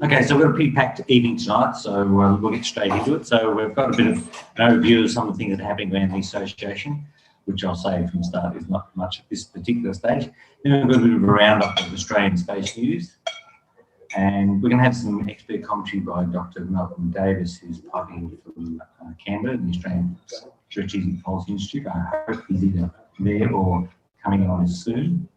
Okay, so we've got a pretty packed evening tonight, so we'll get straight into it. So we've got a bit of an overview of some of the things that are happening around the association, which I'll say from the start is not much at this particular stage. Then we've got a bit of a roundup of Australian space news, and we're going to have some expert commentary by Dr. Malcolm Davis, who's piping from Canberra, the Australian Strategic Policy Institute. I hope he's either there or coming on soon.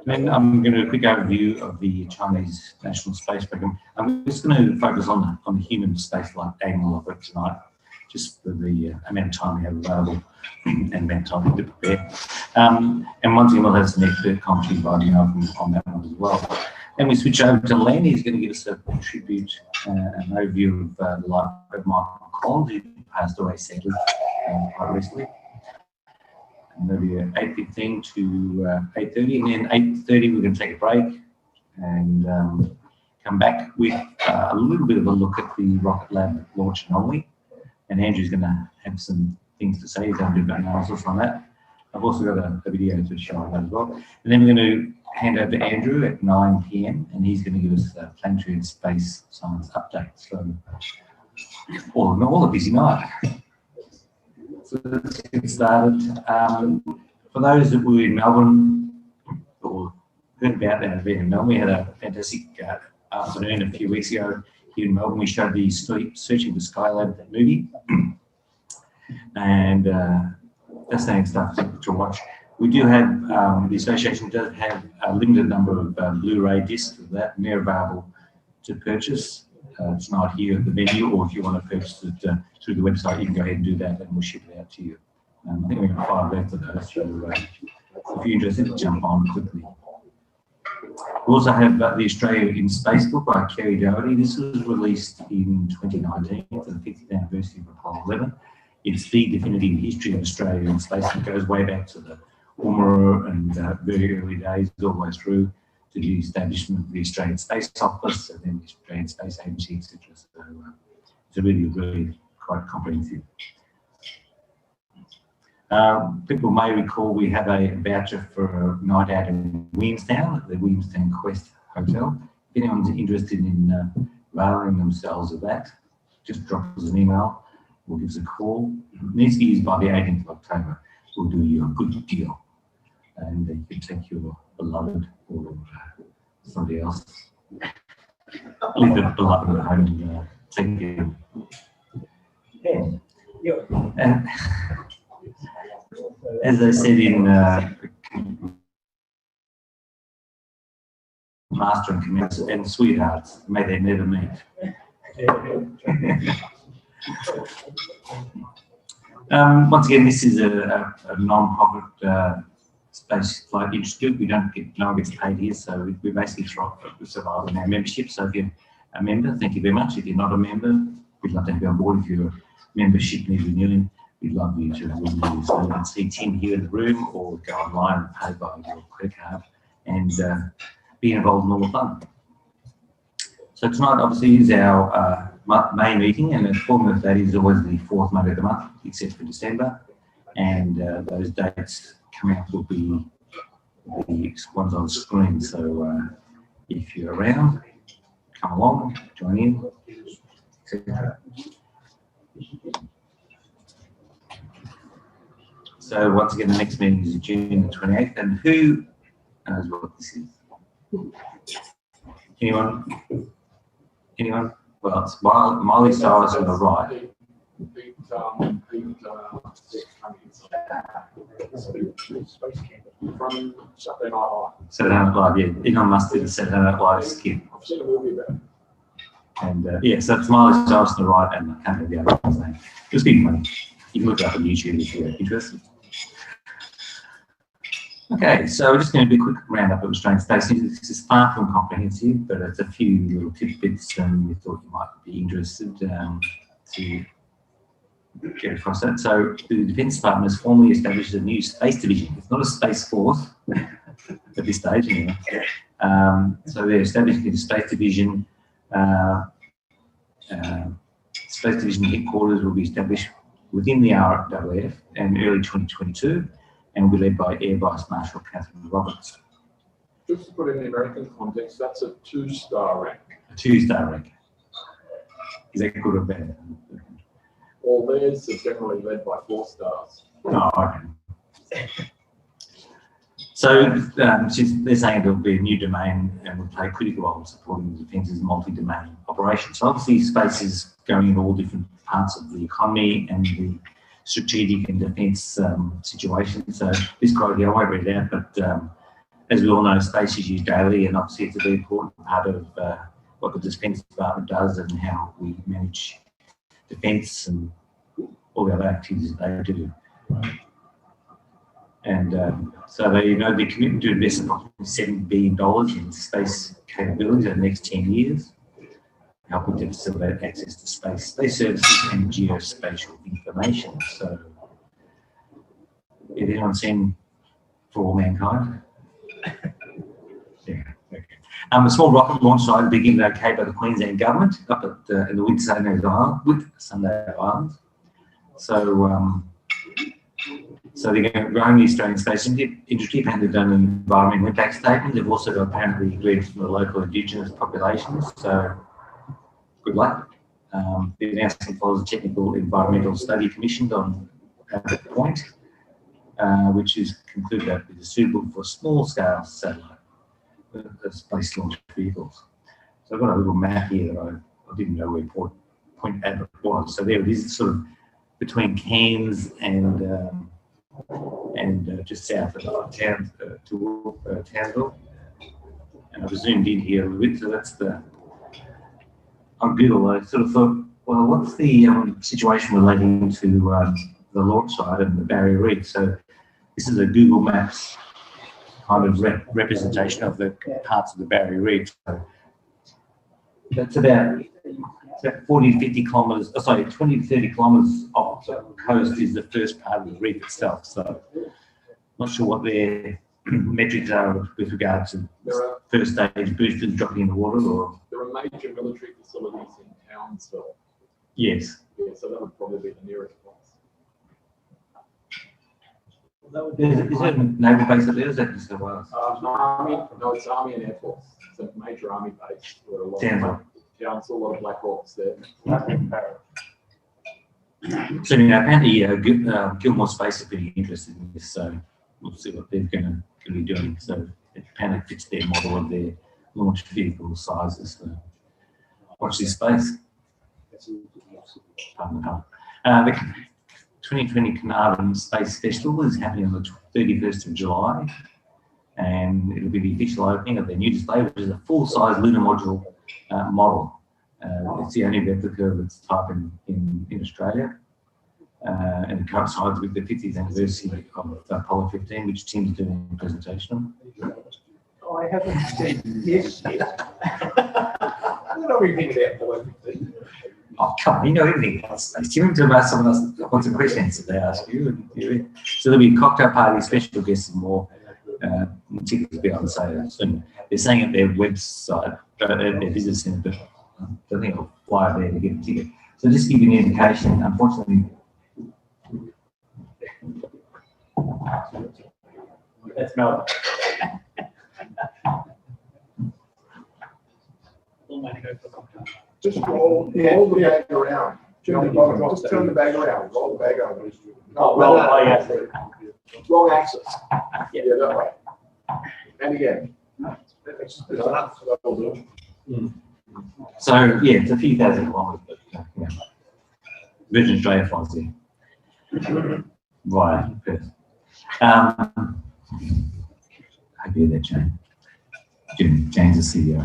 Then I'm going to do a quick overview of the Chinese National Space Program. I'm just going to focus on the human spaceflight angle of it tonight, just for the amount of time we have available and amount of time to prepare. And once again, we'll have some expert commentary by Malcolm on that one as well. Then we switch over to Len. He's going to give us a tribute, an overview of the life of Michael Collins, who passed away sadly quite recently. And that'll be 8:15 to 8:30, and then 8:30 we're going to take a break and come back with a little bit of a look at the Rocket Lab launch anomaly. And Andrew's going to have some things to say. He's going to do an analysis on that. I've also got a video to show on that as well. And then we're going to hand over to Andrew at 9 p.m. and he's going to give us a planetary and space science update. So all in all, a busy night. So let's get started. For those that were in Melbourne or heard about that event in Melbourne, we had a fantastic afternoon a few weeks ago here in Melbourne. We showed the Searching the Skylab, that movie, and fascinating stuff to watch. We do have, the association does have a limited number of Blu-ray discs of that, and they're available to purchase. It's not here at the venue, or if you want to purchase it through the website, you can go ahead and do that and we'll ship it out to you. I think we've got 5 left of those, so if you're interested, jump on quickly. We also have the Australia in Space book by Kerry Doherty. This was released in 2019 for the 50th anniversary of Apollo 11. It's the definitive history of Australia in space, and it goes way back to the Umara and very early days, all the way through to the establishment of the Australian Space Office and then the Australian Space Agency, etc. So it's really quite comprehensive. People may recall we have a voucher for a night out in Williamstown at the Williamstown Quest Hotel. If anyone's interested in availing themselves of that, just drop us an email or give us a call. It needs to be used by the 18th of October. We'll do you a good deal. And you can take your beloved or somebody else. Leave the beloved at home and take you. And as I said in Master and Commence and Sweethearts, may they never meet. Once again, this is a non-profit space flight institute. No one gets paid here, so we basically survive on our membership. So if you're a member, thank you very much. If you're not a member, we'd love to have you on board. If your membership needs renewing, we'd love you to renew. So you can see Tim here in the room, or go online and pay by your credit card and be involved in all the fun. So tonight, obviously, is our May meeting, and the format of that is always the 4th Monday of the month, except for December. And those dates coming up will be the ones on the screen. So if you're around, come along, join in, etc. So once again, the next meeting is June the 28th, and who knows what this is? Anyone? Anyone? Well, it's Miley Cyrus on the right. Saturday Night Live, yeah. Elon Musk did a Saturday Night Live skit. And yeah, so it's Miley Cyrus on the right, and I can't remember the other one's name. It was big money. You can look it up on YouTube if you're interested. Okay, so we're just going to do a quick roundup of Australian space news. This is far from comprehensive, but it's a few little tidbits, and we thought you might be interested to get across that. So the Defence Department has formally established a new space division. It's not a space force at this stage, anyway. So they're establishing the space division. Space division headquarters will be established within the RAAF in early 2022. And will be led by Air Vice Marshal Catherine Roberts. Just to put it in the American context, that's a 2-star rank. A 2-star rank. Is that good or bad? All theirs are generally led by 4 stars. Oh, okay. So, since they're saying there'll be a new domain and will play a critical role in supporting the defence's multi-domain operations. So obviously space is going in all different parts of the economy and the strategic and defence situation. So this quote here, I won't read it out, but as we all know, space is used daily, and obviously it's a very important part of what the Defence Department does and how we manage defence and all the other activities that they do. And so they they're committed to invest approximately $7 billion in space capabilities over the next 10 years, helping to facilitate access to space services and geospatial information. So, is anyone seen For All Mankind? Yeah, okay. A small rocket launch site beginning okay by the Queensland government up at in the Whitsunday Islands. So they're going to grow the Australian space industry. Apparently, they've done an environmental impact statement. They've also got apparently agreed from the local Indigenous populations. So good luck. The announcement follows a technical environmental study commissioned on that point, which is concluded that it is suitable for small-scale satellite space launch vehicles. So I've got a little map here that I didn't know where Point Abbott was. So there it is, sort of between Cairns and just south of Townsville. And I've zoomed in here a little bit, so that's the, on Google I sort of thought, well, what's the situation relating to the launch site and the Barrier Reef? So this is a Google Maps kind of representation of the parts of the Barrier Reef. So that's about 40 to 50 kilometres, sorry, 20 to 30 kilometres off the coast is the first part of the reef itself. So not sure what their metrics are with regard to first stage boosters dropping in the water, or there are major military facilities in Townsville. Yes. Yeah, so that would probably be the nearest place. Is there a naval base up there? Is that just the Wales? Army, no, it's Army and Air Force. It's a major Army base. Where a lot of Townsville, a lot of Black Hawks there. So apparently Gilmore Space are pretty interested in this, so we'll see what they're going to be doing. So it kind of fits their model of their launch vehicle sizes. So watch this space. The 2020 Carnarvon Space Festival is happening on the 31st of July, and it'll be the official opening of their new display, which is a full-size lunar module model. It's the only replica of its type in Australia, and it coincides with the 50th anniversary of Apollo 15, which Tim's doing a presentation on. Oh, I haven't said yes yet. What are we thinking about Apollo 15? Oh, come on, you know everything else. You want to ask someone else what's the questions that they ask you. So there'll be a cocktail party, special guests and more. Tickets will be on sale soon. They're saying at their website, their business centre, but I think I'll fly there to get a ticket. So just to give you an indication, unfortunately. That's Melbourne. Just roll the bag around. Just turn the bag around. Roll the bag over. Oh, well, yeah. Wrong axis. Yeah, that way. And again. So yeah, it's a few thousand kilometres, but yeah. Virgin Australia flies there. Right, Perth. I hear that, Jane. Jane's the CEO.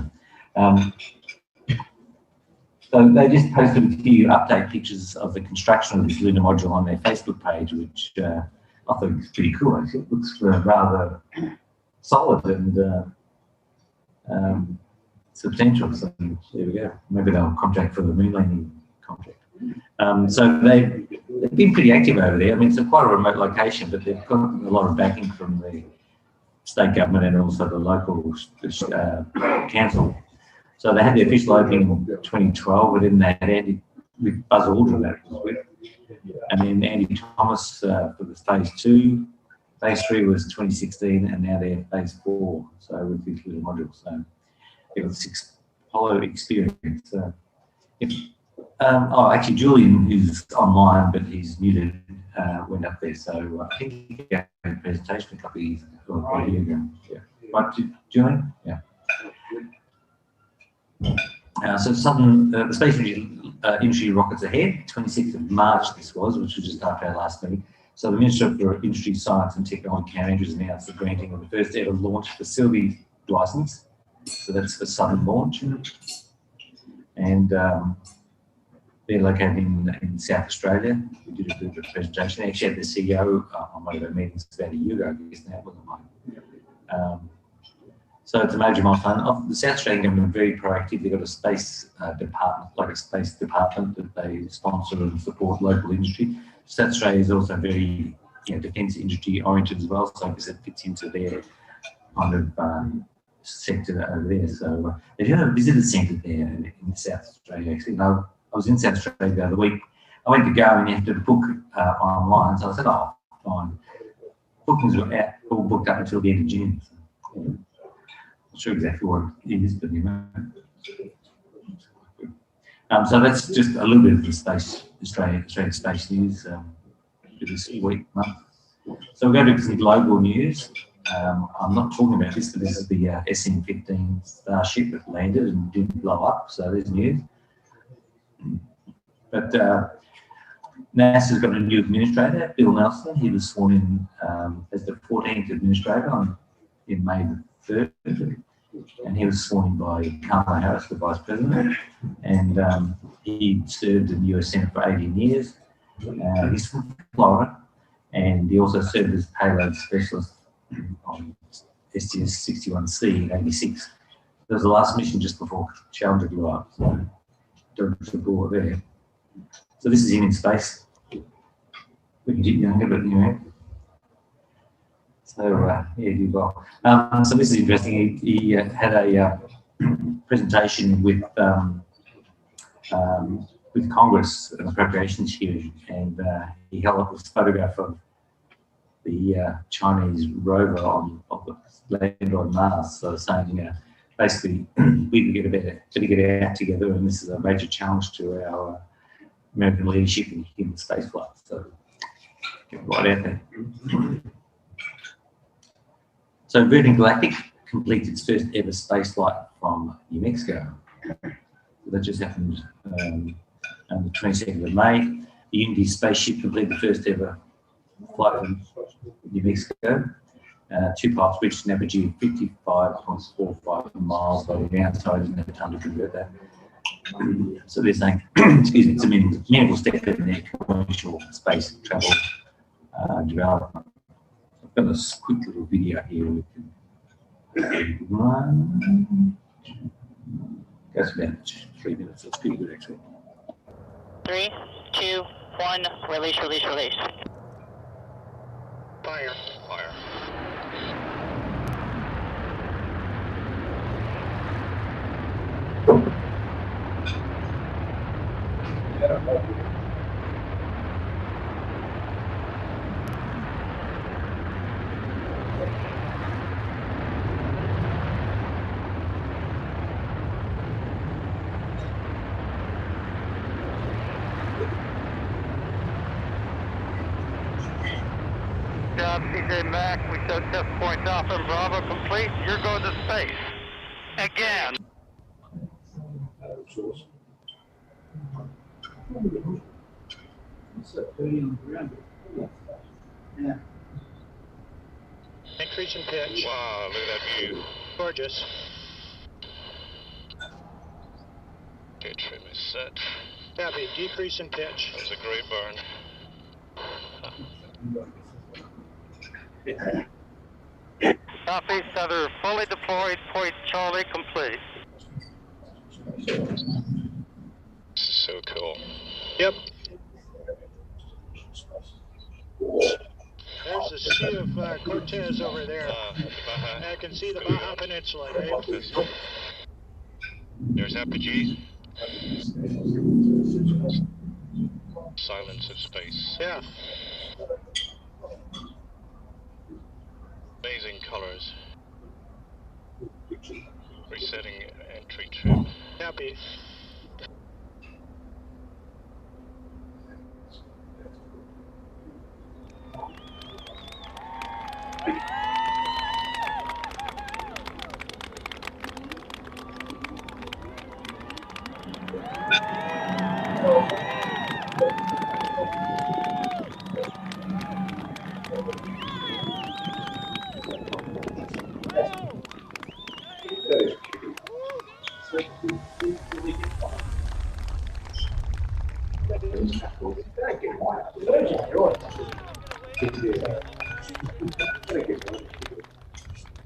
So they just posted a few update pictures of the construction of this lunar module on their Facebook page, which I thought was pretty cool. Actually, it looks rather solid and substantial. So there we go. Maybe they'll contract for the moon landing contract. So they've been pretty active over there. I mean, it's quite a remote location, but they've got a lot of backing from the state government and also the local council. So they had the official opening in 2012, but then they had Andy with Buzz Aldrin that was with, and then Andy Thomas for the phase 2, Phase 3 was 2016, and now they're phase 4. So with these little modules, so they've got 6 Apollo experience. So actually, Julian, who's online, but he's muted, went up there. So I think he gave a presentation a couple of years ago, or a year ago. Yeah. Right, Julian? Yeah. So the space industry rockets ahead. 26th of March this was, which was just after our last meeting. So the Minister for Industry, Science and Technology, Canberra, has announced the granting of the first ever launch facility licence. So that's for Southern Launch. And they're located in South Australia. We did a bit of a presentation. I actually had the CEO on one of our meetings about a year ago, I guess now, wasn't mine. So it's a major milestone. The South Australian government are very proactive. They've got a space department, like a space department that they sponsor and support local industry. South Australia is also very defence industry oriented as well, so I guess it fits into their kind of sector over there. So have you ever visited a centre there in South Australia? Actually, no, I was in South Australia the other week. I went to go and you have to book online, so I said, oh, fine. Bookings were all booked up until the end of June. So, not sure exactly what it is, but so that's just a little bit of the space, Australia space news for this month. So we're going to do some global news. I'm not talking about this, but this is the SM-15 Starship that landed and didn't blow up, so there's news. But NASA's got a new administrator, Bill Nelson. He was sworn in as the 14th administrator in May the 3rd. And he was sworn in by Kamala Harris, the Vice President, and he served in the US Senate for 18 years. He's from Florida, and he also served as payload specialist on STS-61C in '86. That was the last mission just before Challenger blew up, so don't support there. So this is him in space. We can get younger, but anyway. So yeah, do well. So this is interesting. He had a presentation with Congress, an appropriations hearing, and he held up this photograph of the Chinese rover of the lander on Mars. So saying basically we could get our act together, and this is a major challenge to our American leadership in human spaceflight. So get right out there. So Virgin Galactic completed its first ever space flight from New Mexico. So that just happened on the 22nd of May. The Unity spaceship completed the first ever flight from New Mexico. 2 pilots reached an apogee of 55.45 miles by ground, so I didn't have time to convert that. So they're saying, excuse me, it's a meaningful step in their commercial space travel development. I've got a quick little video here. We can run. Goes about 3 minutes. That's pretty good, actually. 3, 2, 1. Release. Fire. CJ Mac, we showed test points Alpha and Bravo complete. You're going to space. Again. Yeah. Increase in pitch. Wow, look at that view. Gorgeous. Okay, trim is set. Copy. Decrease in pitch. That's a great burn. Southeast Center fully deployed. Point Charlie complete. This is so cool. Yep. There's the Sea of Cortez over there. I can see the Baja Peninsula, Dave. There's apogee. Silence of space. Yeah. amazing colors. Resetting entry trim. Happy.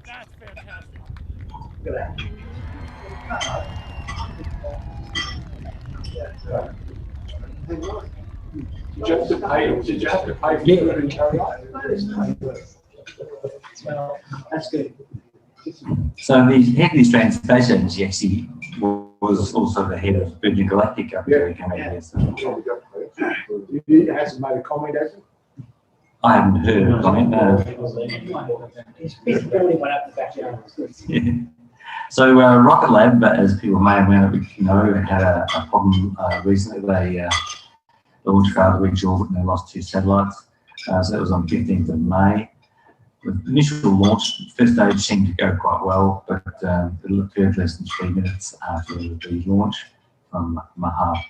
That's fantastic. Did you have to pay? Did you have to pay? Well, that's good. So the head of the Australian Space Agency actually was also the head of Virgin Galactic up there in Canberra. So He hasn't made a comment, has he? I haven't heard a comment. No. He's building one up the backyard. Yeah. So Rocket Lab, as people may or may not know, had a problem recently. They launched failed to reach orbit and they lost 2 satellites. So that was on 15th of May. The initial launch, first stage seemed to go quite well, but it occurred less than 3 minutes after the launch from Mahai,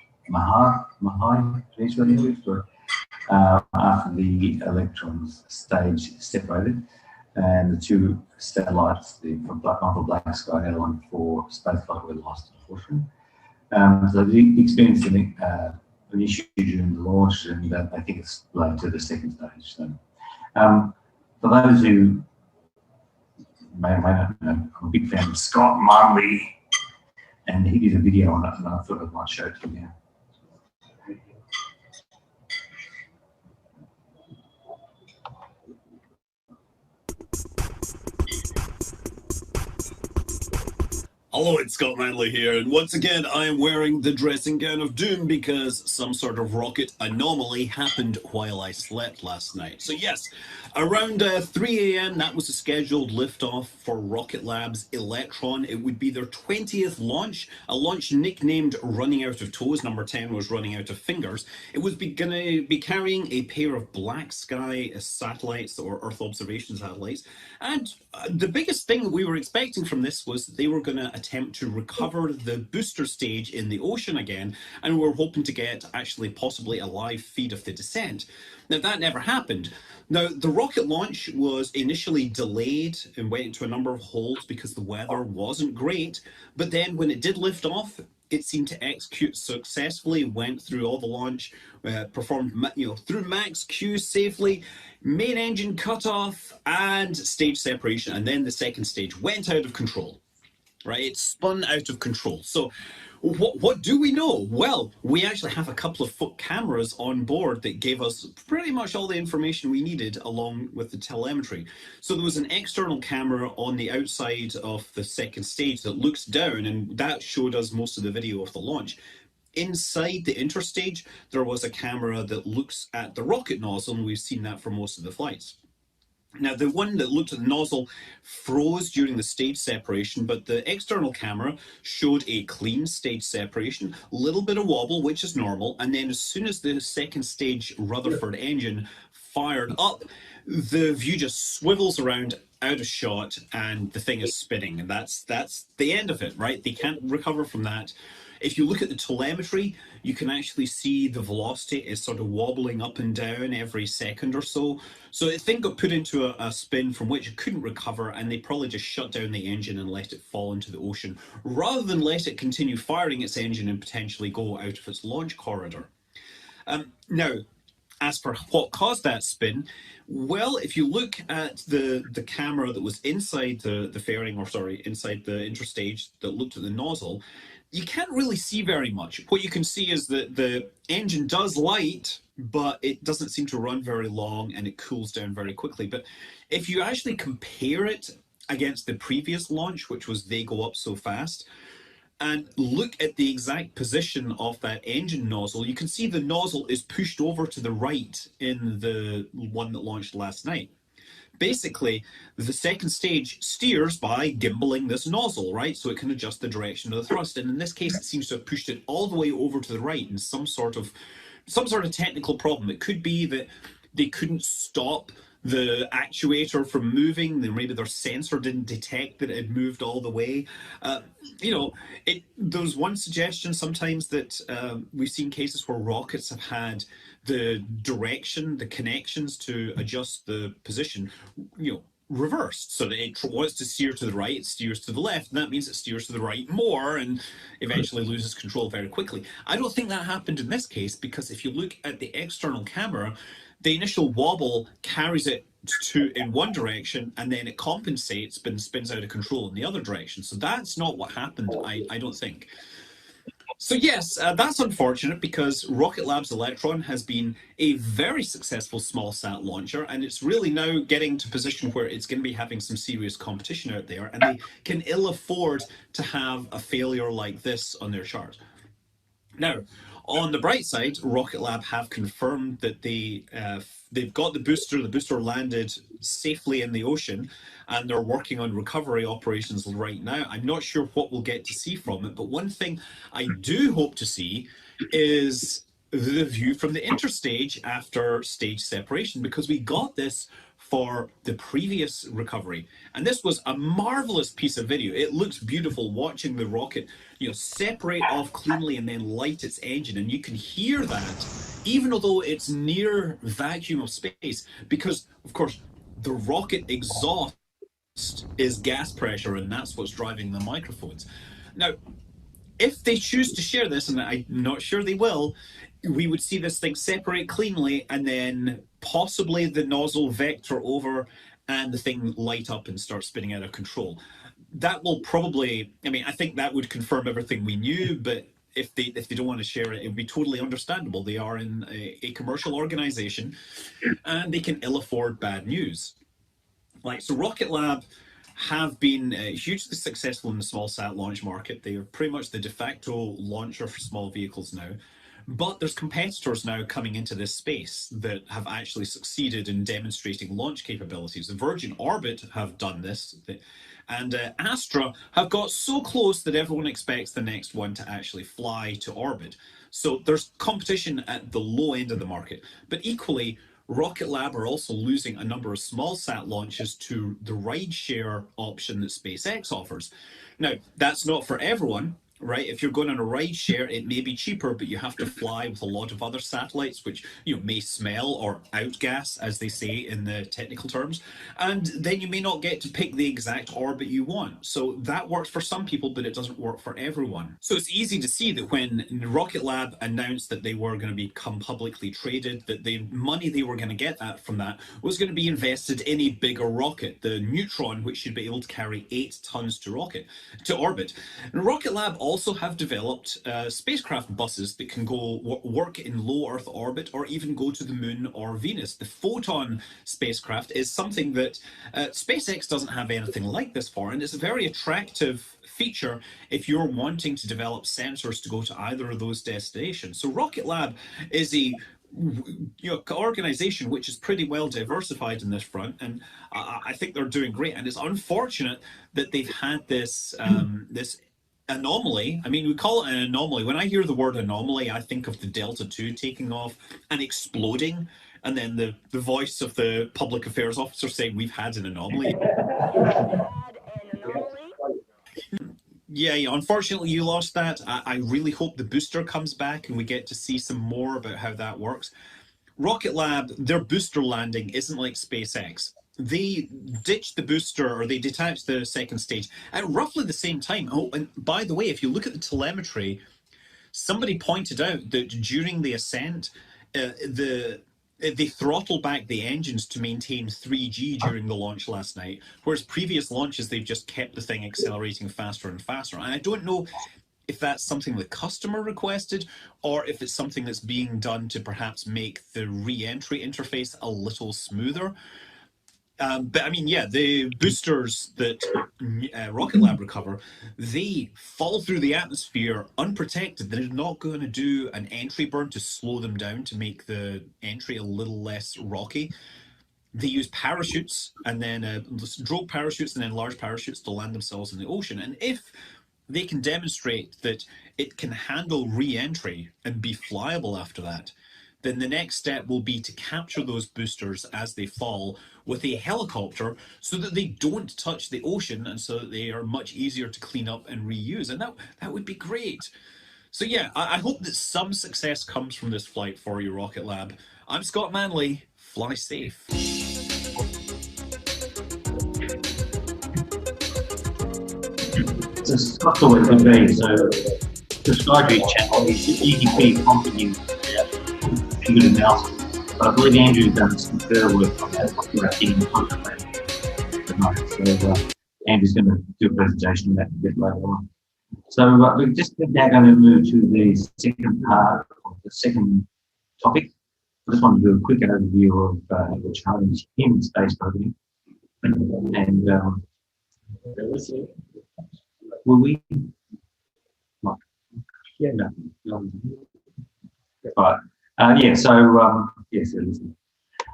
after the electrons stage separated, and the 2 satellites, the Black Sky Airline 4 spaceflight, were lost, unfortunately. So they experienced an issue during the launch, and I think it's related to the second stage. So, for those who may or may not know, I'm a big fan of Scott Marley, and he did a video on it, and I thought I might show it to you now. Hello, it's Scott Manley here, and once again I am wearing the dressing gown of doom because some sort of rocket anomaly happened while I slept last night. So yes, around 3 a.m. that was a scheduled liftoff for Rocket Lab's Electron. It would be their 20th launch, a launch nicknamed Running Out of Toes. Number 10 was Running Out of Fingers. It was going to be carrying a pair of black sky satellites, or Earth observation satellites, and the biggest thing we were expecting from this was they were going to attempt to recover the booster stage in the ocean again, and we were hoping to get actually possibly a live feed of the descent. Now that never happened. Now the rocket launch was initially delayed and went into a number of holds because the weather wasn't great, but then when it did lift off, it seemed to execute successfully, went through all the launch, performed through max Q safely, main engine cut off, and stage separation, and then the second stage went out of control. Right, it spun out of control. So what do we know? Well, we actually have a couple of cameras on board that gave us pretty much all the information we needed along with the telemetry. So there was an external camera on the outside of the second stage that looks down, and that showed us most of the video of the launch. Inside the interstage, there was a camera that looks at the rocket nozzle, and we've seen that for most of the flights. Now, the one that looked at the nozzle froze during the stage separation, but the external camera showed a clean stage separation, a little bit of wobble, which is normal, and then as soon as the second stage Rutherford engine fired up, the view just swivels around out of shot, and the thing is spinning, and that's the end of it, right? They can't recover from that. If you look at the telemetry, you can actually see the velocity is sort of wobbling up and down every second or so. So the thing got put into a spin from which it couldn't recover, and they probably just shut down the engine and let it fall into the ocean, rather than let it continue firing its engine and potentially go out of its launch corridor. Now, as for what caused that spin, well, if you look at the camera that was inside the fairing, or sorry, inside the interstage that looked at the nozzle, you can't really see very much. What you can see is that the engine does light, but it doesn't seem to run very long, and it cools down very quickly. But if you actually compare it against the previous launch, which was They Go Up So Fast, and look at the exact position of that engine nozzle, you can see the nozzle is pushed over to the right in the one that launched last night. basically, the second stage steers by gimbaling this nozzle, right? So it can adjust the direction of the thrust. And in this case, it seems to have pushed it all the way over to the right in some sort of technical problem. It could be that they couldn't stop the actuator from moving, then maybe their sensor didn't detect that it had moved all the way. There's one suggestion sometimes that we've seen cases where rockets have had the direction, the connections to adjust the position, reversed, so that it wants to steer to the right, it steers to the left, and that means it steers to the right more and eventually loses control very quickly. I don't think that happened in this case, because if you look at the external camera, the initial wobble carries it in one direction, and then it compensates but spins out of control in the other direction. So that's not what happened, I don't think. So yes, that's unfortunate, because Rocket Lab's Electron has been a very successful small sat launcher, and it's really now getting to a position where it's going to be having some serious competition out there, and they can ill afford to have a failure like this on their chart. Now, on the bright side, Rocket Lab have confirmed that they've got the booster landed safely in the ocean, and they're working on recovery operations right now. I'm not sure what we'll get to see from it, but one thing I do hope to see is the view from the interstage after stage separation, because we got this for the previous recovery, and this was a marvelous piece of video. It looks beautiful watching the rocket separate off cleanly and then light its engine, and you can hear that even although it's near vacuum of space, because of course the rocket exhaust is gas pressure, and that's what's driving the microphones. Now, if they choose to share this, and I'm not sure they will, we would see this thing separate cleanly, and then possibly the nozzle vector over and the thing light up and start spinning out of control. That will probably, I think that would confirm everything we knew, but if they don't want to share it, it would be totally understandable. They are in a commercial organization, and they can ill afford bad news. So Rocket Lab have been hugely successful in the small sat launch market. They are pretty much the de facto launcher for small vehicles now. But there's competitors now coming into this space that have actually succeeded in demonstrating launch capabilities. The Virgin Orbit have done this, and Astra have got so close that everyone expects the next one to actually fly to orbit. So there's competition at the low end of the market. But equally, Rocket Lab are also losing a number of small sat launches to the rideshare option that SpaceX offers. Now, that's not for everyone, right? If you're going on a ride share, it may be cheaper, but you have to fly with a lot of other satellites, which may smell or outgas, as they say in the technical terms, and then you may not get to pick the exact orbit you want. So that works for some people, but it doesn't work for everyone. So it's easy to see that when Rocket Lab announced that they were going to become publicly traded, that the money they were going to get from that was going to be invested in a bigger rocket, the Neutron, which should be able to carry 8 tons to orbit. And Rocket Lab also have developed spacecraft buses that can go work in low Earth orbit, or even go to the Moon or Venus. The Photon spacecraft is something that SpaceX doesn't have anything like this for, and it's a very attractive feature if you're wanting to develop sensors to go to either of those destinations. So Rocket Lab is a organization which is pretty well diversified in this front, and I think they're doing great. And it's unfortunate that they've had this this anomaly. We call it an anomaly. When I hear the word anomaly, I think of the Delta II taking off and exploding, and then the voice of the public affairs officer saying, "We've had an anomaly." Yeah, unfortunately you lost that. I really hope the booster comes back and we get to see some more about how that works. Rocket Lab, their booster landing isn't like SpaceX. They ditched the booster, or they detached the second stage at roughly the same time. Oh, and by the way, if you look at the telemetry, somebody pointed out that during the ascent, they throttled back the engines to maintain 3G during the launch last night, whereas previous launches, they've just kept the thing accelerating faster and faster. And I don't know if that's something the customer requested, or if it's something that's being done to perhaps make the re-entry interface a little smoother. But the boosters that Rocket Lab recover, they fall through the atmosphere unprotected. They're not going to do an entry burn to slow them down to make the entry a little less rocky. they use parachutes and then drogue parachutes and then large parachutes to land themselves in the ocean. And if they can demonstrate that it can handle re-entry and be flyable after that, then the next step will be to capture those boosters as they fall with a helicopter so that they don't touch the ocean and so that they are much easier to clean up and reuse. And that would be great. So yeah, I hope that some success comes from this flight for you, Rocket Lab. I'm Scott Manley. Fly safe. So Scott's always been very, so subscribe to his channel. He's pretty confident and good analysis. But I believe Andrew's done some further work on that tonight. So Andrew's going to do a presentation on that a bit later on. So we're just now going to move to the second part of the second topic. I just want to do a quick overview of the Chinese human space program. And will we? Yeah, no. Right. Yeah, so, yes, they're listening.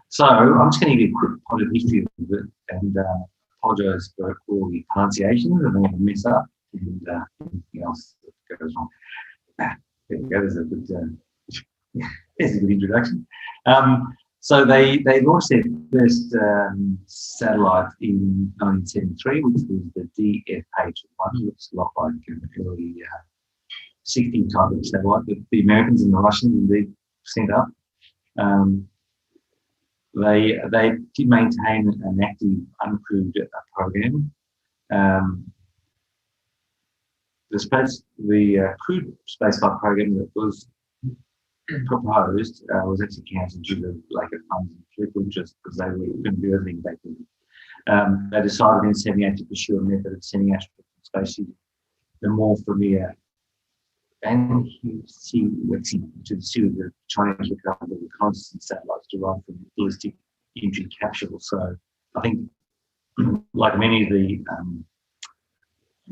So I'm just going to give you a quick part of history of it and apologise for all the pronunciations and I'm going to mess up and anything else that goes wrong. There you go, there's a good, there's a good introduction. So they launched their first satellite in 1973, which was the DFH-1, which is a lot like an early 60 type of satellite that the Americans and the Russians indeed sent up. They did maintain an active uncrewed program. The crewed spaceflight program that was proposed was actually cancelled due to lack of funds and political interest because they were going to do everything back then. They decided in 1978 to pursue a method of sending astronauts to space using the more familiar and to the series of Chinese recovery of reconnaissance satellites derived from ballistic entry capsules. So I think, like many of the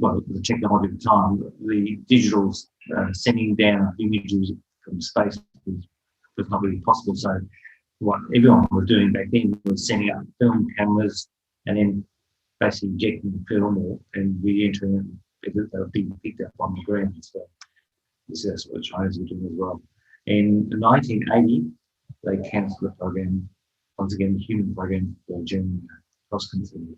the technology at the time, the digital sending down images from space was not really possible. So what everyone was doing back then was sending up film cameras and then basically injecting the film and re-entering it. They were being picked up on the ground. So that's what the Chinese were doing as well. In 1980, they cancelled the program, once again, the human program for German cross-country.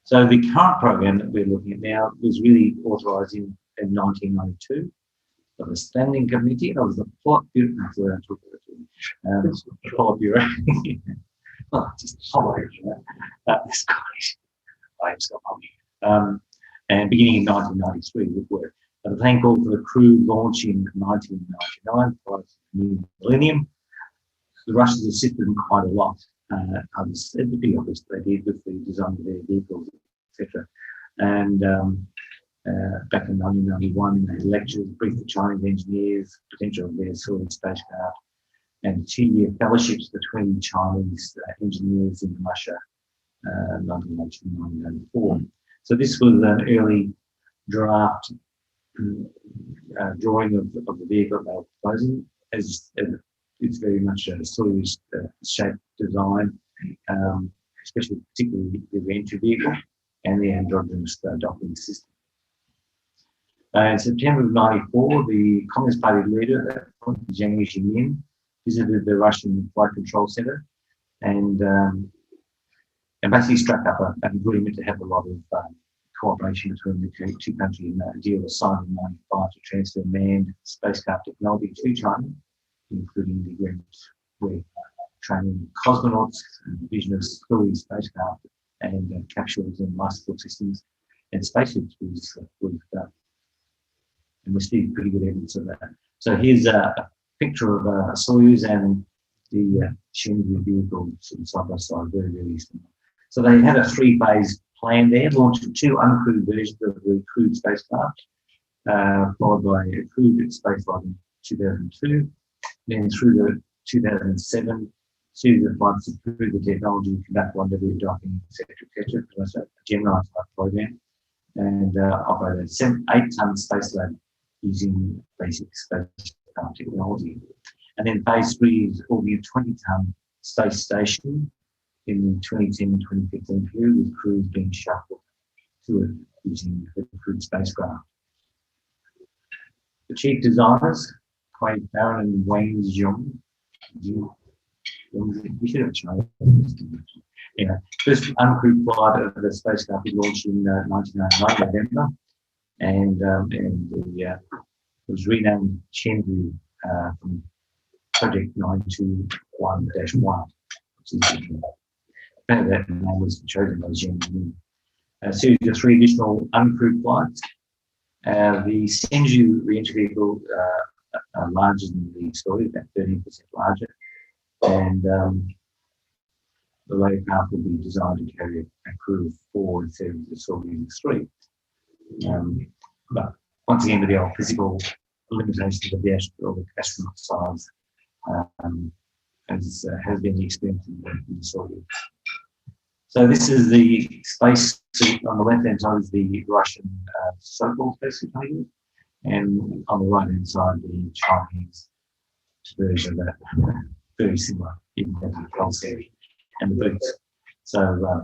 So the current program that we're looking at now was really authorised in 1992 by the Standing Committee. That was the Plot Bureau. Plot Bureau. Well, just this college. I just got published. And beginning in 1993 with work. But the plan called for the crew launch in 1999, prior to the new millennium. The Russians assisted them quite a lot. It's pretty obvious they did with the design of their vehicles, etc. And back in 1991, they lectures, briefed the Chinese engineers, potential of their Soyuz spacecraft, and 2-year fellowships between Chinese engineers in Russia, 1994. So this was an early draft drawing of the vehicle they were proposing, as it's very much a Soyuz-shaped design, especially particularly the re-entry vehicle and the androgynous docking system. In September of '94, the Communist Party leader at that point, Jiang Zemin, visited the Russian Flight Control Center and basically struck up an agreement to have a lot of cooperation between the two countries. And a deal was signed in '95 to transfer manned spacecraft technology to China, including the agreement with training cosmonauts and the vision of Soyuz spacecraft and capsules and life support systems and spaceships was done. And we see pretty good evidence of that. So here's a picture of a Soyuz and the Shenzhou vehicle side by side, very, very similar. So they had a 3-phase plan there, launching 2 uncrewed versions of the crewed spacecraft, followed by a crewed spaceflight in 2002. Then through the 2007 series of flights to prove the technology, conduct rendezvous docking, etc. That's a Gemini type program, and operate a 8-ton space lab using basic spacecraft technology. And then phase 3 is will be a 20-ton space station in the 2010-2015 period, with crews being shuffled to it using the crewed spacecraft. The chief designers, Quay Barron and Wayne Zhong, we should have chosen this. Yeah, first uncrewed flight of the spacecraft was launched in 1999 November, and it was renamed Chengdu from Project 921-1, which is that name was chosen by Zheng. A series of 3 additional uncrewed flights. The Shenzhou re-entry vehicle are larger than the story, about 13% larger, and the low craft will be designed to carry a crew of 4 instead of the Soviet 3. But once again, with the old physical limitations of the astronaut size, as has been experienced in the Soviet. So this is the space suit. On the left-hand side is the Russian so-called space suit, and on the right-hand side the Chinese version of that, very similar, even down to the concept and the boots. So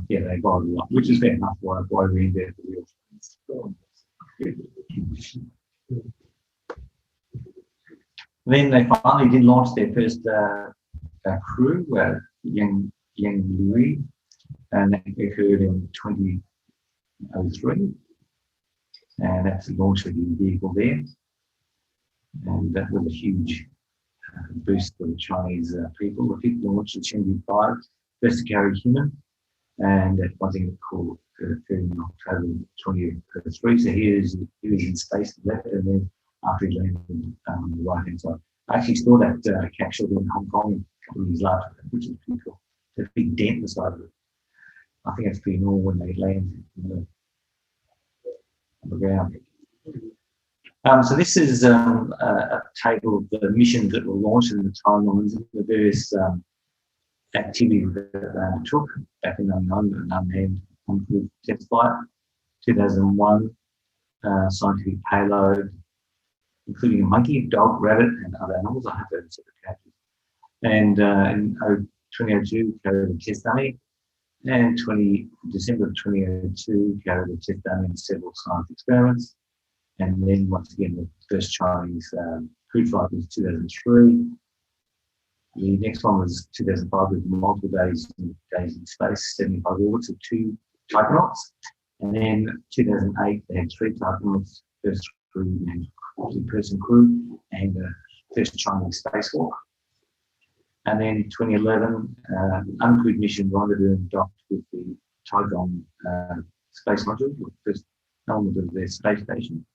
yeah, they borrowed a lot, which is fair enough. Why reinvent the wheel? Then they finally did launch their first crew, Yang Lui, and that occurred in 2003. And that's the launch of the vehicle there. And that was a huge boost for the Chinese people. The fifth launch of Chengdu 5, first to carry human, and that was called in October 2023. So he was in space to the left, and then after he landed on the right hand side. I actually saw that capsule in Hong Kong a couple of years later, which is pretty cool. There's a big dent in the side of it. I think it's pretty normal when they land on the ground. So this is a table of the missions that were launched and the timelines of the various activities that they took back in 2009, an unmanned uncrewed test flight, 2001 scientific payload, including a monkey, dog, rabbit, and other animals. I have that in separate categories. And in 2002, carried a test dummy, and December of 2002, carried a test dummy in several science experiments. And then once again, the first Chinese crewed flight was 2003. The next one was 2005 with multiple days in space, 75 orbits of 2 taikonauts. And then 2008, they had 3 taikonauts, first crew and person crew, and first Chinese spacewalk. And then 2011, uncrewed mission rendezvous and docked with the Tiangong space module, the first element of their space station,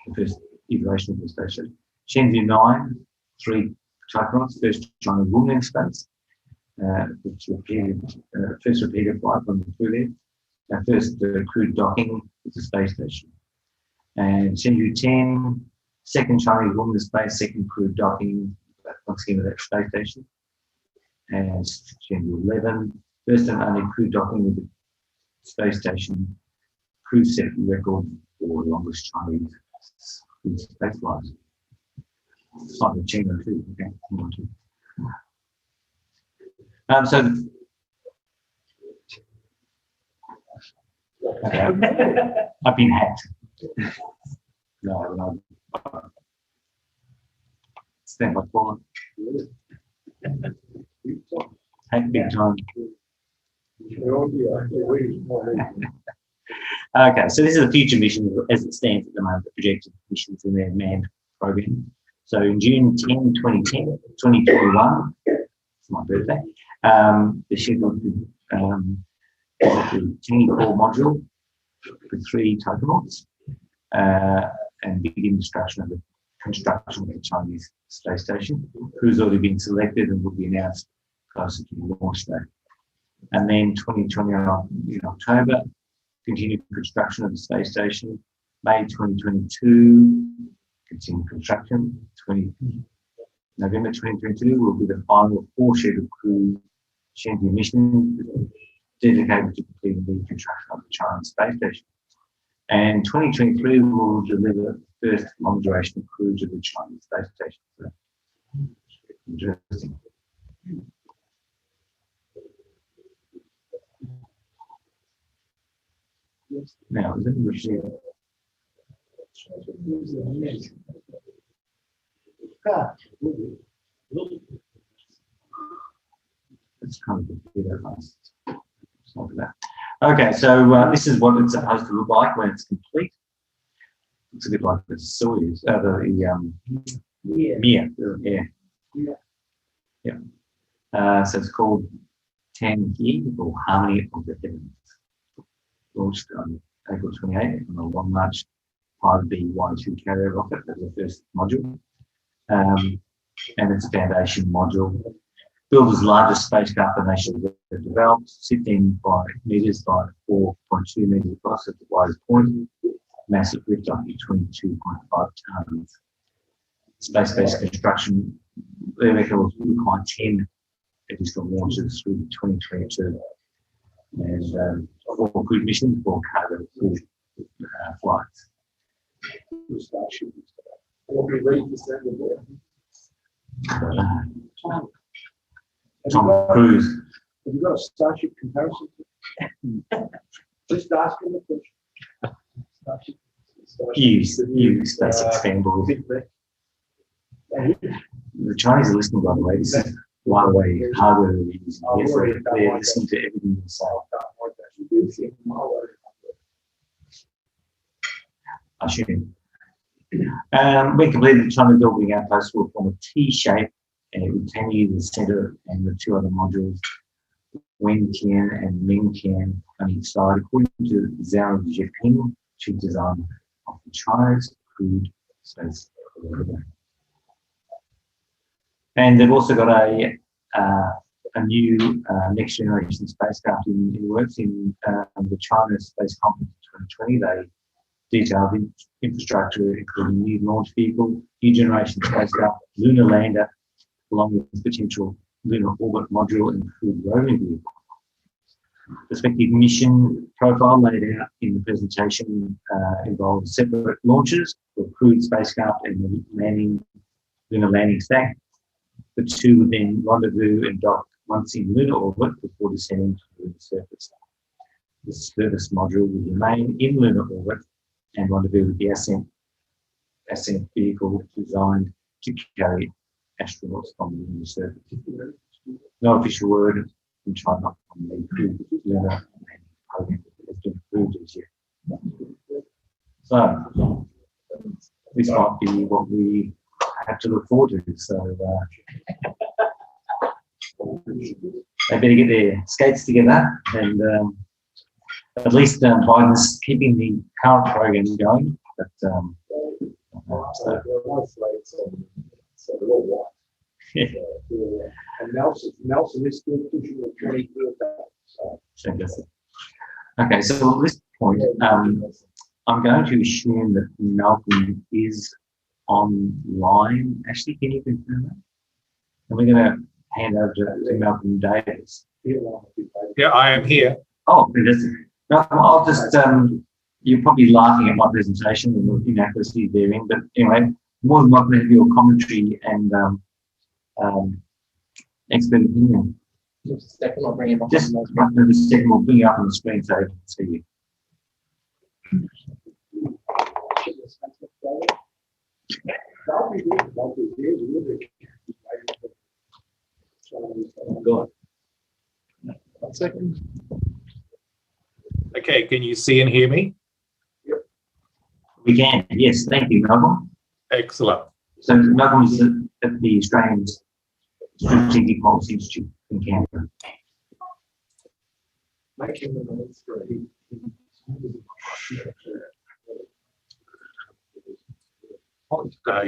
the first iteration of the station. Shenzhou 9, 3 taikonauts, first Chinese woman in space, which first repeated flight from the crew there. First crewed docking with the space station. And Shenzhou 10, second Chinese woman in space, second crewed docking, once again with that space station. And Shenzhou 11, first and only crewed docking with the space station. Crew set record for the longest Chinese space flight. It's like the Chengdu 2, okay. Okay, I've been hacked. No, stand by for hacked big time. Okay, so this is a future mission as it stands at the moment, the projected missions in their manned program. So in June 10, 2021, it's my birthday, the scheduled the Tiny Core module with 3 taikonauts and begin construction of the Chinese space station. Crew's already been selected and will be announced closer to the launch date. And then 2021 in October, continued construction of the space station. May 2022, continued construction. November 2022 will be the final 4 scheduled crew Shenzhou missions dedicated to completing the construction of the Chinese space station. And 2023 will deliver the first long duration cruise of the Chinese space station. So Interesting. Now, is it received? It's kind of computer fast. Like that. Okay, so this is what it's supposed to look like when it's complete. Looks a bit like the Soyuz, Mir. Yeah. So it's called 10He, or Harmony of the Heavens. Launched on April 28 on the Long March 5B-Y2 carrier rocket as the first module. And it's a foundation module. Built as the largest spacecraft the nation has developed, 15 meters by 4.2 meters across at the widest point. Massive lift up to 22.5 tons. Space-based construction, the record will require 10 additional launches through 2022. And 4 crewed missions, 4 cargo crewed flights. Tom Cruise. Have you got a Starship comparison? Just asking the question. Starship. You space expendable. The Chinese are listening, by the way. This is Huawei hardware they're using. Yes, they're listening to everything you say. I assume. We completed the China building outpost will form a T shape, and it would continue the center and the 2 other modules, Wentian and Mingtian, on each side, according to Zhao Zheping, chief designer of the China's crewed space program. And they've also got a new next generation spacecraft in the works. In the China Space Conference 2020, they detailed infrastructure, including new launch vehicle, new generation spacecraft, lunar lander, along with potential lunar orbit module and crewed roving vehicle. Respective mission profile laid out in the presentation involves separate launches for crewed spacecraft and the lunar landing stack. The 2 would then rendezvous and dock once in lunar orbit before descending to the surface. The service module will remain in lunar orbit and rendezvous with the ascent vehicle designed to carry astronauts from the lunar surface. No official word from China on the crewed lunar landing program has been approved as yet. So this might be what we have to look forward to. So they better get their skates together, and at least Biden's keeping the current program going. But and Nelson is still pushing the 23. Okay, so at this point, I'm going to assume that Malcolm is online. Ashley, can you confirm that? And we're going to hand over to Malcolm Davis. Yeah, I am here. Oh, fantastic. Malcolm, I'll just, you're probably laughing at my presentation and the inaccuracies therein, but anyway, more than welcome to have your commentary and expert opinion. Just a second, I'll bring it up. Just a second, we'll bring it up on the screen so I can see you. Go on. 1 second. Okay, can you see and hear me? We can, yes. Thank you, Malcolm. Excellent. So Malcolm is at the Australian Strategic Policy Institute in Canberra. Making the main screen.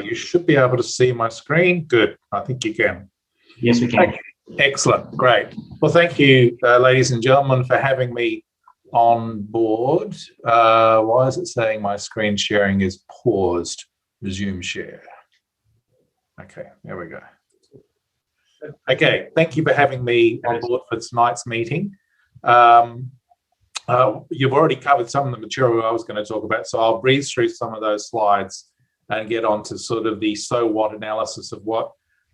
You should be able to see my screen. Good. I think you can. Yes, we can. Okay. Excellent. Great. Well, thank you, ladies and gentlemen, for having me on board. Why is it saying my screen sharing is paused? Resume share. Okay, there we go. Okay, thank you for having me on board for tonight's meeting. You've already covered some of the material I was going to talk about, so I'll breeze through some of those slides and get on to sort of the so what analysis of what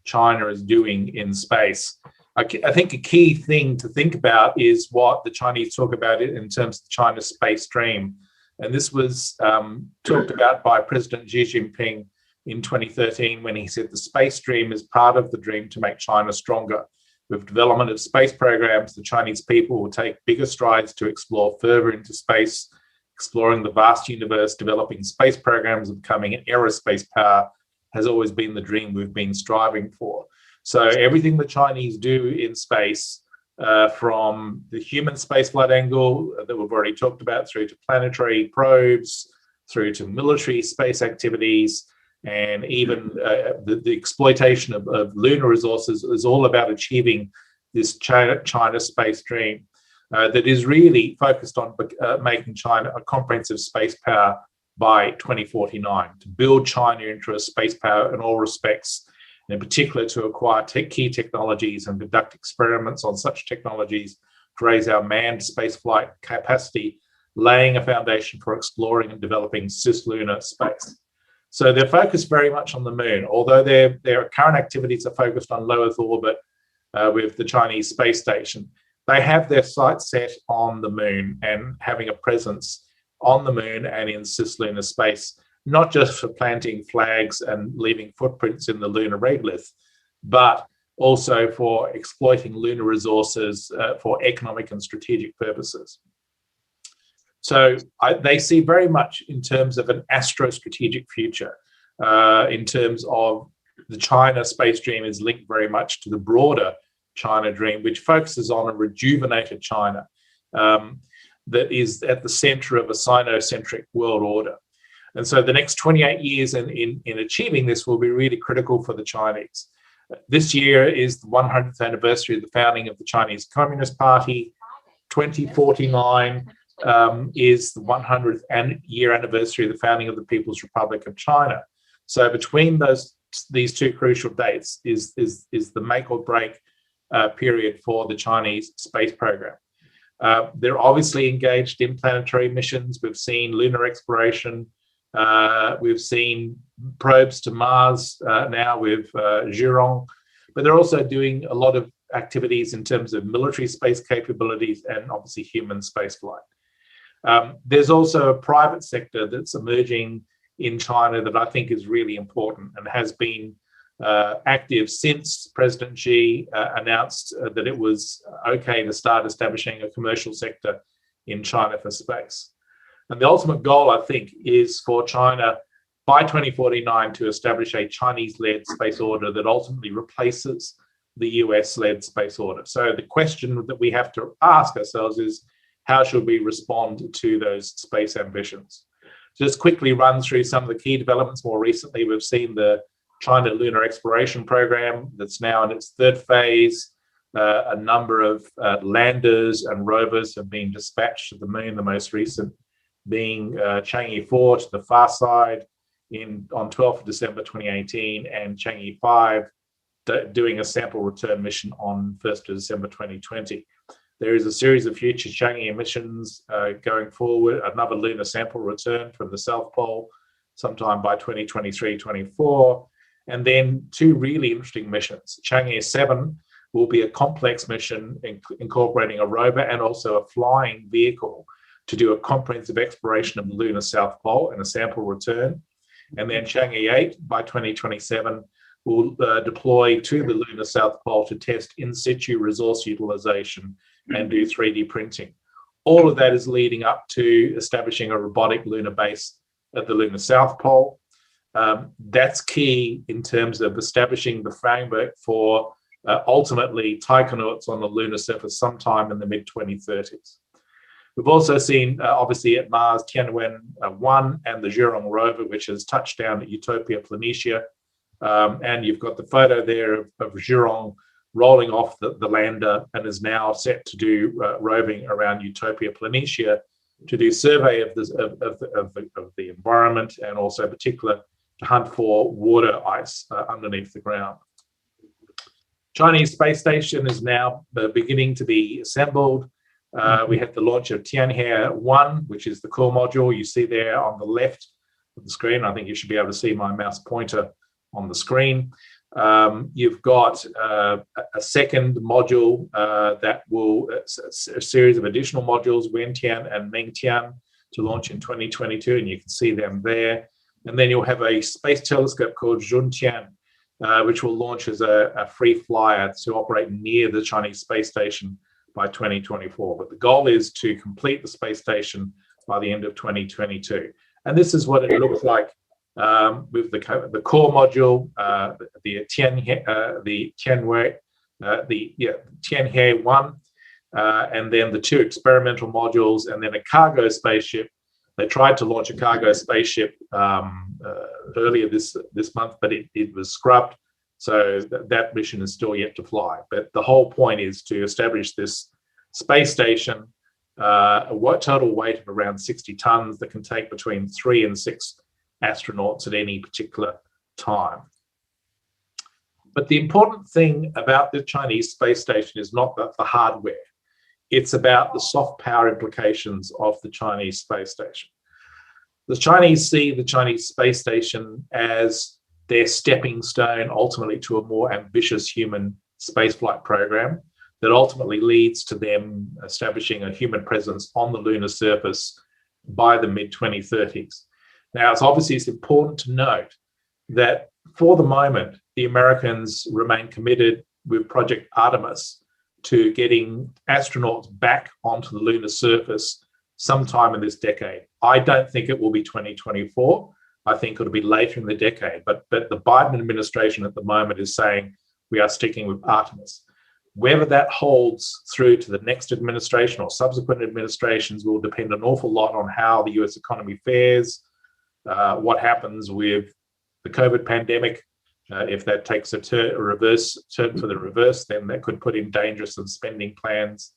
China is doing in space. I think a key thing to think about is what the Chinese talk about it in terms of China's space dream. And this was talked about by President Xi Jinping in 2013 when he said the space dream is part of the dream to make China stronger. With development of space programs, the Chinese people will take bigger strides to explore further into space, exploring the vast universe. Developing space programs and becoming an aerospace power has always been the dream we've been striving for. So everything the Chinese do in space, from the human spaceflight angle that we've already talked about, through to planetary probes, through to military space activities, and even the exploitation of lunar resources, is all about achieving this China space dream that is really focused on making China a comprehensive space power by 2049, to build China into a space power in all respects, and in particular to acquire key technologies and conduct experiments on such technologies to raise our manned spaceflight capacity, laying a foundation for exploring and developing cislunar space. So they're focused very much on the moon, although their current activities are focused on low Earth orbit with the Chinese space station. They have their sights set on the moon and having a presence on the moon and in cislunar space, not just for planting flags and leaving footprints in the lunar regolith, but also for exploiting lunar resources for economic and strategic purposes. So they see very much in terms of an astro-strategic future, in terms of the China space dream is linked very much to the broader China dream, which focuses on a rejuvenated China that is at the center of a Sino-centric world order. And so the next 28 years in achieving this will be really critical for the Chinese. This year is the 100th anniversary of the founding of the Chinese Communist Party. 2049 is the 100th year anniversary of the founding of the People's Republic of China. So between these two crucial dates is the make or break period for the Chinese space program. They're obviously engaged in planetary missions. We've seen lunar exploration. We've seen probes to Mars now with Zhurong, but they're also doing a lot of activities in terms of military space capabilities and obviously human spaceflight. There's also a private sector that's emerging in China that I think is really important and has been active since President Xi announced that it was okay to start establishing a commercial sector in China for space. And the ultimate goal, I think, is for China by 2049 to establish a Chinese-led space order that ultimately replaces the US-led space order. So the question that we have to ask ourselves is, how should we respond to those space ambitions? Just quickly run through some of the key developments. More recently, we've seen the China Lunar Exploration Program that's now in its third phase. A number of landers and rovers have been dispatched to the moon, the most recent being Chang'e 4 to the far side on 12th of December 2018, and Chang'e 5 doing a sample return mission on 1st of December 2020. There is a series of future Chang'e missions going forward, another lunar sample return from the South Pole sometime by 2023-24, and then two really interesting missions. Chang'e 7 will be a complex mission incorporating a rover and also a flying vehicle to do a comprehensive exploration of the lunar South Pole and a sample return. And then Chang'e 8 by 2027 will deploy to the lunar South Pole to test in situ resource utilization and do 3D printing. All of that is leading up to establishing a robotic lunar base at the lunar South Pole. That's key in terms of establishing the framework for ultimately taikonauts on the lunar surface sometime in the mid-2030s. We've also seen, obviously, at Mars, Tianwen-1 and the Zhurong rover, which has touched down at Utopia Planitia. And you've got the photo there of Zhurong rolling off the lander and is now set to do roving around Utopia Planitia to do survey of the environment, and also in particular to hunt for water ice underneath the ground. Chinese space station is now beginning to be assembled. We had the launch of Tianhe-1, which is the core module you see there on the left of the screen. I think you should be able to see my mouse pointer on the screen. You've got a second module that will, a series of additional modules, Wentian and Mengtian, to launch in 2022, and you can see them there. And then you'll have a space telescope called Zhuntian, which will launch as a free flyer to operate near the Chinese space station by 2024. But the goal is to complete the space station by the end of 2022. And this is what it looks like with the core module, the Tianhe 1, and then the 2 experimental modules, and then a cargo spaceship. They tried to launch a cargo spaceship earlier this month, but it was scrubbed. So that mission is still yet to fly. But the whole point is to establish this space station, a total weight of around 60 tons that can take between 3 and 6 astronauts at any particular time. But the important thing about the Chinese space station is not the hardware. It's about the soft power implications of the Chinese space station. The Chinese see the Chinese space station as their stepping stone ultimately to a more ambitious human spaceflight program that ultimately leads to them establishing a human presence on the lunar surface by the mid-2030s. Now, it's important to note that for the moment, the Americans remain committed with Project Artemis to getting astronauts back onto the lunar surface sometime in this decade. I don't think it will be 2024. I think it'll be later in the decade. But the Biden administration at the moment is saying we are sticking with Artemis. Whether that holds through to the next administration or subsequent administrations will depend an awful lot on how the US economy fares, what happens with the COVID pandemic. If that takes a turn for the reverse, then that could put in danger some spending plans,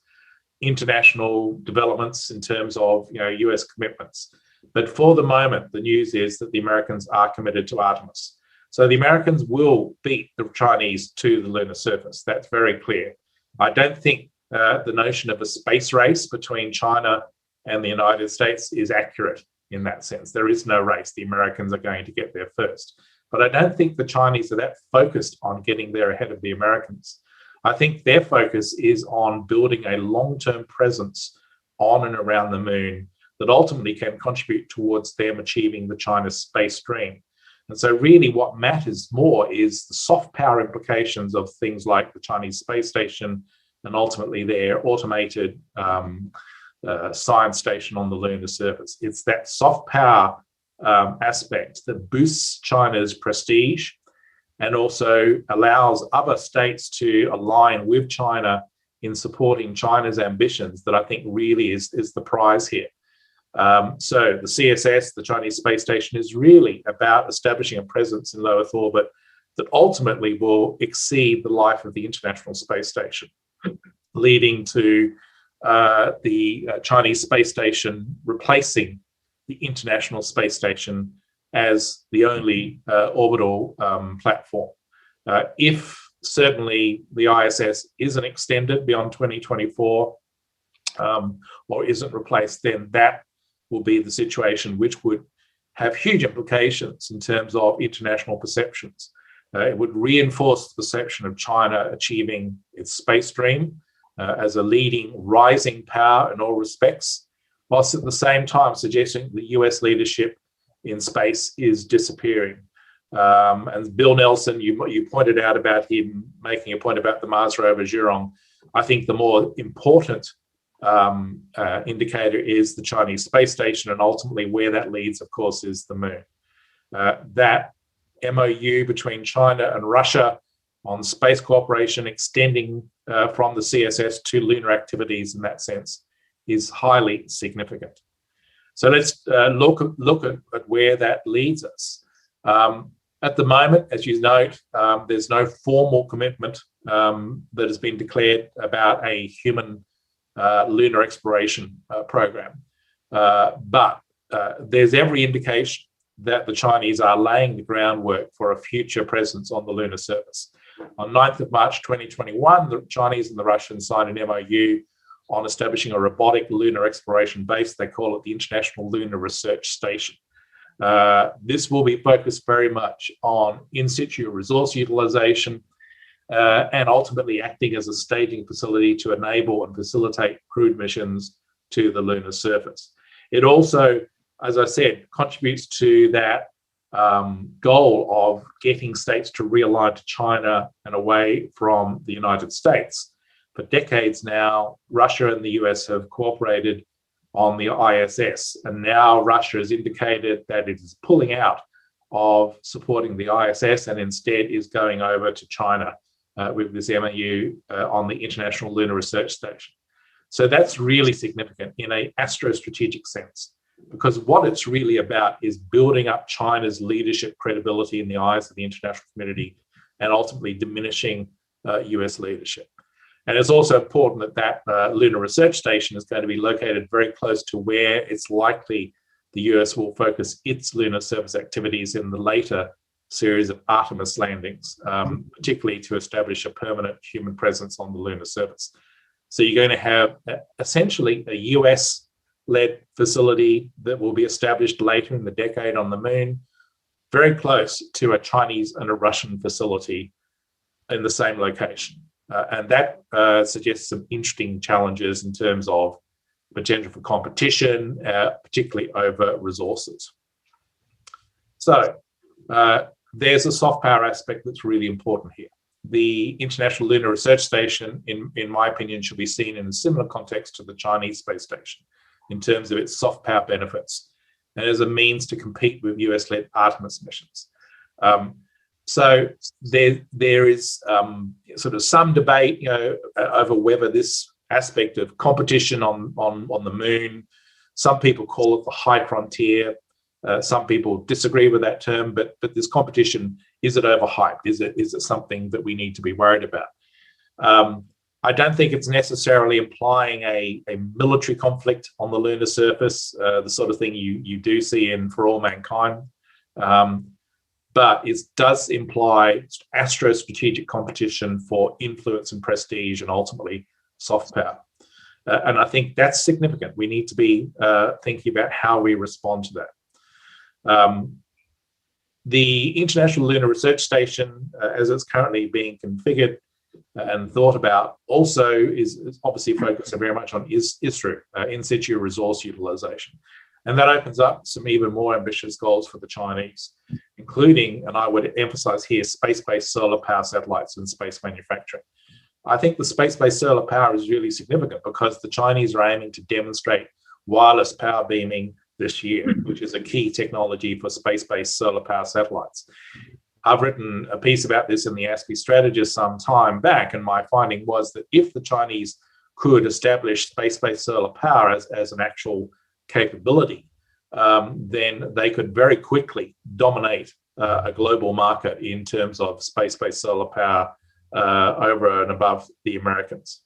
international developments in terms of US commitments. But for the moment, the news is that the Americans are committed to Artemis. So the Americans will beat the Chinese to the lunar surface. That's very clear. I don't think the notion of a space race between China and the United States is accurate in that sense. There is no race. The Americans are going to get there first. But I don't think the Chinese are that focused on getting there ahead of the Americans. I think their focus is on building a long-term presence on and around the moon that ultimately can contribute towards them achieving the China space dream. And so really what matters more is the soft power implications of things like the Chinese space station and ultimately their automated science station on the lunar surface. It's that soft power aspect that boosts China's prestige and also allows other states to align with China in supporting China's ambitions that I think really is the prize here. So the CSS, the Chinese space station, is really about establishing a presence in low Earth orbit that ultimately will exceed the life of the International Space Station, leading to the Chinese space station replacing the International Space Station as the only orbital platform. If certainly the ISS isn't extended beyond 2024 or isn't replaced, then that will be the situation, which would have huge implications in terms of international perceptions. It would reinforce the perception of China achieving its space dream as a leading rising power in all respects, whilst at the same time suggesting the US leadership in space is disappearing. And Bill Nelson, you pointed out about him making a point about the Mars rover Zhurong. I think the more important indicator is the Chinese space station, and ultimately where that leads, of course, is the moon. That MOU between China and Russia on space cooperation extending from the CSS to lunar activities in that sense is highly significant. So let's look at where that leads us. At the moment, as you note, there's no formal commitment that has been declared about a human lunar exploration program. But there's every indication that the Chinese are laying the groundwork for a future presence on the lunar surface. On 9th of March 2021, the Chinese and the Russians signed an MOU on establishing a robotic lunar exploration base. They call it the International Lunar Research Station. This will be focused very much on in situ resource utilization and ultimately acting as a staging facility to enable and facilitate crewed missions to the lunar surface. It also, as I said, contributes to that goal of getting states to realign to China and away from the United States. For decades now, Russia and the US have cooperated on the ISS, and now Russia has indicated that it is pulling out of supporting the ISS and instead is going over to China with this MOU on the International Lunar Research Station. So that's really significant in an astrostrategic sense, because what it's really about is building up China's leadership credibility in the eyes of the international community and ultimately diminishing US leadership. And it's also important that that lunar research station is going to be located very close to where it's likely the US will focus its lunar surface activities in the later series of Artemis landings, particularly to establish a permanent human presence on the lunar surface. So you're going to have essentially a US-led facility that will be established later in the decade on the moon, very close to a Chinese and a Russian facility in the same location. And that suggests some interesting challenges in terms of potential for competition, particularly over resources. So there's a soft power aspect that's really important here. The International Lunar Research Station, in my opinion, should be seen in a similar context to the Chinese space station in terms of its soft power benefits and as a means to compete with US-led Artemis missions. So there is sort of some debate, over whether this aspect of competition on the moon, some people call it the high frontier. Some people disagree with that term, but this competition, is it overhyped? Is it something that we need to be worried about? I don't think it's necessarily implying a military conflict on the lunar surface, the sort of thing you do see in For All Mankind. But it does imply astrostrategic competition for influence and prestige and ultimately soft power. And I think that's significant. We need to be thinking about how we respond to that. The International Lunar Research Station, as it's currently being configured and thought about, also is obviously focused very much on ISRU, in situ resource utilization. And that opens up some even more ambitious goals for the Chinese, including, and I would emphasize here, space-based solar power satellites and space manufacturing. I think the space-based solar power is really significant because the Chinese are aiming to demonstrate wireless power beaming this year, which is a key technology for space-based solar power satellites. I've written a piece about this in the ASPI Strategist some time back, and my finding was that if the Chinese could establish space-based solar power as an actual capability, then they could very quickly dominate a global market in terms of space-based solar power over and above the Americans.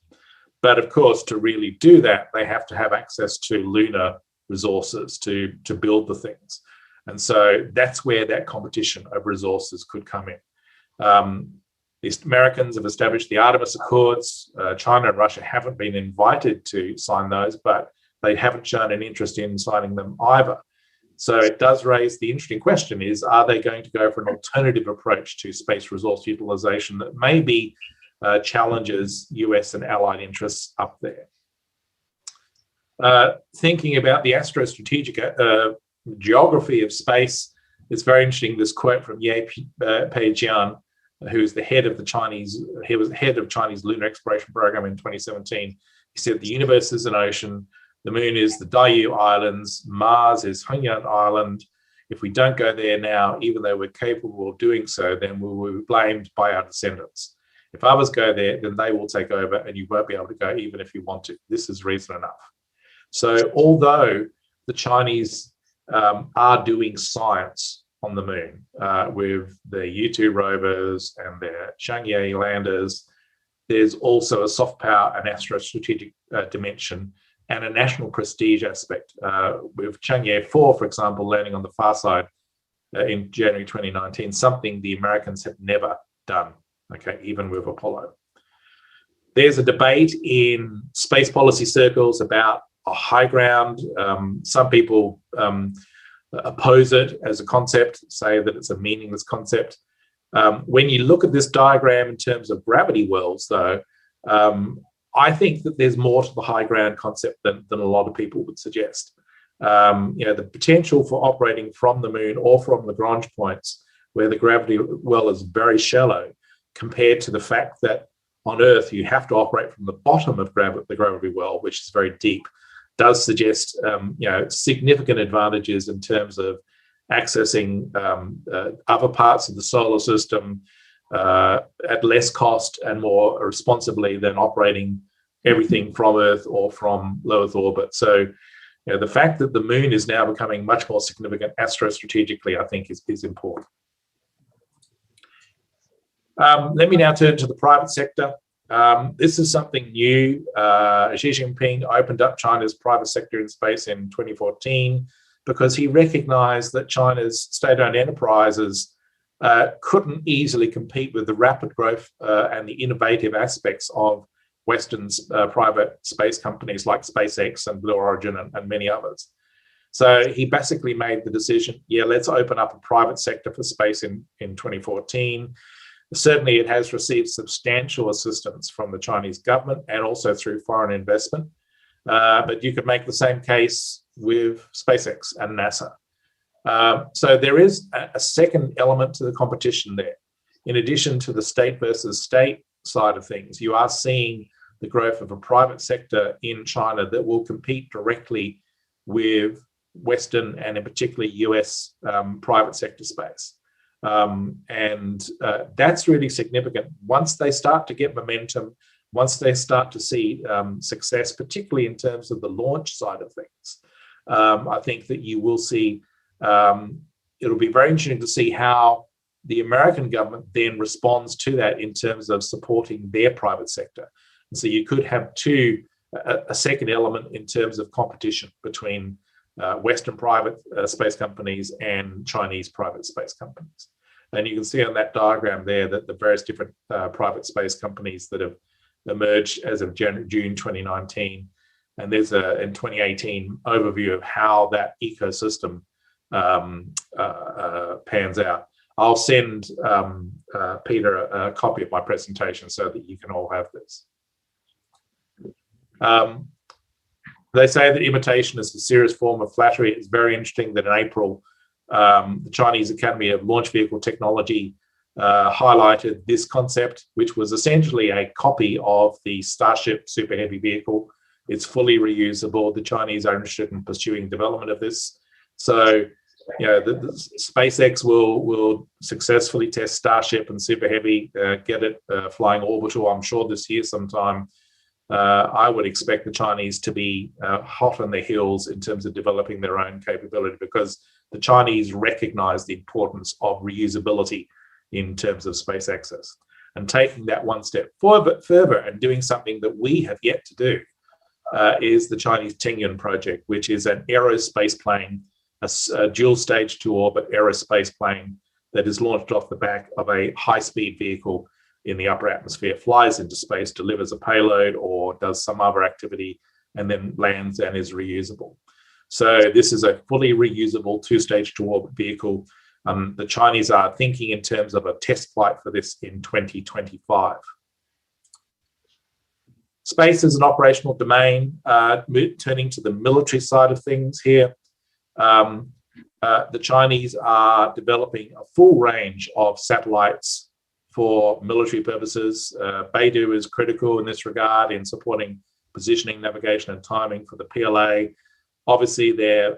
But of course, to really do that, they have to have access to lunar resources to build the things. And so that's where that competition of resources could come in. The Americans have established the Artemis Accords. China and Russia haven't been invited to sign those, but they haven't shown an interest in signing them either. So it does raise the interesting question is, are they going to go for an alternative approach to space resource utilization that maybe challenges US and allied interests up there? Thinking about the astrostrategic geography of space, it's very interesting, this quote from Ye Peijian, who's the head of the Chinese, he was head of Chinese lunar exploration program in 2017. He said, the universe is an ocean, the moon is the Diaoyu Islands, Mars is Hongyan Island. If we don't go there now, even though we're capable of doing so, then we will be blamed by our descendants. If others go there, then they will take over and you won't be able to go even if you want to. This is reason enough. So although the Chinese are doing science on the moon with the U-2 rovers and their Chang'e landers, there's also a soft power and astrostrategic dimension and a national prestige aspect, with Chang'e 4, for example, landing on the far side in January 2019, something the Americans have never done, okay, even with Apollo. There's a debate in space policy circles about a high ground. Some people oppose it as a concept, say that it's a meaningless concept. When you look at this diagram in terms of gravity wells, though, I think that there's more to the high ground concept than a lot of people would suggest. The potential for operating from the moon or from Lagrange points where the gravity well is very shallow compared to the fact that on Earth you have to operate from the bottom of the gravity well, which is very deep, does suggest significant advantages in terms of accessing other parts of the solar system at less cost and more responsibly than operating everything from Earth or from low Earth orbit. So the fact that the moon is now becoming much more significant astrostrategically, I think, is important. Let me now turn to the private sector. This is something new. Xi Jinping opened up China's private sector in space in 2014 because he recognized that China's state-owned enterprises couldn't easily compete with the rapid growth and the innovative aspects of Western private space companies like SpaceX and Blue Origin and many others. So he basically made the decision, let's open up a private sector for space in 2014. Certainly, it has received substantial assistance from the Chinese government and also through foreign investment. But you could make the same case with SpaceX and NASA. So there is a second element to the competition there. In addition to the state versus state side of things, you are seeing the growth of a private sector in China that will compete directly with Western and in particular US private sector space. And that's really significant. Once they start to get momentum, once they start to see success, particularly in terms of the launch side of things, I think that you will see, it'll be very interesting to see how the American government then responds to that in terms of supporting their private sector. And so you could have a second element in terms of competition between Western private space companies and Chinese private space companies. And you can see on that diagram there that the various different private space companies that have emerged as of June 2019. And there's in 2018 overview of how that ecosystem pans out. I'll send Peter a copy of my presentation so that you can all have this. They say that imitation is a serious form of flattery. It's very interesting that in April, the Chinese Academy of Launch Vehicle Technology highlighted this concept, which was essentially a copy of the Starship Super Heavy vehicle. It's fully reusable. The Chinese are interested in pursuing development of this. So, the SpaceX will successfully test Starship and Super Heavy, get it flying orbital, I'm sure, this year sometime. I would expect the Chinese to be hot on their heels in terms of developing their own capability, because the Chinese recognize the importance of reusability in terms of space access. And taking that one step further and doing something that we have yet to do is the Chinese Tingyun project, which is an aerospace plane, a dual stage to orbit aerospace plane that is launched off the back of a high-speed vehicle in the upper atmosphere, flies into space, delivers a payload or does some other activity, and then lands and is reusable. So this is a fully reusable two-stage to orbit vehicle. The Chinese are thinking in terms of a test flight for this in 2025. Space is an operational domain. Turning to the military side of things here, the Chinese are developing a full range of satellites for military purposes. Beidou is critical in this regard in supporting positioning, navigation, and timing for the PLA. Obviously, their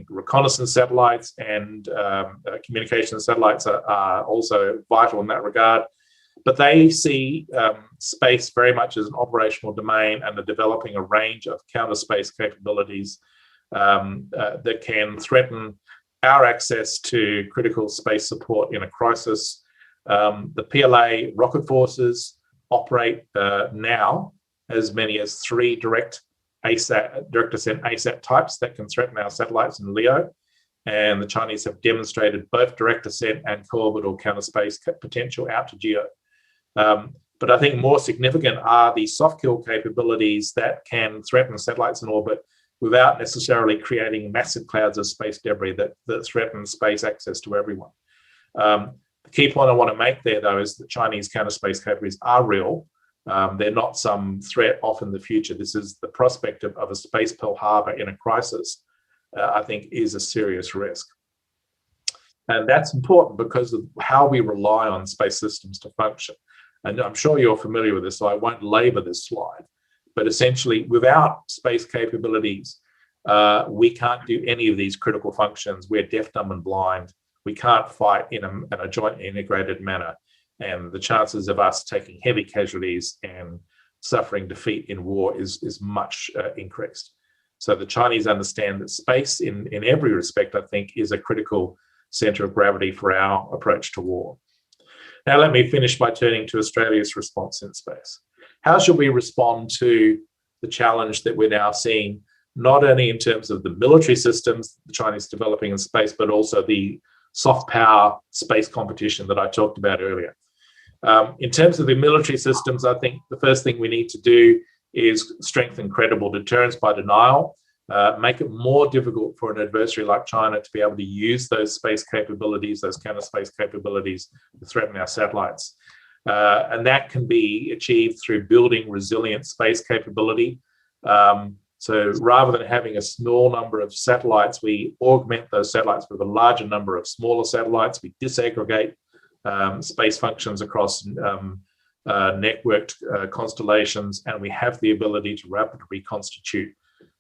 reconnaissance satellites and communication satellites are also vital in that regard. But they see space very much as an operational domain, and are developing a range of counter space capabilities that can threaten our access to critical space support in a crisis. The PLA rocket forces operate now as many as 3 direct ascent ASAT types that can threaten our satellites in LEO. And the Chinese have demonstrated both direct ascent and co-orbital counter space potential out to GEO. But I think more significant are the soft kill capabilities that can threaten satellites in orbit without necessarily creating massive clouds of space debris that threaten space access to everyone. The key point I want to make there, though, is that Chinese counter space capabilities are real. They're not some threat off in the future. This is the prospect of a space Pearl Harbor in a crisis, I think, is a serious risk. And that's important because of how we rely on space systems to function. And I'm sure you're familiar with this, so I won't labor this slide. But essentially, without space capabilities, we can't do any of these critical functions. We're deaf, dumb, and blind. We can't fight in a joint integrated manner. And the chances of us taking heavy casualties and suffering defeat in war is much increased. So the Chinese understand that space, in every respect, I think, is a critical center of gravity for our approach to war. Now, let me finish by turning to Australia's response in space. How should we respond to the challenge that we're now seeing, not only in terms of the military systems the Chinese developing in space, but also the soft power space competition that I talked about earlier? In terms of the military systems, I think the first thing we need to do is strengthen credible deterrence by denial, make it more difficult for an adversary like China to be able to use those space capabilities, those counter space capabilities to threaten our satellites. And that can be achieved through building resilient space capability. So rather than having a small number of satellites, we augment those satellites with a larger number of smaller satellites. We disaggregate space functions across networked constellations, and we have the ability to rapidly reconstitute.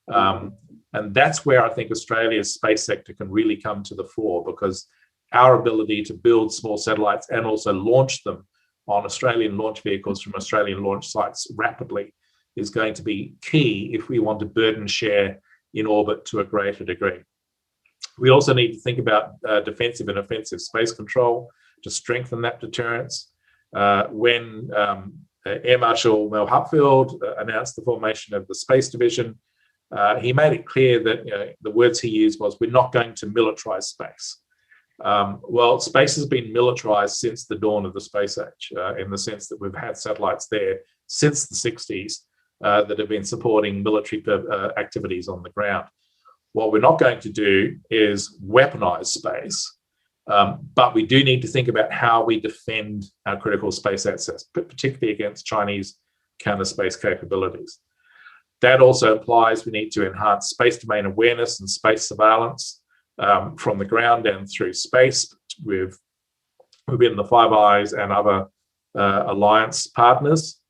And that's where I think Australia's space sector can really come to the fore, because our ability to build small satellites and also launch them on Australian launch vehicles from Australian launch sites rapidly is going to be key if we want to burden share in orbit to a greater degree. We also need to think about defensive and offensive space control to strengthen that deterrence. When Air Marshal Mel Hupfield announced the formation of the Space Division, he made it clear that the words he used was, we're not going to militarize space. Well, space has been militarized since the dawn of the space age, in the sense that we've had satellites there since the 60s that have been supporting military activities on the ground. What we're not going to do is weaponize space, but we do need to think about how we defend our critical space access, particularly against Chinese counter space capabilities. That also implies we need to enhance space domain awareness and space surveillance from the ground and through space within the Five Eyes and other alliance partners.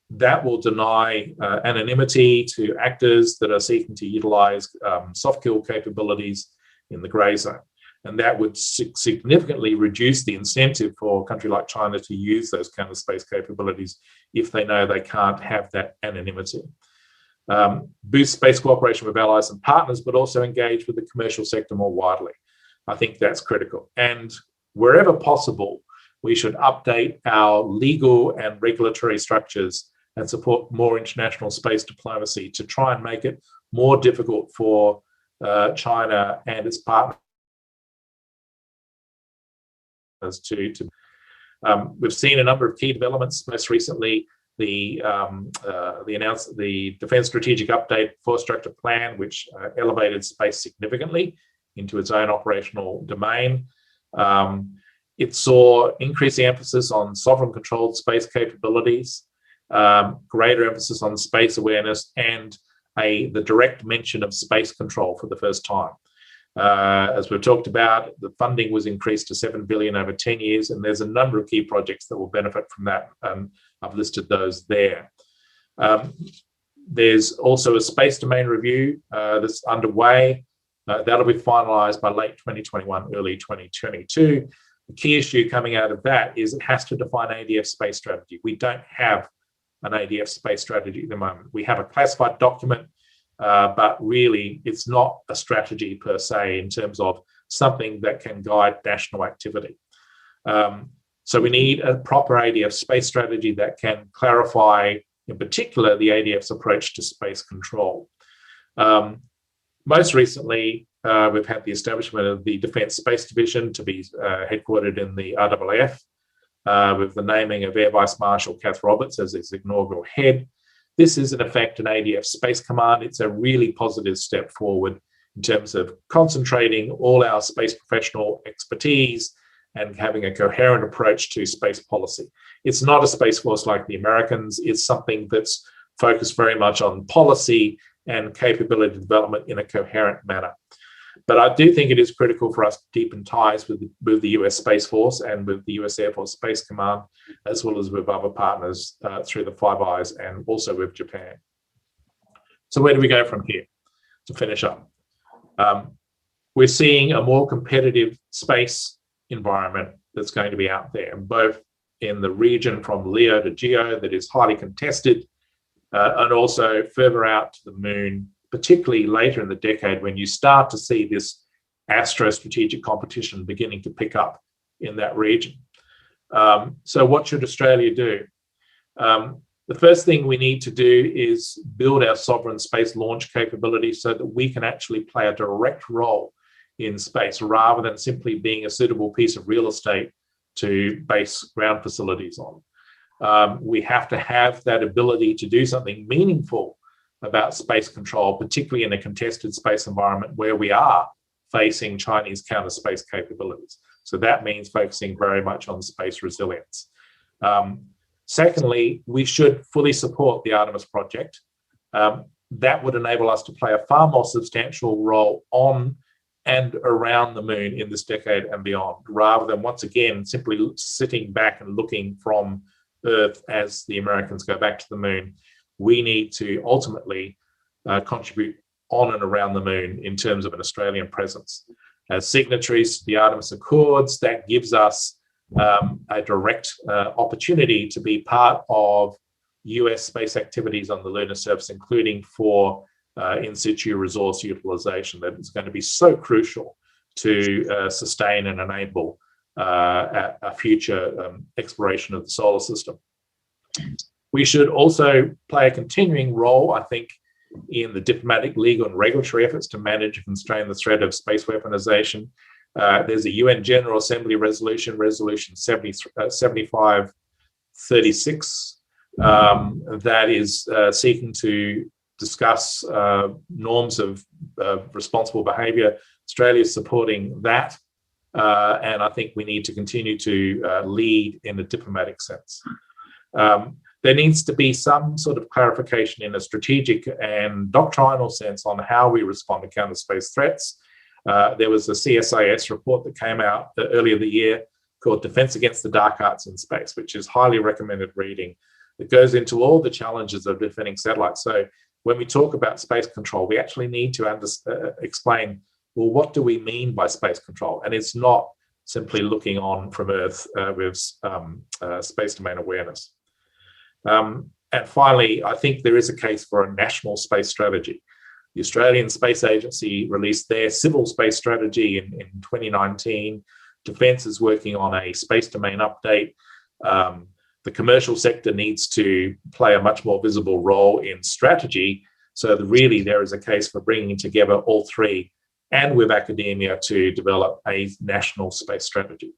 That will deny anonymity to actors that are seeking to utilize soft kill capabilities in the grey zone. And that would significantly reduce the incentive for a country like China to use those counter space capabilities if they know they can't have that anonymity. Boost space cooperation with allies and partners, but also engage with the commercial sector more widely. I think that's critical. And wherever possible, we should update our legal and regulatory structures and support more international space diplomacy to try and make it more difficult for China and its partners we've seen a number of key developments. Most recently, the Defence Strategic Update Force Structure Plan, which elevated space significantly into its own operational domain. It saw increasing emphasis on sovereign-controlled space capabilities, greater emphasis on space awareness, and the direct mention of space control for the first time. As we've talked about, the funding was increased to $7 billion over 10 years, and there's a number of key projects that will benefit from that. I've listed those there. There's also a space domain review that's underway. That'll be finalised by late 2021, early 2022. The key issue coming out of that is it has to define ADF space strategy. We don't have an ADF space strategy at the moment. We have a classified document, but really it's not a strategy per se in terms of something that can guide national activity. So we need a proper ADF space strategy that can clarify, in particular, the ADF's approach to space control. Most recently, we've had the establishment of the Defence Space Division to be headquartered in the RAAF, with the naming of Air Vice Marshal Kath Roberts as its inaugural head. This is in effect an ADF Space Command. It's a really positive step forward in terms of concentrating all our space professional expertise and having a coherent approach to space policy. It's not a space force like the Americans. It's something that's focused very much on policy and capability development in a coherent manner. But I do think it is critical for us to deepen ties with the US Space Force and with the US Air Force Space Command, as well as with other partners through the Five Eyes and also with Japan. So where do we go from here to finish up? We're seeing a more competitive space environment that's going to be out there, both in the region from LEO to GEO that is highly contested, and also further out to the moon, particularly later in the decade when you start to see this astro-strategic competition beginning to pick up in that region. So what should Australia do? The first thing we need to do is build our sovereign space launch capability so that we can actually play a direct role in space rather than simply being a suitable piece of real estate to base ground facilities on. We have to have that ability to do something meaningful about space control, particularly in a contested space environment where we are facing Chinese counter space capabilities. So that means focusing very much on space resilience. Secondly, we should fully support the Artemis project. That would enable us to play a far more substantial role on and around the moon in this decade and beyond, rather than once again simply sitting back and looking from Earth as the Americans go back to the moon. We need to ultimately contribute on and around the moon in terms of an Australian presence. As signatories to the Artemis Accords, that gives us a direct opportunity to be part of US space activities on the lunar surface, including for in situ resource utilization that is going to be so crucial to sustain and enable a future exploration of the solar system. We should also play a continuing role, I think, in the diplomatic, legal, and regulatory efforts to manage and constrain the threat of space weaponization. There's a UN General Assembly resolution, Resolution 7536, that is seeking to discuss norms of responsible behaviour. Australia is supporting that, and I think we need to continue to lead in a diplomatic sense. There needs to be some sort of clarification in a strategic and doctrinal sense on how we respond to counter space threats. There was a CSIS report that came out earlier the year called Defense Against the Dark Arts in Space, which is highly recommended reading. It goes into all the challenges of defending satellites. So when we talk about space control, we actually need to explain, well, what do we mean by space control? And it's not simply looking on from Earth with space domain awareness. And finally, I think there is a case for a national space strategy. The Australian Space Agency released their civil space strategy in 2019. Defence is working on a space domain update. The commercial sector needs to play a much more visible role in strategy. So that really there is a case for bringing together all three and with academia to develop a national space strategy.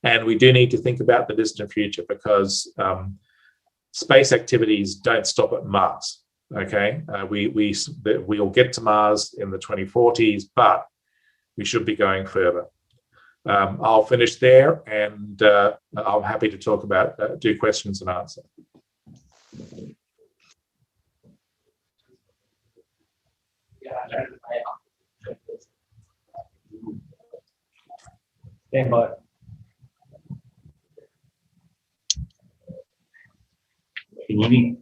And we do need to think about the distant future because space activities don't stop at Mars. Okay, we'll get to Mars in the 2040s, but we should be going further. I'll finish there, and I'm happy to talk about do questions and answer. Stand by. Can you hear me?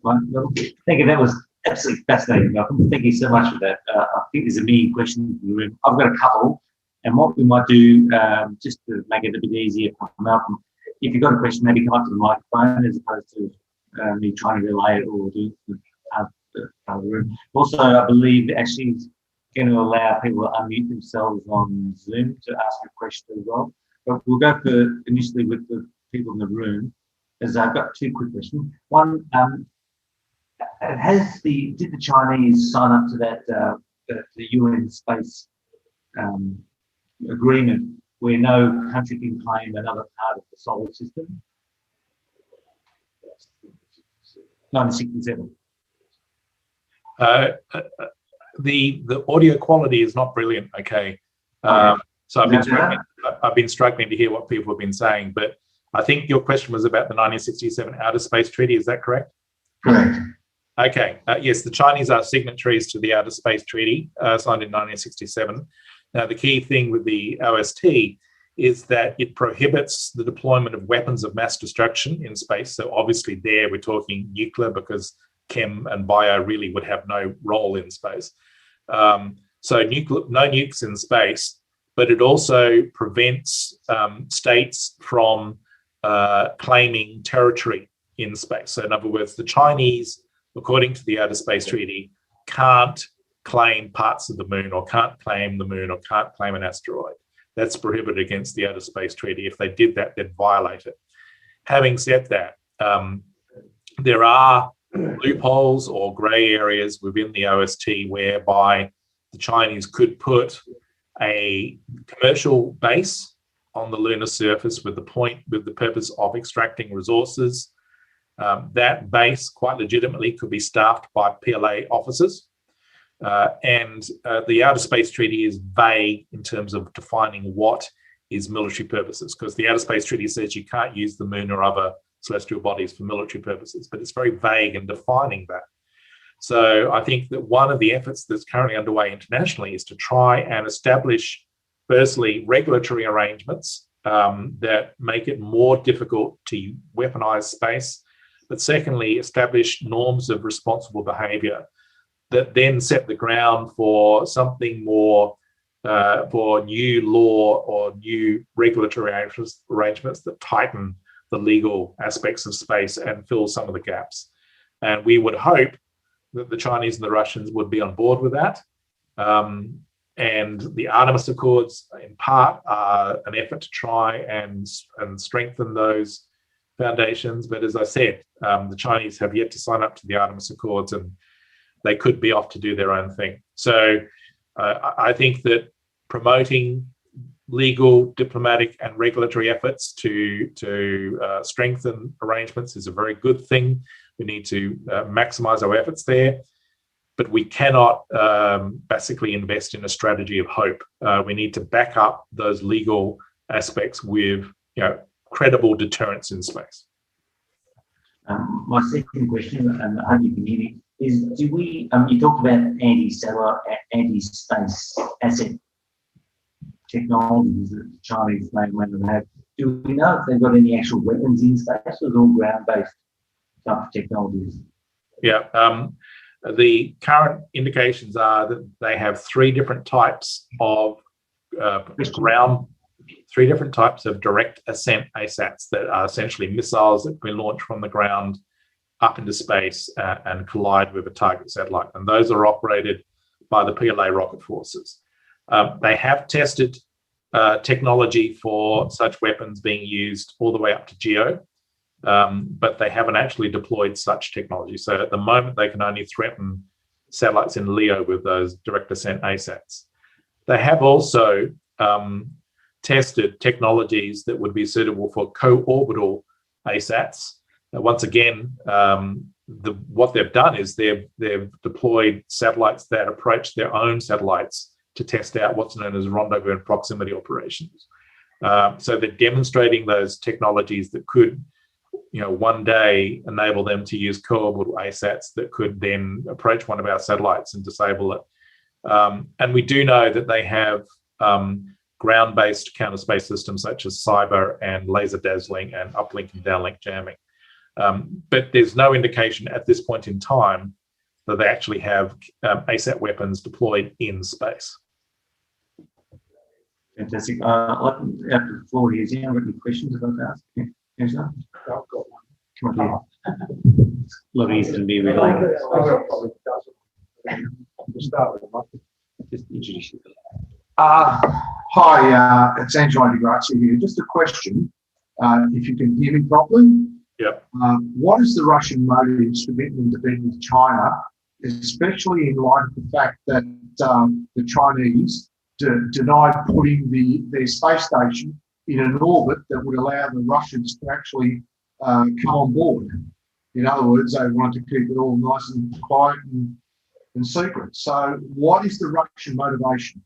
Thank you. That was absolutely fascinating, Malcolm. Thank you so much for that. I think there's a million questions in the room. I've got a couple, and what we might do, just to make it a bit easier for Malcolm, if you've got a question, maybe come up to the microphone as opposed to me trying to relay it or do it out of the room. Also, I believe actually it's going to allow people to unmute themselves on Zoom to ask a question as well. But we'll go for initially with the people in the room, as I've got two quick questions. One, did the Chinese sign up to that the UN space agreement where no country can claim another part of the solar system? 1967. The audio quality is not brilliant. Okay, so I've been struggling to hear what people have been saying, but I think your question was about the 1967 Outer Space Treaty. Is that correct? Correct. Okay. Yes, the Chinese are signatories to the Outer Space Treaty, signed in 1967. Now, the key thing with the OST is that it prohibits the deployment of weapons of mass destruction in space. So obviously there we're talking nuclear, because chem and bio really would have no role in space. So no nukes in space, but it also prevents states from claiming territory in space. So in other words, the Chinese, according to the Outer Space Treaty, can't claim parts of the moon, or can't claim the moon, or can't claim an asteroid. That's prohibited against the Outer Space Treaty. If they did that, they'd violate it. Having said that, there are loopholes or grey areas within the OST whereby the Chinese could put a commercial base on the lunar surface with the purpose of extracting resources. That base, quite legitimately, could be staffed by PLA officers. And the Outer Space Treaty is vague in terms of defining what is military purposes, because the Outer Space Treaty says you can't use the moon or other celestial bodies for military purposes, but it's very vague in defining that. So I think that one of the efforts that's currently underway internationally is to try and establish, firstly, regulatory arrangements that make it more difficult to weaponize space, but secondly, establish norms of responsible behavior that then set the ground for something more, for new law or new regulatory arrangements that tighten the legal aspects of space and fill some of the gaps. And we would hope that the Chinese and the Russians would be on board with that. And the Artemis Accords, in part, are an effort to try and strengthen those foundations. But as I said, the Chinese have yet to sign up to the Artemis Accords, and they could be off to do their own thing. So I think that promoting legal, diplomatic, and regulatory efforts to strengthen arrangements is a very good thing. We need to maximize our efforts there, but we cannot basically invest in a strategy of hope. We need to back up those legal aspects with, credible deterrence in space. My second question, and I hope you can hear me, is you talked about anti-satellite, anti-space asset technologies that the Chinese may want to have. Do we know if they've got any actual weapons in space, or is it all ground-based type of technologies? Yeah, the current indications are that they have three different types of direct ascent ASATs that are essentially missiles that can be launched from the ground up into space and collide with a target satellite. And those are operated by the PLA rocket forces. They have tested technology for such weapons being used all the way up to GEO, but they haven't actually deployed such technology. So at the moment, they can only threaten satellites in LEO with those direct ascent ASATs. They have also tested technologies that would be suitable for co-orbital ASATs. Once again, what they've done is they've deployed satellites that approach their own satellites to test out what's known as rendezvous and proximity operations. So they're demonstrating those technologies that could, one day enable them to use co-orbital ASATs that could then approach one of our satellites and disable it. And we do know that they have ground-based counter space systems such as cyber and laser dazzling and uplink and downlink jamming. But there's no indication at this point in time that they actually have ASAT weapons deployed in space. Fantastic. I'll have the floor here. Has anyone got any questions about that? Yes, sir? I've got one. Come on here. It's a lot easier to be related. Just introduce yourself. Hi, it's Angelo DeGrazia here. Just a question, if you can hear me properly. Yep. What is the Russian motives for getting independent with China, especially in light of the fact that the Chinese denied putting their space station in an orbit that would allow the Russians to actually come on board? In other words, they wanted to keep it all nice and quiet and and secret. So what is the Russian motivation?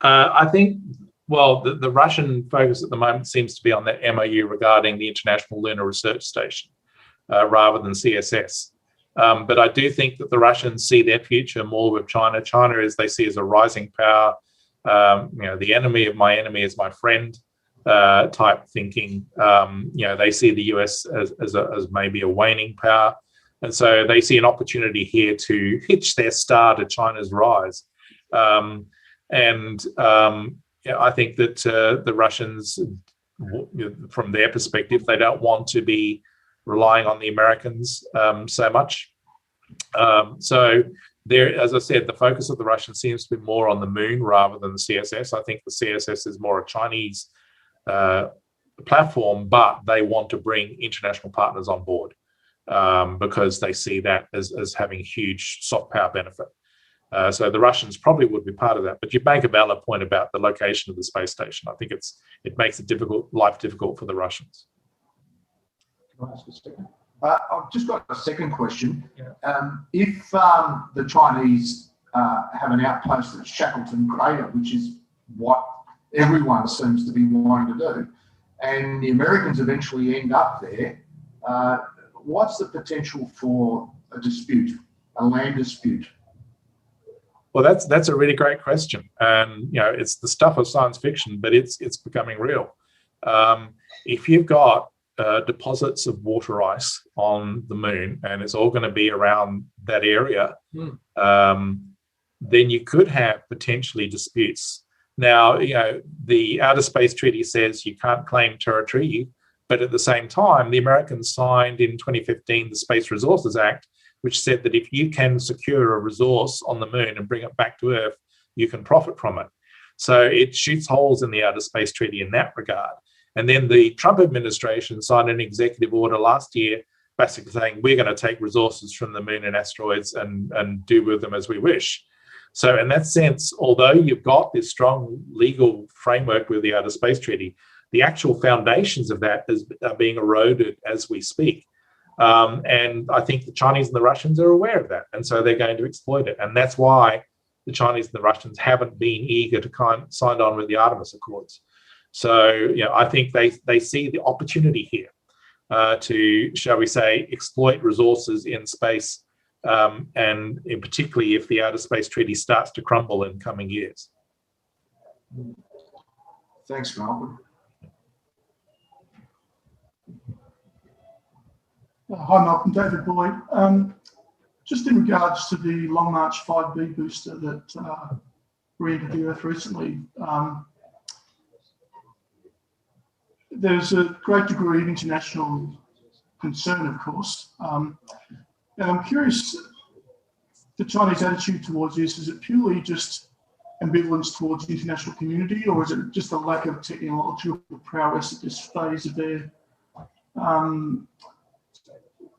I think, well, the Russian focus at the moment seems to be on that MOU regarding the International Lunar Research Station rather than CSS. But I do think that the Russians see their future more with China. China, as they see, as a rising power. The enemy of my enemy is my friend type thinking. They see the US as maybe a waning power. And so they see an opportunity here to hitch their star to China's rise. I think that the Russians, from their perspective, they don't want to be relying on the Americans so much. So there, as I said, the focus of the Russians seems to be more on the moon rather than the CSS. I think the CSS is more a Chinese platform, but they want to bring international partners on board because they see that as having a huge soft power benefit. So the Russians probably would be part of that. But you make a valid point about the location of the space station. I think it makes it life difficult for the Russians. Can I ask a second? I've just got a second question. If the Chinese have an outpost at Shackleton Crater, which is what everyone seems to be wanting to do, and the Americans eventually end up there, what's the potential for a dispute, a land dispute? Well, that's a really great question, and it's the stuff of science fiction, but it's becoming real. If you've got deposits of water ice on the moon, and it's all going to be around that area, then you could have potentially disputes. Now, the Outer Space Treaty says you can't claim territory, but at the same time, the Americans signed in 2015 the Space Resources Act, which said that if you can secure a resource on the moon and bring it back to Earth, you can profit from it. So it shoots holes in the Outer Space Treaty in that regard. And then the Trump administration signed an executive order last year, basically saying we're going to take resources from the moon and asteroids and do with them as we wish. So in that sense, although you've got this strong legal framework with the Outer Space Treaty, the actual foundations of that are being eroded as we speak. And I think the Chinese and the Russians are aware of that. And so they're going to exploit it. And that's why the Chinese and the Russians haven't been eager to sign on with the Artemis Accords. So, I think they see the opportunity here to, shall we say, exploit resources in space, and in particularly if the Outer Space Treaty starts to crumble in coming years. Thanks, Malcolm. Hi, Malcolm. David Boyd. Just in regards to the Long March 5B booster that re-entered the Earth recently, there's a great degree of international concern, of course. And I'm curious, the Chinese attitude towards this, is it purely just ambivalence towards the international community, or is it just a lack of technological prowess at this phase of their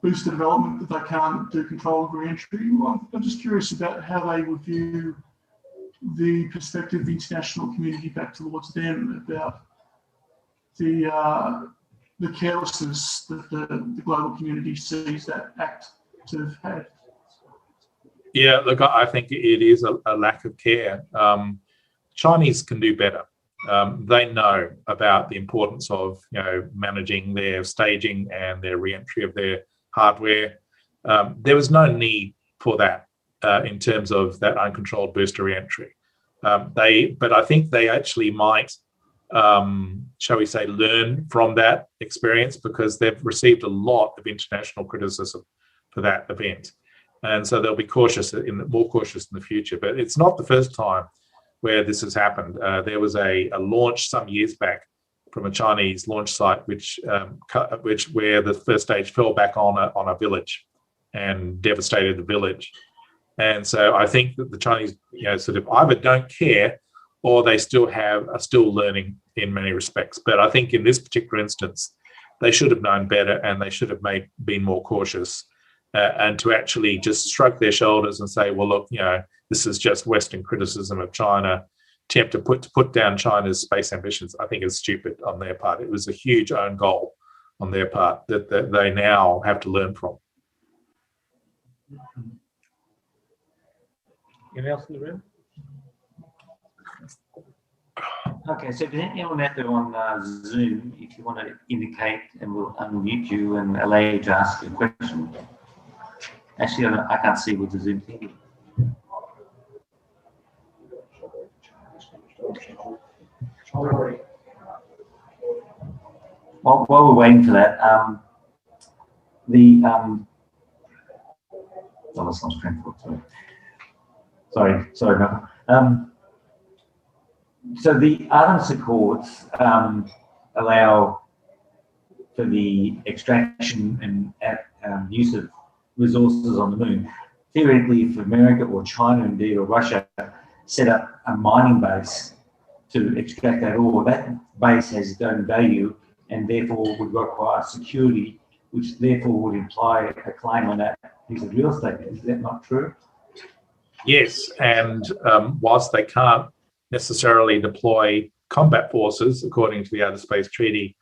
booster development that they can't do controlled re-entry? Well, I'm just curious about how they would view the perspective of the international community back towards them about the carelessness that the global community sees that act to have had. Yeah, look, I think it is a lack of care. Chinese can do better. They know about the importance of managing their staging and their re-entry of their hardware. There was no need for that in terms of that uncontrolled booster re-entry. But I think they actually might, shall we say, learn from that experience, because they've received a lot of international criticism for that event. And so they'll be more cautious in the future. But it's not the first time where this has happened. There was a launch some years back from a Chinese launch site, where the first stage fell back on a village and devastated the village. And so I think that the Chinese, sort of either don't care, or they are still learning in many respects. But I think in this particular instance, they should have known better, and they should have been more cautious, and to actually just shrug their shoulders and say, well, look, this is just Western criticism of China, attempt to put down China's space ambitions, I think is stupid on their part. It was a huge own goal on their part that they now have to learn from. Anything else in the room? Okay, so if there's anyone out there on Zoom, if you want to indicate, and we'll unmute you and allow you to ask a question. Actually, I can't see what the Zoom thing is. While we're waiting for that, I lost my train of thought, sorry, no. So the Artemis Accords allow for the extraction and use of resources on the moon. Theoretically, if America or China indeed or Russia set up a mining base to extract that ore, that base has its own value and therefore would require security, which therefore would imply a claim on that piece of real estate. Is that not true? Yes, and whilst they can't necessarily deploy combat forces according to the Outer Space Treaty,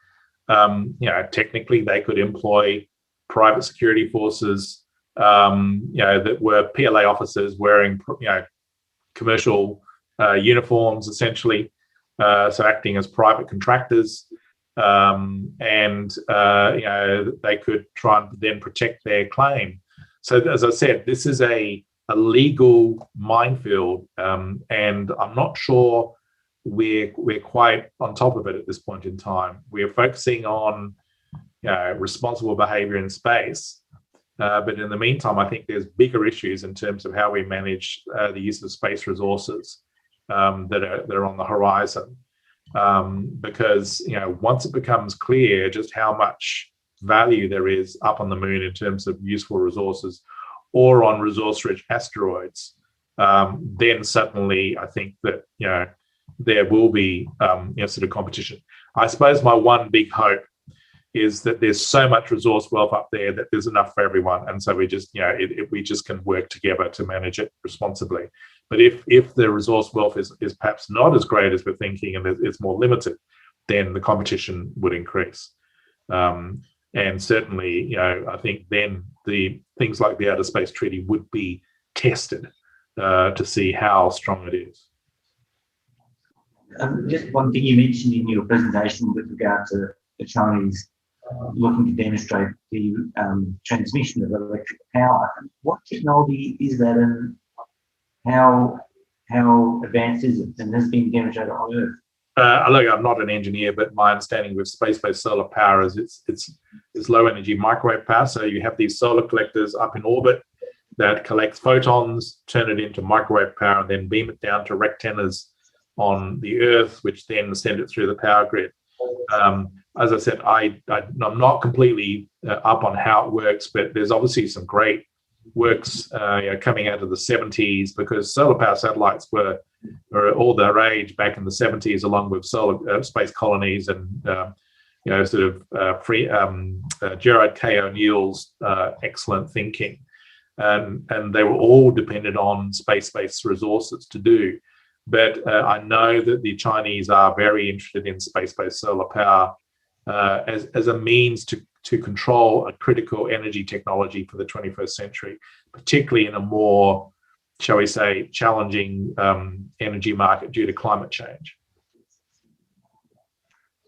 technically they could employ private security forces, that were PLA officers wearing, commercial uniforms, essentially, so acting as private contractors, and they could try and then protect their claim. So, as I said, this is a legal minefield, and I'm not sure we're quite on top of it at this point in time. We're focusing on responsible behavior in space, but in the meantime, I think there's bigger issues in terms of how we manage the use of space resources that are on the horizon, because once it becomes clear just how much value there is up on the moon in terms of useful resources or on resource-rich asteroids, then suddenly I think that there will be sort of competition. I suppose my one big hope is that there's so much resource wealth up there that there's enough for everyone, and so we just we just can work together to manage it responsibly. But if the resource wealth is perhaps not as great as we're thinking and it's more limited, then the competition would increase. And certainly, I think then the things like the Outer Space Treaty would be tested to see how strong it is. Just one thing you mentioned in your presentation with regard to the Chinese looking to demonstrate the transmission of electric power. What technology is that, and how advanced is it, and has it been demonstrated on Earth? Look, I'm not an engineer, but my understanding with space-based solar power is it's low energy microwave power. So you have these solar collectors up in orbit that collects photons, turn it into microwave power, and then beam it down to rectennas on the Earth, which then send it through the power grid. As I said, I'm not completely up on how it works, but there's obviously some great works coming out of the 70s, because solar power satellites were all the rage back in the 70s, along with solar space colonies and Gerard K. O'Neill's excellent thinking, and they were all dependent on space-based resources to do. But I know that the Chinese are very interested in space-based solar power as a means to control a critical energy technology for the 21st century, particularly in a more, shall we say, challenging energy market due to climate change.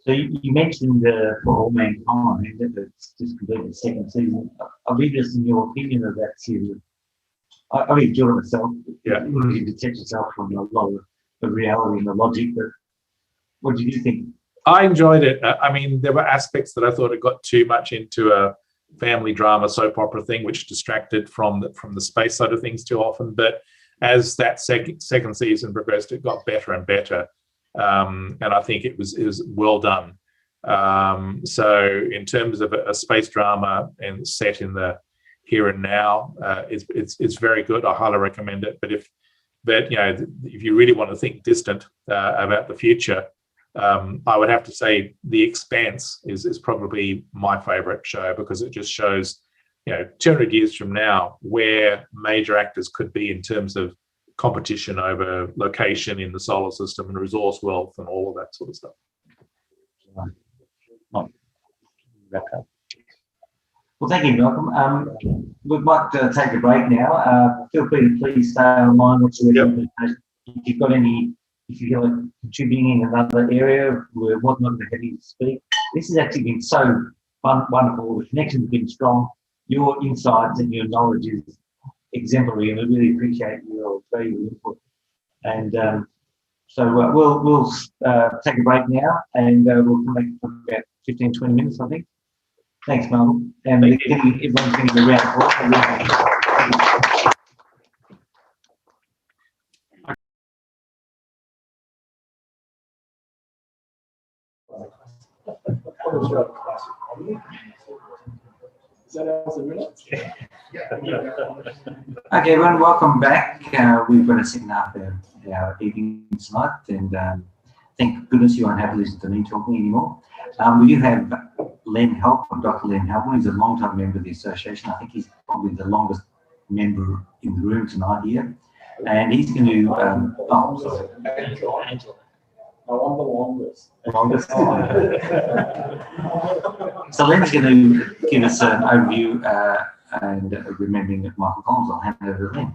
So you mentioned For All Mankind that it's just completed the second season. I'll be interested in your opinion of that season. I really enjoyed it myself. Yeah. You detach yourself from a lot of the reality and the logic, but what did you think? I enjoyed it. I mean, there were aspects that I thought it got too much into a family drama soap opera thing, which distracted from the space side of things too often. But as that second season progressed, it got better and better, and I think it was well done. So in terms of a space drama and set in the here and now, it's very good. I highly recommend it. But if you really want to think distant about the future, I would have to say The Expanse is probably my favorite show, because it just shows 200 years from now where major actors could be in terms of competition over location in the solar system and resource wealth and all of that sort of stuff. Well, thank you, Malcolm. We might take a break now. Feel free to please stay online, watch the presentation. If you've got any, if you feel like contributing in another area, we're more than happy to speak. This has actually been so wonderful. The connection's been strong. Your insights and your knowledge is exemplary, and we really appreciate your valuable input. And so we'll take a break now, and we'll come back in about 15, 20 minutes, I think. Thanks, Malcolm. And everyone's going to be around. Is that ours in minutes? Okay, everyone, welcome back. We've got a second half of our evening tonight, and thank goodness you won't have to listen to me talking anymore. We do have Len Halpern, Dr. Len Halpern. He's a long-time member of the association. I think he's probably the longest member in the room tonight here. And he's going to, sorry. Angela. No, I'm the longest. Longest. So Len's going to give us an overview and remembering that Michael Collins. I'll hand it over to Len.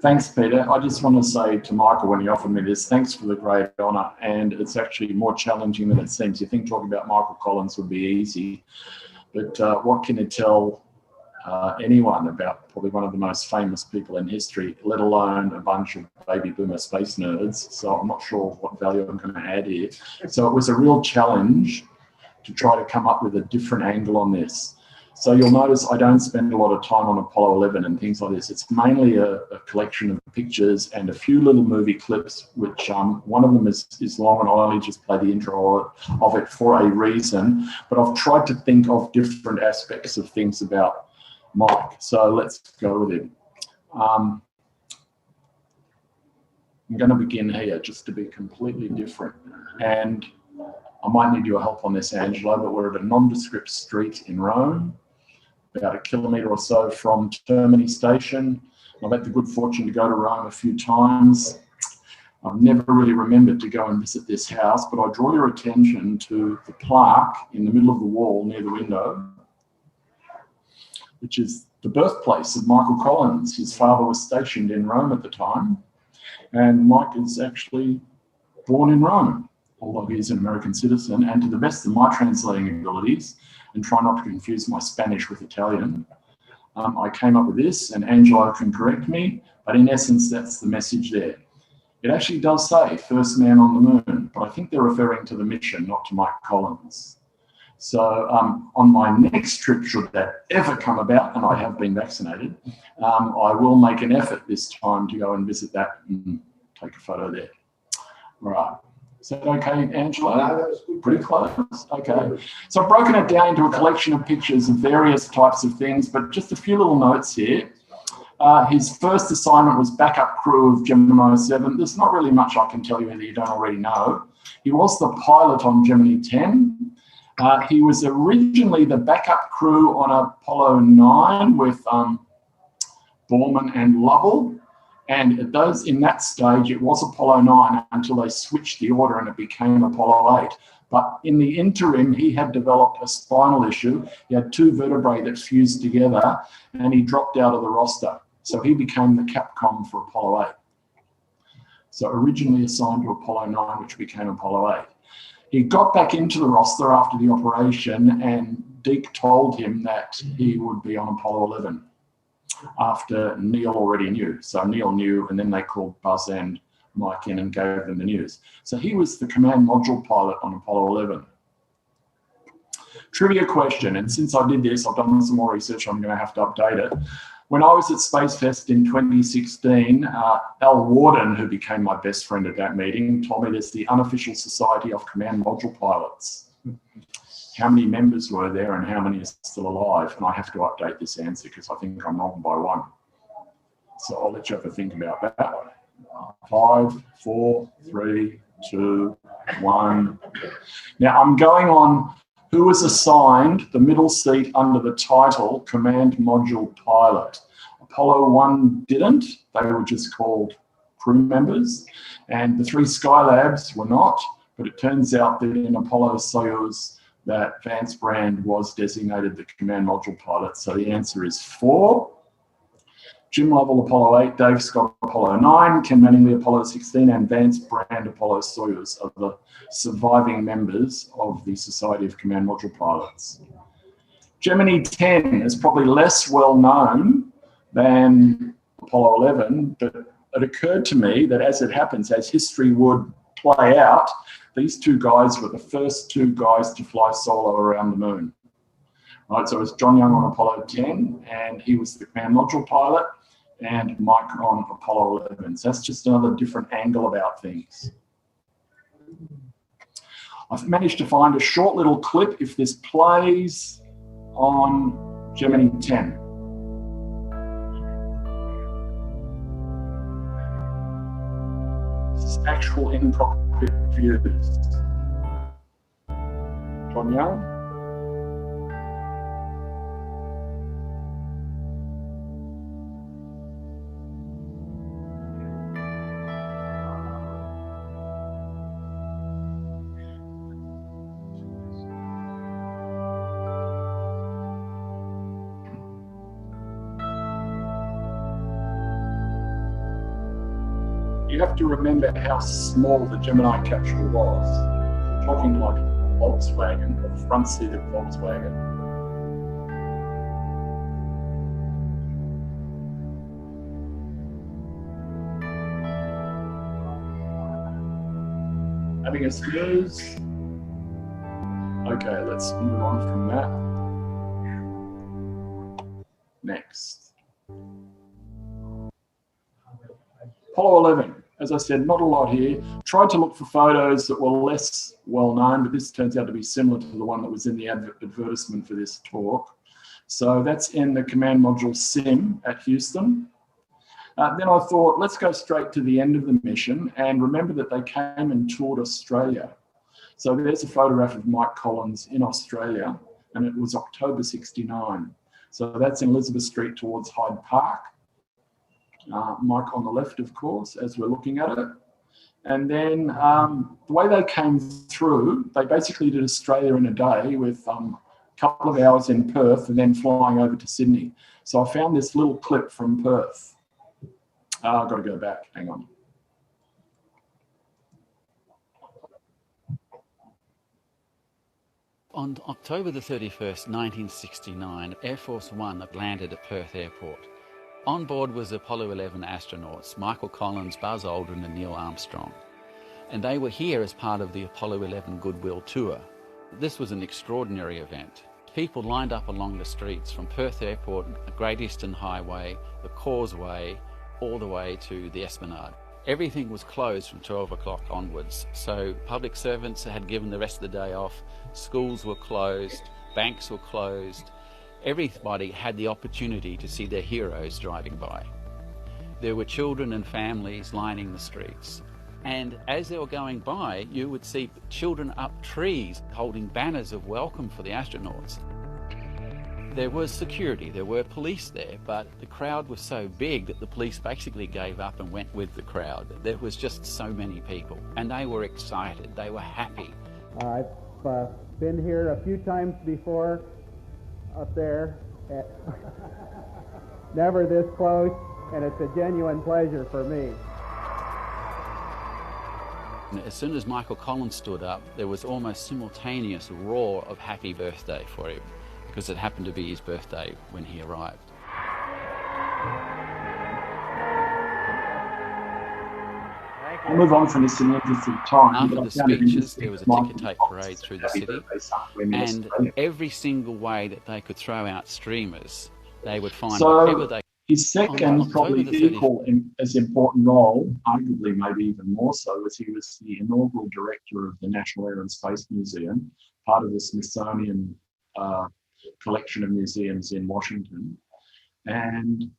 Thanks, Peter. I just want to say to Michael, when he offered me this, thanks for the great honour. And it's actually more challenging than it seems. You think talking about Michael Collins would be easy, but what can you tell anyone about probably one of the most famous people in history, let alone a bunch of baby boomer space nerds? So I'm not sure what value I'm going to add here. So it was a real challenge to try to come up with a different angle on this. So you'll notice I don't spend a lot of time on Apollo 11 and things like this. It's mainly a collection of pictures and a few little movie clips, which one of them is long, and I'll only just play the intro of it for a reason. But I've tried to think of different aspects of things about Mike. So let's go with it. I'm going to begin here just to be completely different. And I might need your help on this, Angelo, but we're at a nondescript street in Rome, about a kilometre or so from Termini Station. I've had the good fortune to go to Rome a few times. I've never really remembered to go and visit this house, but I draw your attention to the plaque in the middle of the wall near the window, which is the birthplace of Michael Collins. His father was stationed in Rome at the time, and Mike is actually born in Rome, although he's an American citizen. And to the best of my translating abilities, and try not to confuse my Spanish with Italian, I came up with this, and Angelo can correct me, but in essence, that's the message there. It actually does say first man on the moon, but I think they're referring to the mission, not to Mike Collins. So on my next trip, should that ever come about, and I have been vaccinated, I will make an effort this time to go and visit that and take a photo there. All right. Is that okay, Angelo? No, that was good. Pretty close. Okay. So I've broken it down into a collection of pictures of various types of things, but just a few little notes here. His first assignment was backup crew of Gemini 7. There's not really much I can tell you that you don't already know. He was the pilot on Gemini 10. He was originally the backup crew on Apollo 9 with Borman and Lovell. And in that stage, it was Apollo 9 until they switched the order and it became Apollo 8. But in the interim, he had developed a spinal issue. He had two vertebrae that fused together, and he dropped out of the roster. So he became the Capcom for Apollo 8. So originally assigned to Apollo 9, which became Apollo 8. He got back into the roster after the operation, and Deke told him that he would be on Apollo 11. After Neil already knew. So Neil knew, and then they called Buzz and Mike in and gave them the news. So he was the command module pilot on Apollo 11. Trivia question, and since I did this, I've done some more research, I'm going to have to update it. When I was at Space Fest in 2016, Al Warden, who became my best friend at that meeting, told me there's the Unofficial Society of Command Module Pilots. How many members were there and how many are still alive? And I have to update this answer because I think I'm wrong by one. So I'll let you have a think about that. 5, 4, 3, 2, 1. Now I'm going on who was assigned the middle seat under the title Command Module Pilot. Apollo 1 didn't. They were just called crew members. And the 3 Skylabs were not. But it turns out that in Apollo Soyuz that Vance Brand was designated the command module pilot. So the answer is 4. Jim Lovell, Apollo 8, Dave Scott, Apollo 9, Ken Mattingly, Apollo 16, and Vance Brand, Apollo Soyuz are the surviving members of the Society of Command Module Pilots. Gemini 10 is probably less well known than Apollo 11, but it occurred to me that as it happens, as history would play out, these two guys were the first two guys to fly solo around the moon. Right, so it was John Young on Apollo 10, and he was the command module pilot, and Mike on Apollo 11. So that's just another different angle about things. I've managed to find a short little clip, if this plays, on Gemini 10. This is actual in-cockpit views. John Young. You have to remember how small the Gemini capsule was. We're talking like a Volkswagen, the front seat of Volkswagen. Having a snooze. Okay, let's move on from that. Next. Apollo 11. As I said, not a lot here. Tried to look for photos that were less well known, but this turns out to be similar to the one that was in the advertisement for this talk. So that's in the command module SIM at Houston. Then I thought, let's go straight to the end of the mission, and remember that they came and toured Australia. So there's a photograph of Mike Collins in Australia, and it was October 69. So that's in Elizabeth Street towards Hyde Park. Mike on the left, of course, as we're looking at it. And then the way they came through, they basically did Australia in a day with a couple of hours in Perth and then flying over to Sydney. So I found this little clip from Perth. I've got to go back, hang on. On October the 31st, 1969, Air Force One landed at Perth Airport. On board was Apollo 11 astronauts, Michael Collins, Buzz Aldrin and Neil Armstrong. And they were here as part of the Apollo 11 Goodwill Tour. This was an extraordinary event. People lined up along the streets from Perth Airport, the Great Eastern Highway, the Causeway, all the way to the Esplanade. Everything was closed from 12 o'clock onwards, so public servants had given the rest of the day off, schools were closed, banks were closed. Everybody had the opportunity to see their heroes driving by. There were children and families lining the streets. And as they were going by, you would see children up trees holding banners of welcome for the astronauts. There was security, there were police there, but the crowd was so big that the police basically gave up and went with the crowd. There was just so many people, and they were excited, they were happy. I've been here a few times before, up there, never this close, and it's a genuine pleasure for me. As soon as Michael Collins stood up, there was almost simultaneous roar of happy birthday for him, because it happened to be his birthday when he arrived. I'll move on from this in the interest of time. After the speeches, there was a ticker tape parade through the city, and every single way that they could throw out streamers, they would find whatever they... His second, probably equal as important role, arguably maybe even more so, was he was the inaugural director of the National Air and Space Museum, part of the Smithsonian collection of museums in Washington. And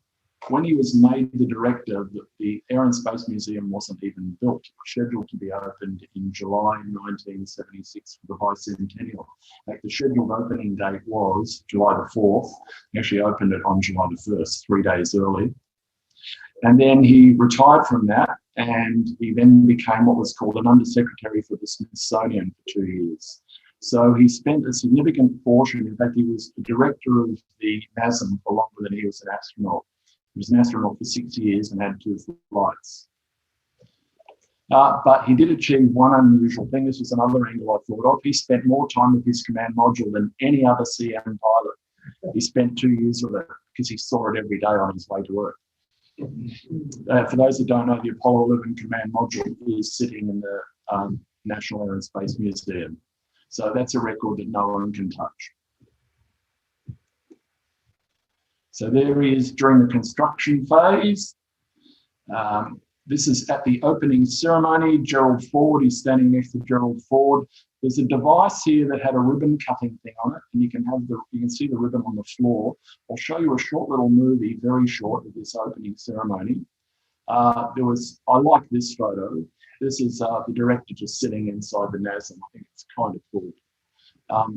when he was made the director, the Air and Space Museum wasn't even built. It was scheduled to be opened in July 1976 for the bicentennial. In fact, the scheduled opening date was July the 4th. He actually opened it on July the 1st, 3 days early. And then he retired from that, and he then became what was called an undersecretary for the Smithsonian for 2 years. So he spent a significant portion, in fact, he was the director of the NASM for longer than he was an astronaut. He was an astronaut for 6 years and had 2 flights. But he did achieve one unusual thing. This was another angle I thought of. He spent more time with his command module than any other CM pilot. He spent 2 years with it because he saw it every day on his way to work. For those that don't know, the Apollo 11 command module is sitting in the National Air and Space Museum. So that's a record that no one can touch. So there he is during the construction phase. This is at the opening ceremony. Gerald Ford is standing next to Gerald Ford. There's a device here that had a ribbon cutting thing on it, and you can see the ribbon on the floor. I'll show you a short little movie, very short, of this opening ceremony. I like this photo. This is the director just sitting inside the NASM. I think it's kind of cool.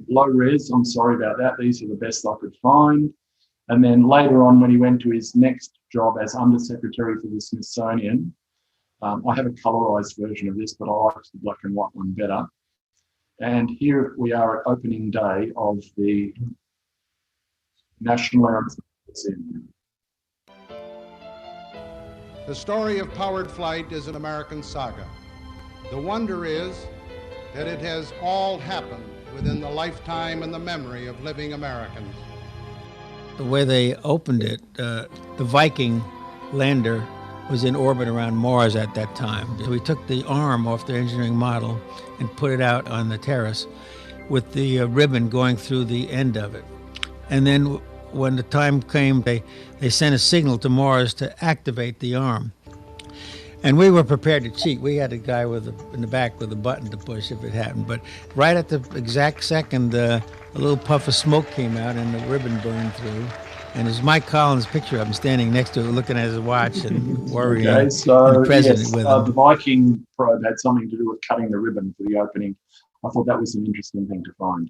Low res, I'm sorry about that. These are the best I could find. And then later on, when he went to his next job as Undersecretary for the Smithsonian, I have a colorized version of this, but I like the black and white one better. And here we are at opening day of the National Air and Space Museum. The story of powered flight is an American saga. The wonder is that it has all happened within the lifetime and the memory of living Americans. The way they opened it, the Viking lander was in orbit around Mars at that time. We took the arm off their engineering model and put it out on the terrace with the ribbon going through the end of it. And then when the time came, they sent a signal to Mars to activate the arm. And we were prepared to cheat. We had a guy in the back with a button to push if it happened. But right at the exact second, a little puff of smoke came out and the ribbon burned through. And there's Mike Collins' picture of him standing next to it, looking at his watch and worrying. Okay, so and the president yes, with him. The Viking probe had something to do with cutting the ribbon for the opening. I thought that was an interesting thing to find.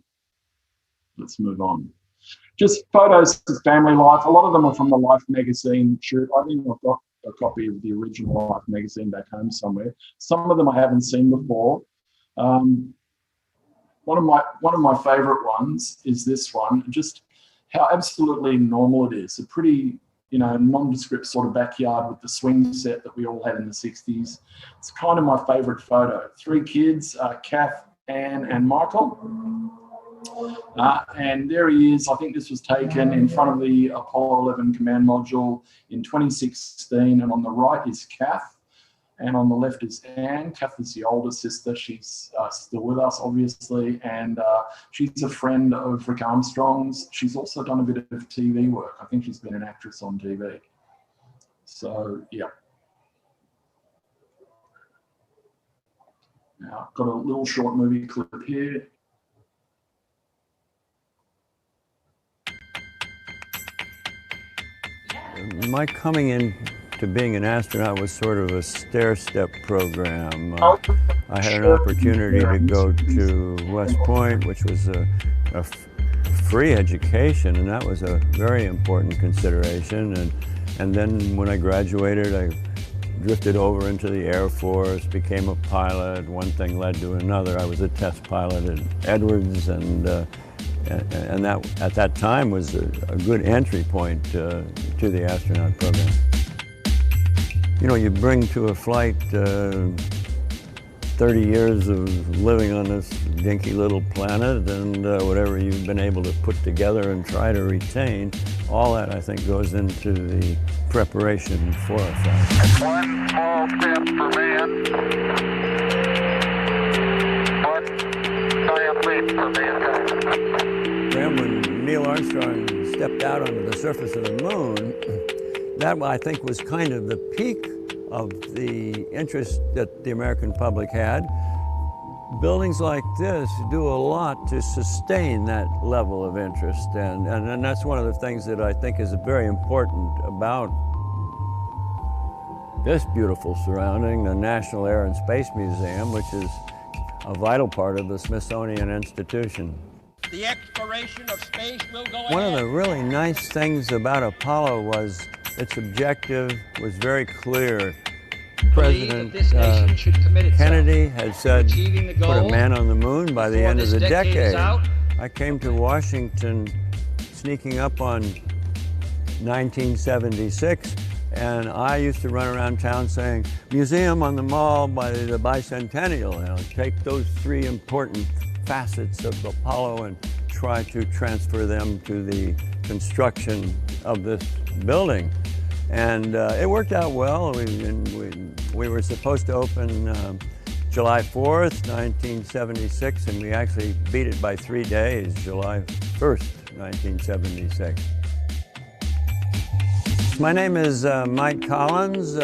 Let's move on. Just photos of family life. A lot of them are from the Life magazine shoot. I think I've got a copy of the original Life magazine back home somewhere. Some of them I haven't seen before. One of my favorite ones is this one. Just how absolutely normal it is. A pretty, nondescript sort of backyard with the swing set that we all had in the 60s. It's kind of my favorite photo. 3 kids, Kath, Anne, and Michael. And there he is. I think this was taken in front of the Apollo 11 command module in 2016. And on the right is Kath. And on the left is Anne. Kath is the older sister. She's still with us, obviously. And she's a friend of Rick Armstrong's. She's also done a bit of TV work. I think she's been an actress on TV. So, yeah. Now, I've got a little short movie clip here. My coming in to being an astronaut was sort of a stair-step program. I had an opportunity to go to West Point, which was a free education, and that was a very important consideration. And then when I graduated, I drifted over into the Air Force, became a pilot. One thing led to another. I was a test pilot at Edwards, and that at that time was a good entry point to the astronaut program. You bring to a flight 30 years of living on this dinky little planet, and whatever you've been able to put together and try to retain, all that I think goes into the preparation for a flight. One small step for man, one giant leap for mankind. When Neil Armstrong stepped out onto the surface of the moon, that I think was kind of the peak of the interest that the American public had. Buildings like this do a lot to sustain that level of interest, and that's one of the things that I think is very important about this beautiful surrounding, the National Air and Space Museum, which is a vital part of the Smithsonian Institution. The exploration of space will go ahead. One of the really nice things about Apollo was its objective was very clear. President Kennedy had said, put a man on the moon by the end of the decade. I came to Washington sneaking up on 1976, and I used to run around town saying, museum on the mall by the bicentennial, and I'll take those three important facets of Apollo and try to transfer them to the construction of this building. And it worked out well. We were supposed to open July 4th, 1976, and we actually beat it by 3 days, July 1st, 1976. My name is Mike Collins,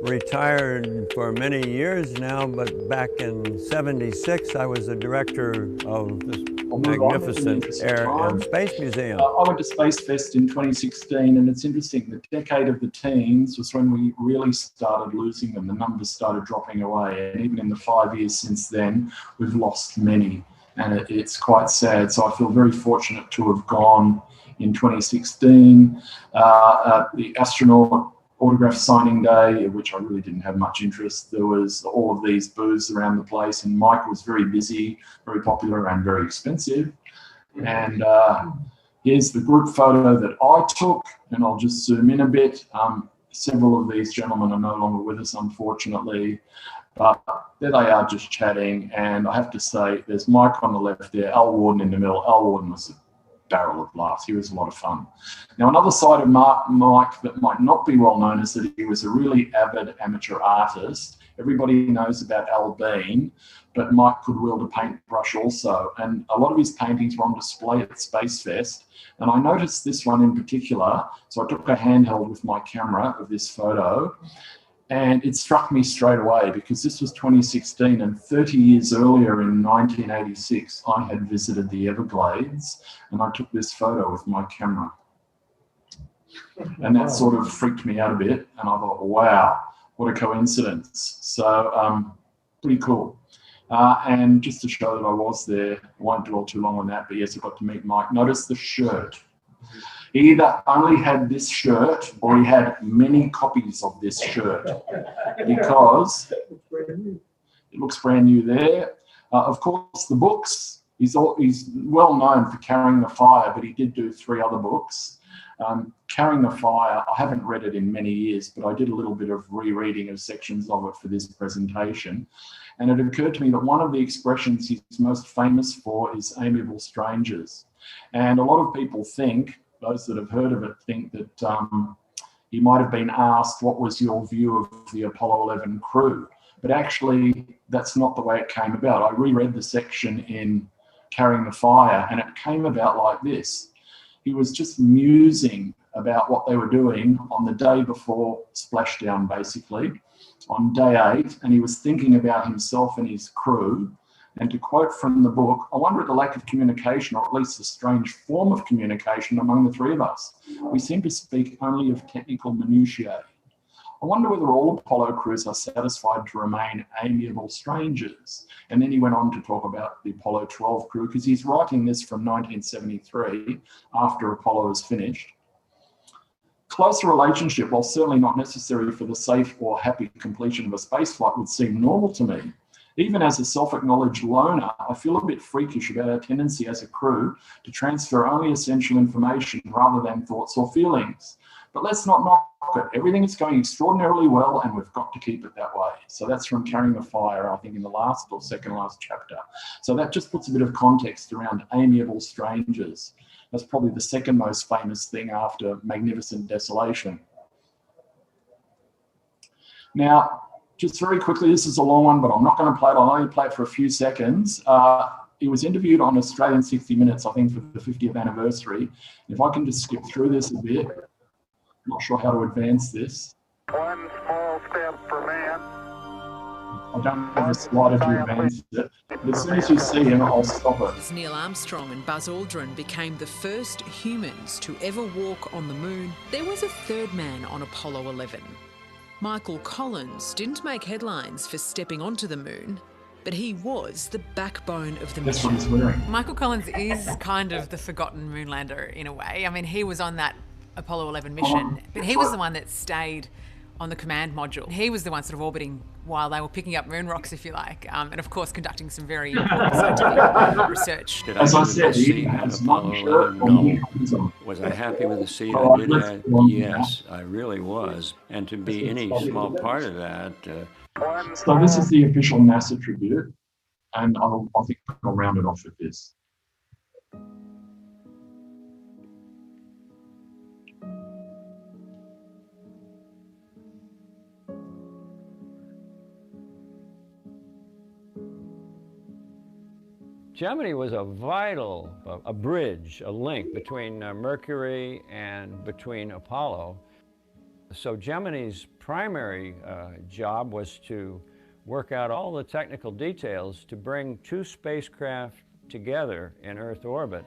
retired for many years now, but back in '76 I was the director of this magnificent Air and Space Museum. I went to Space Fest in 2016, and it's interesting, the decade of the teens was when we really started losing them. The numbers started dropping away, and even in the 5 years since then, we've lost many, and it's quite sad. So I feel very fortunate to have gone in 2016, the astronaut autograph signing day, which I really didn't have much interest. There was all of these booths around the place, and Mike was very busy, very popular, and very expensive. And here's the group photo that I took, and I'll just zoom in a bit. Several of these gentlemen are no longer with us, unfortunately, but there they are just chatting. And I have to say, there's Mike on the left there, Al Warden in the middle. Al Warden was a barrel of laughs. He was a lot of fun. Now, another side of Mike that might not be well known is that he was a really avid amateur artist. Everybody knows about Al Bean, but Mike could wield a paintbrush also. And a lot of his paintings were on display at Space Fest. And I noticed this one in particular. So I took a handheld with my camera of this photo. And it struck me straight away because this was 2016, and 30 years earlier in 1986, I had visited the Everglades and I took this photo with my camera. And that sort of freaked me out a bit, and I thought, wow, what a coincidence. So pretty cool. And just to show that I was there, I won't dwell too long on that, but yes, I got to meet Mike. Notice the shirt. He either only had this shirt or he had many copies of this shirt, because it looks brand new there. Of course, the books, he's well known for Carrying the Fire, but he did do 3 other books. Carrying the Fire, I haven't read it in many years, but I did a little bit of rereading of sections of it for this presentation. And it occurred to me that one of the expressions he's most famous for is amiable strangers. And a lot of people think, those that have heard of it think that he might have been asked, what was your view of the Apollo 11 crew? But actually, that's not the way it came about. I reread the section in Carrying the Fire, and it came about like this. He was just musing about what they were doing on the day before splashdown, basically, on day 8, and he was thinking about himself and his crew. And to quote from the book, I wonder at the lack of communication, or at least a strange form of communication among the 3 of us. We seem to speak only of technical minutiae. I wonder whether all Apollo crews are satisfied to remain amiable strangers. And then he went on to talk about the Apollo 12 crew, because he's writing this from 1973, after Apollo is finished. Closer relationship, while certainly not necessary for the safe or happy completion of a spaceflight, would seem normal to me. Even as a self-acknowledged loner, I feel a bit freakish about our tendency as a crew to transfer only essential information rather than thoughts or feelings. But let's not knock it. Everything is going extraordinarily well, and we've got to keep it that way. So that's from Carrying the Fire, I think in the last or second last chapter. So that just puts a bit of context around amiable strangers. That's probably the second most famous thing after Magnificent Desolation. Now, just very quickly, this is a long one, but I'm not going to play it. I'll only play it for a few seconds. He was interviewed on Australian 60 Minutes, I think, for the 50th anniversary. If I can just skip through this a bit. I'm not sure how to advance this. One small step for man. I don't have a slider to advance it. But as soon as you see him, I'll stop it. Neil Armstrong and Buzz Aldrin became the first humans to ever walk on the moon, there was a 3rd man on Apollo 11. Michael Collins didn't make headlines for stepping onto the moon, but he was the backbone of the mission. That's what he's wearing. Michael Collins is kind of the forgotten moonlander in a way. I mean, he was on that Apollo 11 mission, but he was the one that stayed on the command module. He was the one sort of orbiting while they were picking up moon rocks, if you like, and of course conducting some very important scientific research. Did I As I do the said, best he seat on has Apollo one shirt 11? or one No. pants on. Was I happy with the seat Oh, I did let's have? go on Yes, I really was. And to be any small part of that, So this is the official NASA tribute, and I think I'll round it off with this. Gemini was a vital, a bridge, a link between Mercury and between Apollo. So Gemini's primary job was to work out all the technical details to bring two spacecraft together in Earth orbit,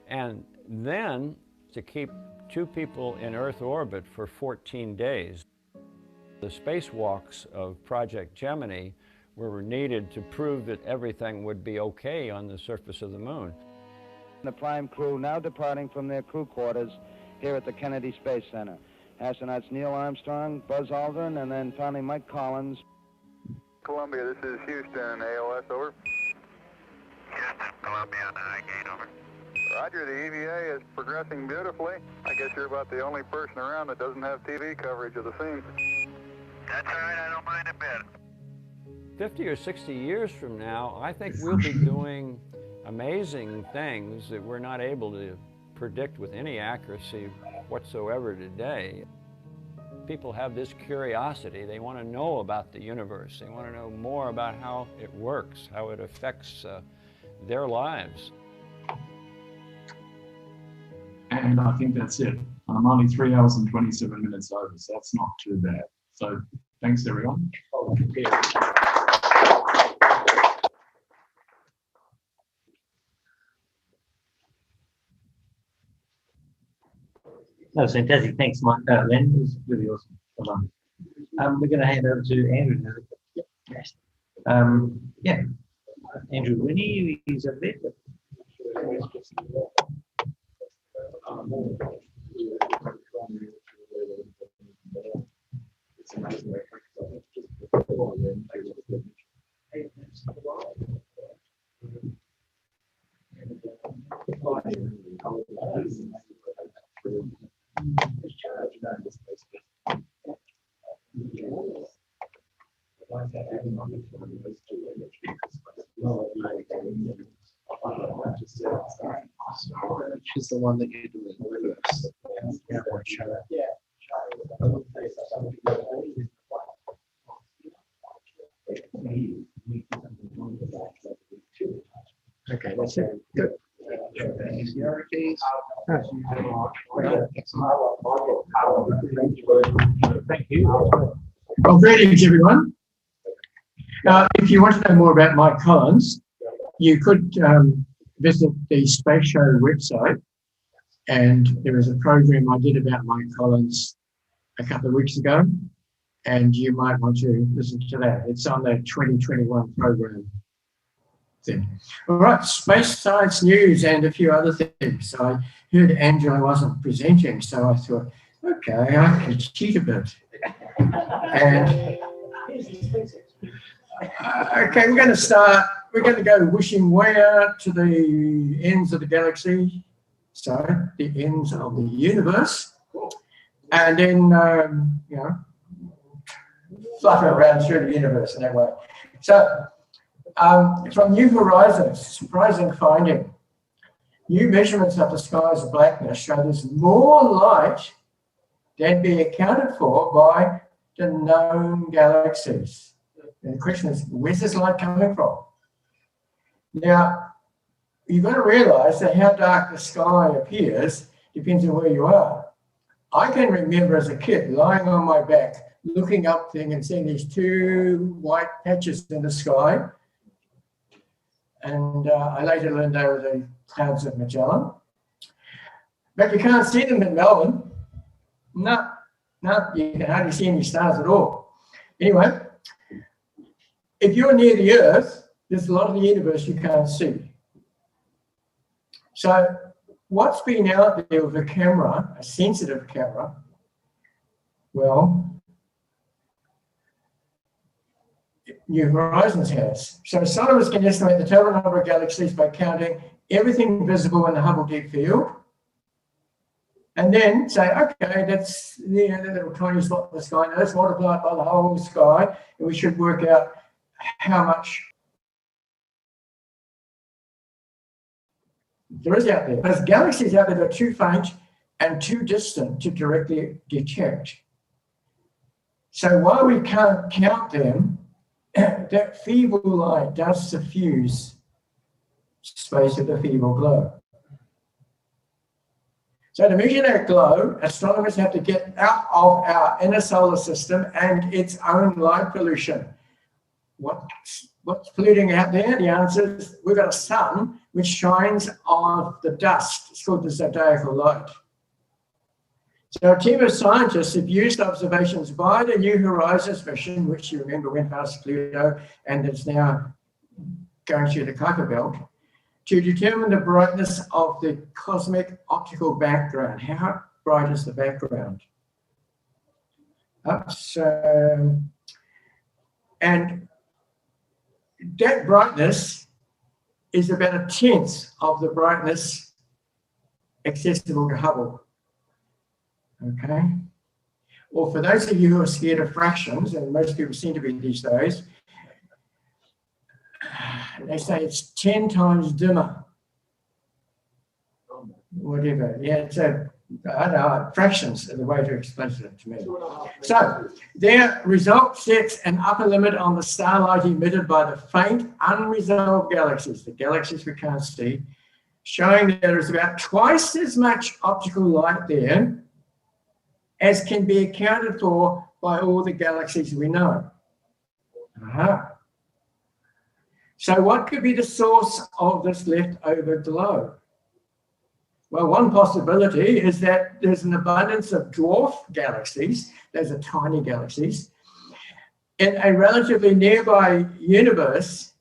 and then to keep two people in Earth orbit for 14 days. The spacewalks of Project Gemini were needed to prove that everything would be okay on the surface of the moon. The prime crew now departing from their crew quarters here at the Kennedy Space Center. Astronauts Neil Armstrong, Buzz Aldrin, and then finally Mike Collins. Columbia, this is Houston, AOS, over. Houston, Columbia on the high gate, over. Roger, the EVA is progressing beautifully. I guess you're about the only person around that doesn't have TV coverage of the scene. That's all right, I don't mind a bit. 50 or 60 years from now, I think we'll be doing amazing things that we're not able to predict with any accuracy whatsoever today. People have this curiosity. They want to know about the universe. They want to know more about how it works, how it affects their lives. And I think that's it. I'm only 3 hours and 27 minutes over, so that's not too bad. So thanks, everyone. That was fantastic. Thanks, Mike. Len, it was really awesome. Well done. We're going to hand over to Andrew now. Yeah, Andrew Winnie is over there. She's the one that you're doing first. Okay, that's it. Good. Thank you. Well, greetings, everyone. If you want to know more about Mike Collins, you could visit the Space Show website, and there is a program I did about Mike Collins a couple of weeks ago, and you might want to listen to that. It's on the 2021 program thing. All right, space science news and a few other things. So I heard Angela wasn't presenting, so I thought, okay, I can cheat a bit. And okay, we're going to start. We're going to go wishing way out to the ends of the galaxy, so the ends of the universe, and then flutter around through the universe in that way. So, from New Horizons, surprising finding. New measurements of the sky's blackness show there's more light than be accounted for by the known galaxies. And the question is, where's this light coming from? Now, you've got to realize that how dark the sky appears depends on where you are. I can remember as a kid lying on my back, looking up thing and seeing these two white patches in the sky. And I later learned they were the clouds of Magellan. But you can't see them in Melbourne. No, you can hardly see any stars at all. Anyway, if you're near the Earth, there's a lot of the universe you can't see. So what's been out there with a camera, a sensitive camera? Well, New Horizons has. So astronomers can estimate the total number of galaxies by counting everything visible in the Hubble Deep Field, and then say, okay, that's the little tiny spot in the sky. Now let's multiply it by the whole sky, and we should work out how much there is out there. There's galaxies out there that are too faint and too distant to directly detect. So while we can't count them, that feeble light does suffuse space with a feeble glow. So to measure that glow, astronomers have to get out of our inner solar system and its own light pollution. What's polluting out there? The answer is we've got a sun which shines on the dust. It's called the zodiacal light. So a team of scientists have used observations by the New Horizons mission, which you remember went past Pluto and is now going through the Kuiper Belt, to determine the brightness of the cosmic optical background. How bright is the background? And that brightness is about 1/10 of the brightness accessible to Hubble. Okay. Or for those of you who are scared of fractions, and most people seem to be these days, they say it's 10 times dimmer. Whatever. Yeah, it's I don't know, fractions are the way to explain it to me. So their result sets an upper limit on the starlight emitted by the faint, unresolved galaxies, the galaxies we can't see, showing that there is about twice as much optical light there as can be accounted for by all the galaxies we know. So what could be the source of this leftover glow? Well, one possibility is that there's an abundance of dwarf galaxies, those are tiny galaxies, in a relatively nearby universe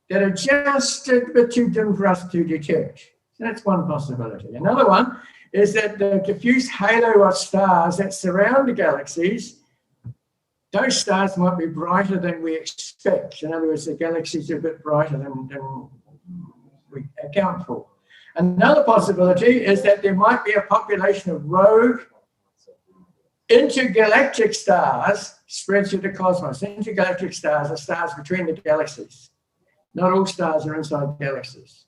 that are just a bit too dim for us to detect. So that's one possibility. Another one is that the diffuse halo of stars that surround the galaxies, those stars might be brighter than we expect. In other words, the galaxies are a bit brighter than we account for. Another possibility is that there might be a population of rogue intergalactic stars spread through the cosmos. Intergalactic stars are stars between the galaxies. Not all stars are inside galaxies.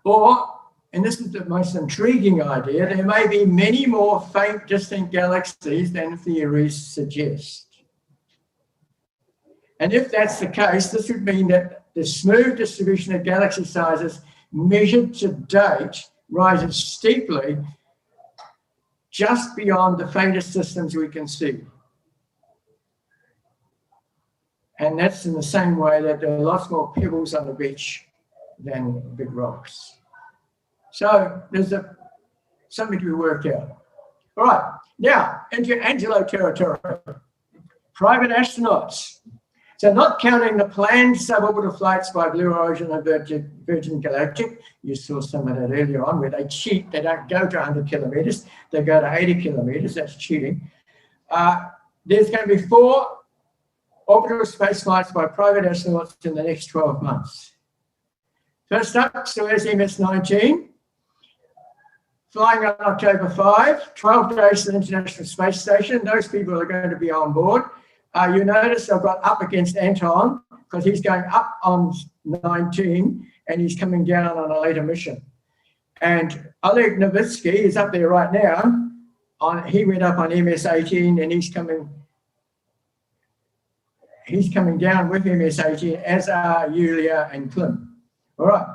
Or, and this is the most intriguing idea, there may be many more faint, distant galaxies than theories suggest. And if that's the case, this would mean that the smooth distribution of galaxy sizes measured to date rises steeply just beyond the faintest systems we can see. And that's in the same way that there are lots more pebbles on the beach than big rocks. So there's something to be worked out. All right, now into Angelo territory. Private astronauts. So not counting the planned suborbital flights by Blue Origin and Virgin Galactic, you saw some of that earlier on, where they cheat, they don't go to 100 kilometers, they go to 80 kilometers, that's cheating. There's going to be 4 orbital space flights by private astronauts in the next 12 months. First up, Suez MS-19, flying on October 5, 12 days to the International Space Station. Those people are going to be on board. You notice I've got up against Anton because he's going up on 19 and he's coming down on a later mission. And Oleg Novitsky is up there right now. He went up on MS-18 and he's coming down with MS-18, as are Yulia and Klim. All right.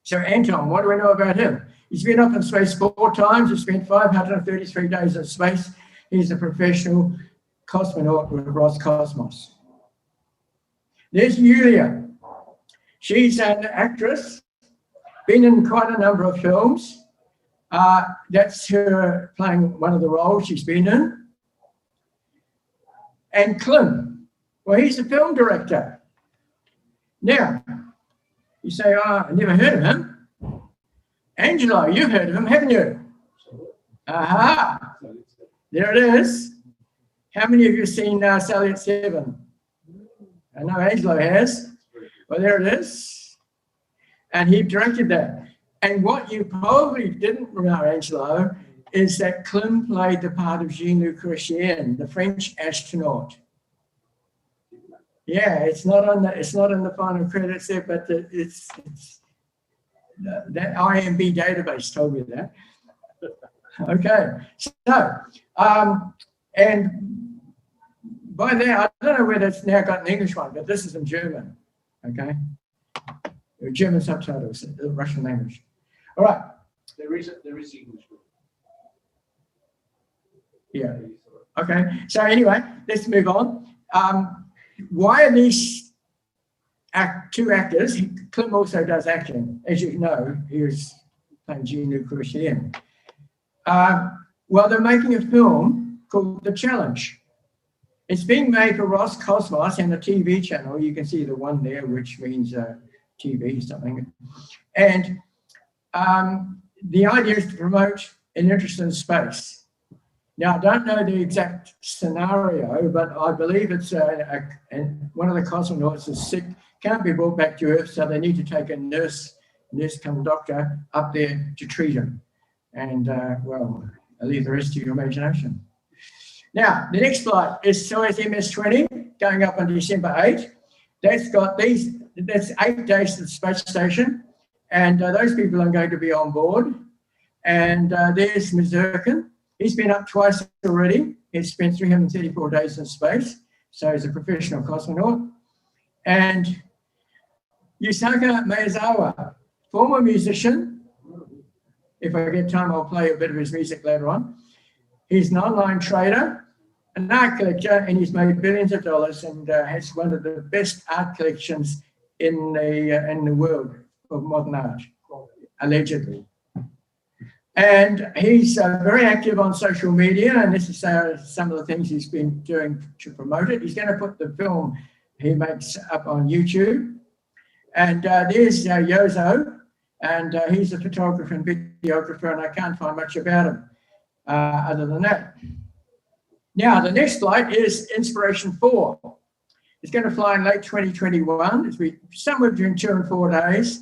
So Anton, what do we know about him? He's been up in space 4 times. He's spent 533 days in space. He's a professional cosmonaut with Roscosmos. There's Yulia. She's an actress, been in quite a number of films. That's her playing one of the roles she's been in. And Klim, well, he's a film director. Now, you say, I never heard of him. Angelo, you've heard of him, haven't you? Aha, there it is. How many of you have seen Salient 7? I know Angelo has. Well, there it is. And he directed that. And what you probably didn't know, Angelo, is that Klim played the part of Jean-Luc Chrétien, the French astronaut. Yeah, it's not on the final credits there, but it's that IMB database told me that. Okay, so and by there, I don't know whether it's now got an English one, but this is in German. Okay, German subtitles, the Russian language. All right. There is English. Yeah. Okay. So anyway, let's move on. Why are these two actors? Klim also does acting, as you know. He was playing Jean-Luc Chrétien. Well, they're making a film called The Challenge. It's being made for Roscosmos and a TV channel. You can see the one there, which means TV or something. And the idea is to promote an interest in space. Now, I don't know the exact scenario, but I believe it's one of the cosmonauts is sick, can't be brought back to Earth, so they need to take a nurse come doctor up there to treat him. And, well, I'll leave the rest to your imagination. Now, the next flight is Soyuz MS-20 going up on December 8. That's 8 days to the space station. And those people are going to be on board. And there's Mazurkin. He's been up twice already. He's spent 334 days in space. So he's a professional cosmonaut. And Yusaka Maezawa, former musician. If I get time, I'll play a bit of his music later on. He's an online trader, an art collector, and he's made billions of dollars and has one of the best art collections in the world of modern art, allegedly. And he's very active on social media, and this is some of the things he's been doing to promote it. He's going to put the film he makes up on YouTube. And there's Yozo, and he's a photographer and videographer, and I can't find much about him other than that. Now, the next flight is Inspiration 4. It's going to fly in late 2021. It'll be somewhere between 2 and 4 days,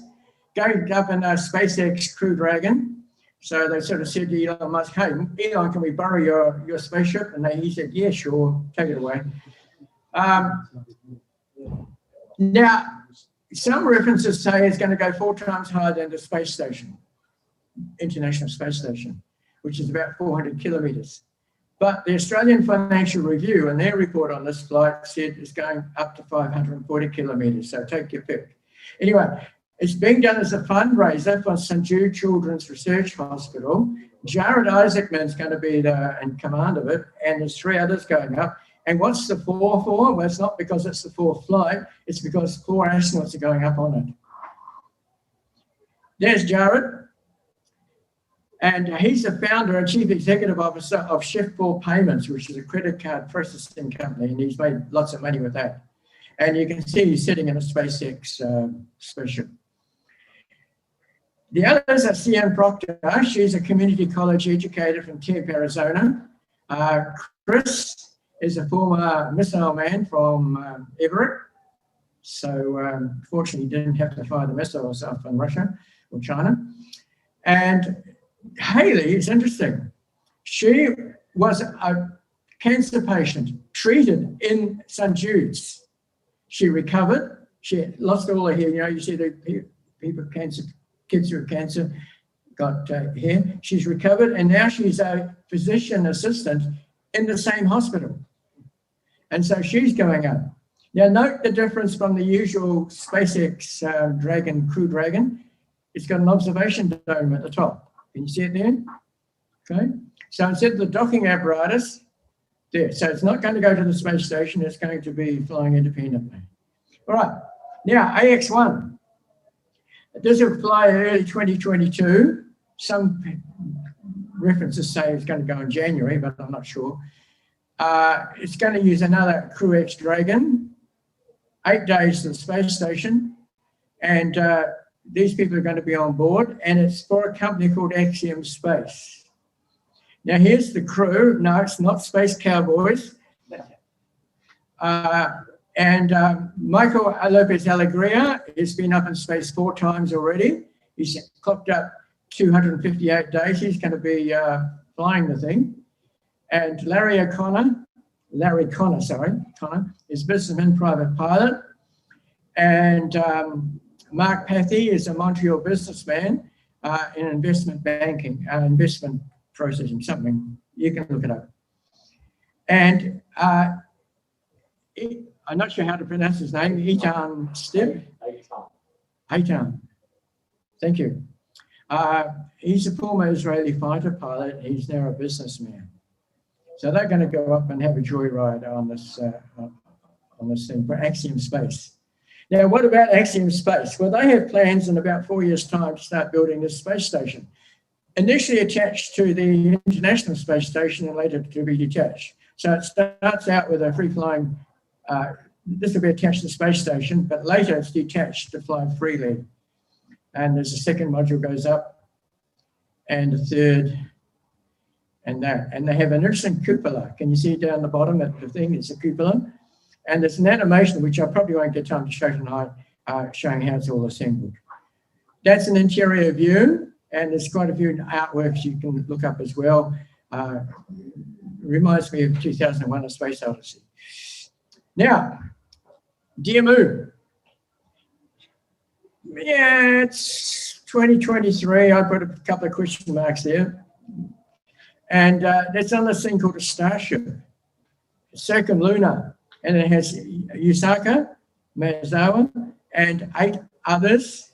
going up in a SpaceX Crew Dragon. So they sort of said to Elon Musk, hey, Elon, can we borrow your spaceship? And he said, yeah, sure, take it away. Now, some references say it's going to go 4 times higher than the space station, International Space Station, which is about 400 kilometres. But the Australian Financial Review and their report on this flight said it's going up to 540 kilometres, so take your pick. Anyway, it's being done as a fundraiser for St Jude Children's Research Hospital. Jared Isaacman's going to be in command of it, and there's 3 others going up. And what's the 4 for? Well, it's not because it's the 4th flight, it's because 4 astronauts are going up on it. There's Jared. And he's the founder and chief executive officer of Shift4 Payments, which is a credit card processing company, and he's made lots of money with that. And you can see he's sitting in a SpaceX spaceship. The others are Cian Proctor. She's a community college educator from Tempe, Arizona. Chris is a former missile man from Everett. So fortunately, he didn't have to fire the missiles off in Russia or China. And Haley is interesting. She was a cancer patient treated in St Jude's. She recovered. She lost all her hair. You know, you see the people with cancer, kids with cancer got hair. She's recovered, and now she's a physician assistant in the same hospital. And so she's going up. Now, note the difference from the usual SpaceX Dragon, Crew Dragon. It's got an observation dome at the top. Can you see it there? Okay. So instead of the docking apparatus, there. So it's not going to go to the space station. It's going to be flying independently. All right. Now, AX-1. This will fly early 2022. Some references say it's going to go in January, but I'm not sure. It's going to use another Crew X Dragon, 8 days to the space station, and these people are going to be on board, and it's for a company called Axiom Space. Now, here's the crew. No, it's not Space Cowboys. Michael Lopez Alegria has been up in space 4 times already. He's clocked up 258 days. He's going to be flying the thing. And Larry Connor, is businessman, private pilot. And Mark Pathy is a Montreal businessman in investment banking, investment processing, something. You can look it up. And I'm not sure how to pronounce his name, Eitan Stib. Eitan. Thank you. He's a former Israeli fighter pilot. He's now a businessman. So they're going to go up and have a joyride on this thing for Axiom Space. Now, what about Axiom Space? Well, they have plans in about 4 years' time to start building this space station, initially attached to the International Space Station and later to be detached. So it starts out with a free-flying, this will be attached to the space station, but later it's detached to fly freely. And there's a second module goes up, and a third, and that. And they have an interesting cupola. Can you see it down the bottom of the thing? It's a cupola. And there's an animation, which I probably won't get time to show tonight, showing how it's all assembled. That's an interior view, and there's quite a few artworks you can look up as well. Reminds me of 2001: A Space Odyssey. Now, Dear Moon. Yeah, it's 2023. I put a couple of question marks there. And that's on this thing called a Starship, circumlunar. And it has Yusaka, Maezawa, and 8 others,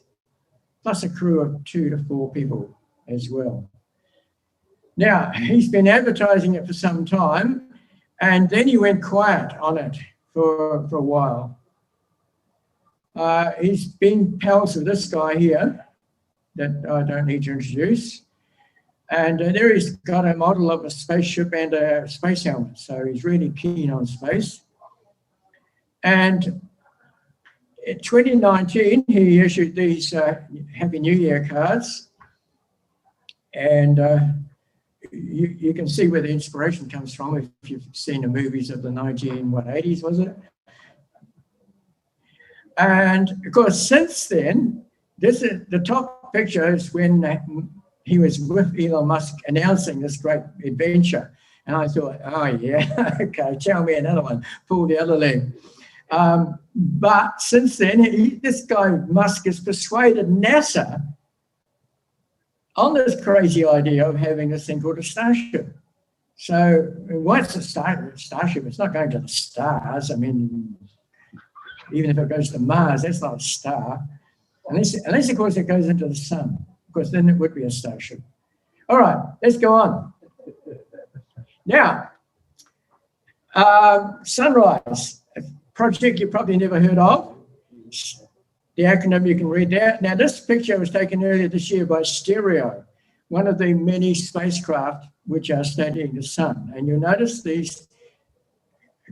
plus a crew of 2 to 4 people as well. Now, he's been advertising it for some time, and then he went quiet on it for a while. He's been pals with this guy here that I don't need to introduce. And there he's got a model of a spaceship and a space helmet. So he's really keen on space. And in 2019, he issued these Happy New Year cards. And you can see where the inspiration comes from if you've seen the movies of the 1980s, was it? And of course, since then, this is the top picture is when he was with Elon Musk announcing this great adventure. And I thought, oh yeah, okay, tell me another one, pull the other leg. But since then, this guy Musk has persuaded NASA on this crazy idea of having this thing called a Starship. So once a Starship, it's not going to the stars. I mean, even if it goes to Mars, that's not a star. Unless of course, it goes into the sun. Of course, then it would be a Starship. All right, let's go on. Now, Sunrise, a project you probably never heard of. The acronym, you can read that. Now, this picture was taken earlier this year by Stereo, one of the many spacecraft which are studying the sun. And you'll notice these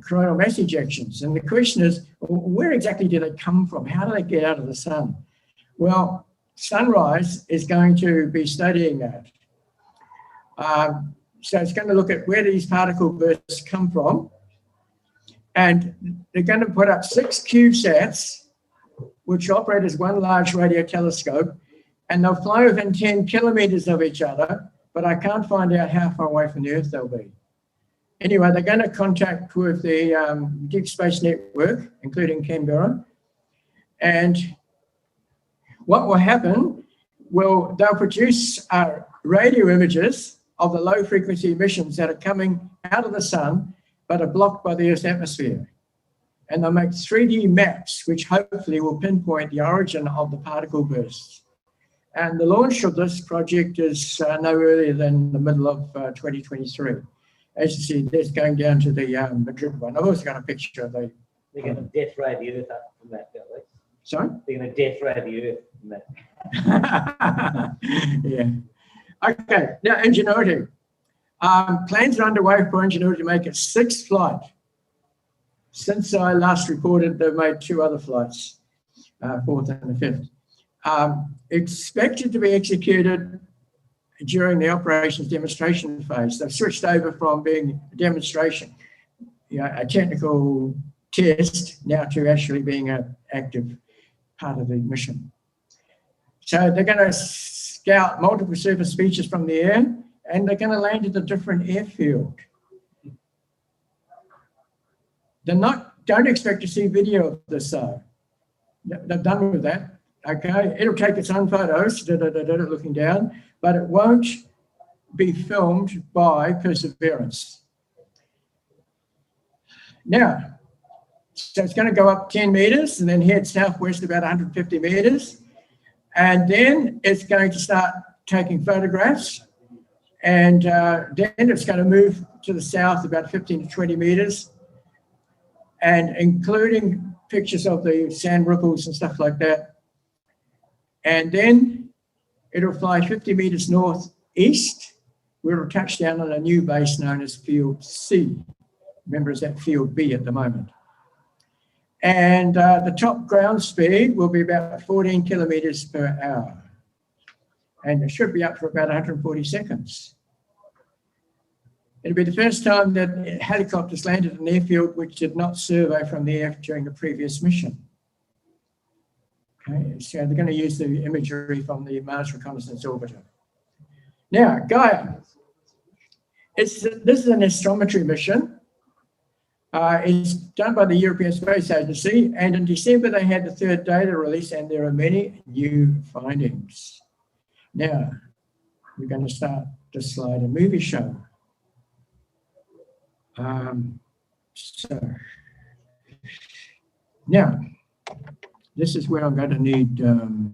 coronal mass ejections. And the question is, where exactly do they come from? How do they get out of the sun? Well, Sunrise is going to be studying that. So it's going to look at where these particle bursts come from. And they're going to put up 6 CubeSats, which operate as one large radio telescope, and they'll fly within 10 kilometers of each other, but I can't find out how far away from the Earth they'll be. Anyway, they're going to contact with the Deep Space Network, including Canberra, and what will happen, well, they'll produce radio images of the low frequency emissions that are coming out of the sun, but are blocked by the Earth's atmosphere. And they'll make 3D maps, which hopefully will pinpoint the origin of the particle bursts. And the launch of this project is no earlier than the middle of 2023. As you see, that's going down to the Madrid one. I've also got a picture of the... They're going to death ray the Earth up from that, don't they? Sorry? They're going to death ray the Earth from that. Yeah. Okay, now Ingenuity. Plans are underway for Ingenuity to make its 6th flight. Since I last reported, they've made 2 other flights, 4th and the 5th. Expected to be executed during the operations demonstration phase. They've switched over from being a demonstration, a technical test now to actually being an active part of the mission. So they're going to scout multiple surface features from the air, and they're going to land at a different airfield. Don't expect to see video of this though. They're done with that. Okay, it'll take its own photos, looking down, but it won't be filmed by Perseverance. Now, so it's going to go up 10 meters and then head southwest about 150 meters. And then it's going to start taking photographs. And then it's going to move to the south about 15 to 20 meters, and including pictures of the sand ripples and stuff like that. And then it'll fly 50 meters northeast, where it'll touch down on a new base known as Field C. Remember, it's at Field B at the moment. And the top ground speed will be about 14 kilometers per hour. And it should be up for about 140 seconds. It'll be the first time that helicopters landed in an airfield which did not survey from the air during the previous mission. Okay, so they're going to use the imagery from the Mars Reconnaissance Orbiter. Now, Gaia. This is an astrometry mission. It's done by the European Space Agency, and in December they had the third data release, and there are many new findings. Now, we're going to start to slide a movie show. So, now, this is where I'm going to need, do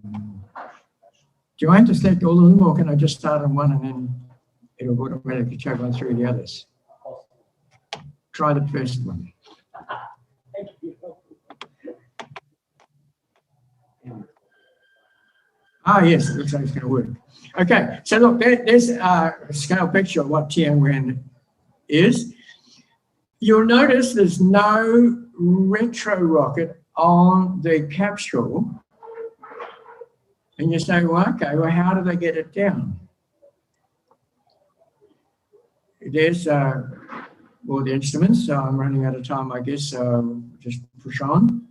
I have to select all of them, or can I just start on one and then it'll automatically check on through the others? Try the first one. Ah, yes, it looks like it's going to work. Okay, so look, there's a scale picture of what Tianwen is. You'll notice there's no retro rocket on the capsule. And you say, well, okay, well, how do they get it down? There's all the instruments, so I'm running out of time, I guess, so just push on.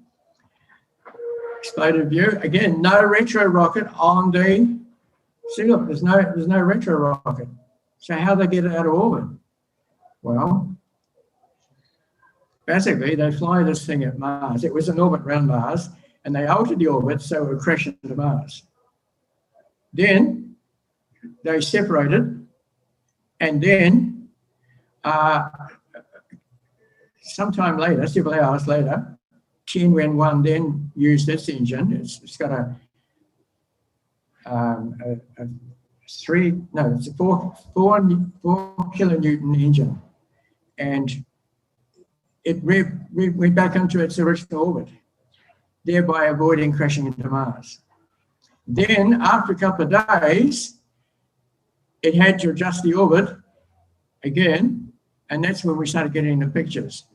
Exploded view. Again, no retro rocket on the, see, look, there's no retro rocket. So how do they get it out of orbit? Well, basically, they fly this thing at Mars. It was in orbit around Mars, and they altered the orbit so it would crash into Mars. Then they separated, and then sometime later, several hours later, Tianwen-1 then used this engine. It's got a 4 kilonewton engine, and it went back into its original orbit, thereby avoiding crashing into Mars. Then, after a couple of days, it had to adjust the orbit again, and that's when we started getting the pictures.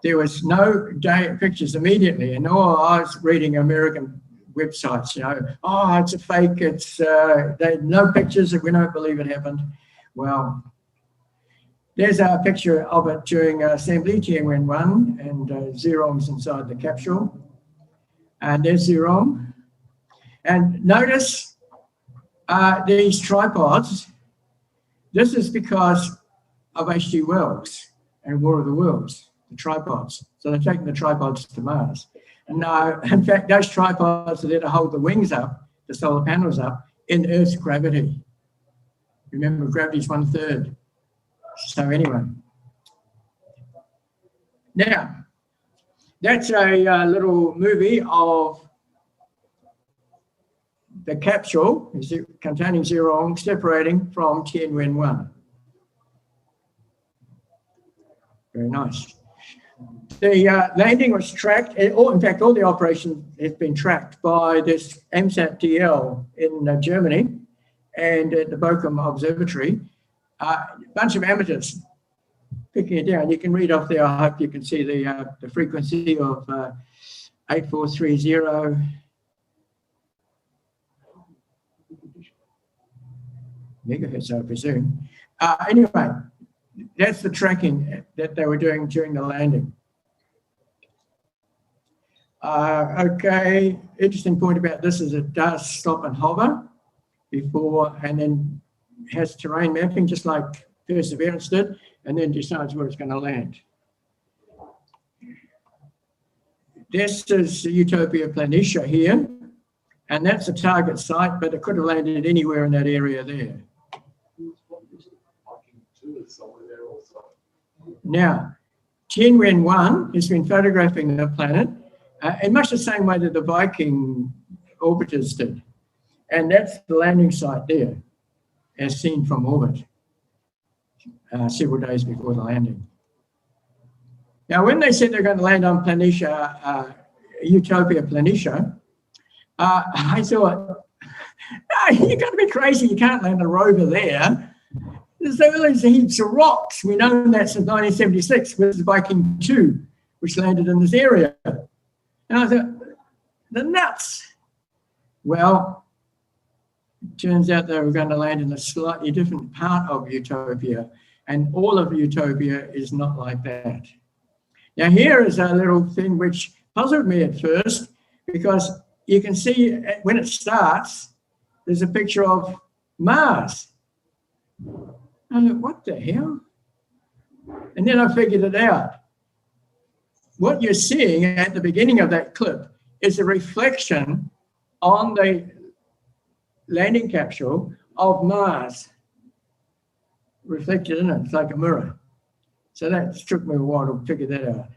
There was no pictures immediately, and I was reading American websites, you know, oh, it's a fake, it's no pictures, we don't believe it happened. Well, there's a picture of it during assembly, Tianwen-1, and Zhurong's inside the capsule. And there's Zhurong. And notice these tripods. This is because of H.G. Wells and War of the Worlds, the tripods. So they're taking the tripods to Mars. And in fact, those tripods are there to hold the wings up, the solar panels up, in Earth's gravity. Remember, gravity is 1/3. So anyway. Now, that's a little movie of the capsule containing Zhurong separating from Tianwen-1. Very nice. The landing was tracked, or in fact, all the operation has been tracked by this AMSAT-DL in Germany and at the Bochum Observatory. A bunch of amateurs picking it down. You can read off there. I hope you can see the frequency of 8430 megahertz, I presume. Anyway, that's the tracking that they were doing during the landing. Okay, interesting point about this is it does stop and hover before, and then has terrain mapping just like Perseverance did, and then decides where it's going to land. This is Utopia Planitia here, and that's a target site, but it could have landed anywhere in that area there. Now, Tianwen-1 has been photographing the planet in much the same way that the Viking orbiters did. And that's the landing site there, as seen from orbit, several days before the landing. Now, when they said they're going to land on Planitia, Utopia Planitia, I thought, oh, you've got to be crazy. You can't land a rover there. There's heaps of rocks. We know that since 1976 with the Viking 2, which landed in this area. And I thought, they're nuts. Well, it turns out they were going to land in a slightly different part of Utopia, and all of Utopia is not like that. Now, here is a little thing which puzzled me at first, because you can see when it starts, there's a picture of Mars. I thought, what the hell? And then I figured it out. What you're seeing at the beginning of that clip is a reflection on the landing capsule of Mars, reflected in it. It's like a mirror. So that took me a while to figure that out.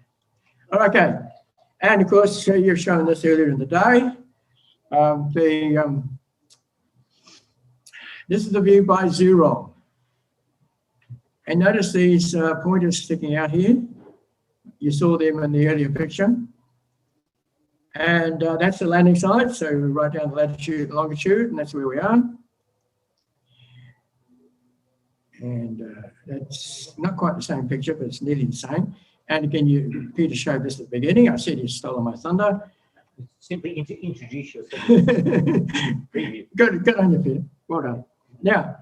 Okay, and of course, you've shown this earlier in the day. This is the view by Zero. And notice these pointers sticking out here. You saw them in the earlier picture. And that's the landing site. So we write down the latitude and longitude, and that's where we are. And that's not quite the same picture, but it's nearly the same. And again, Peter showed this at the beginning. I said he stole my thunder. Simply introduce yourself. Good on you, Peter. Well done. Now,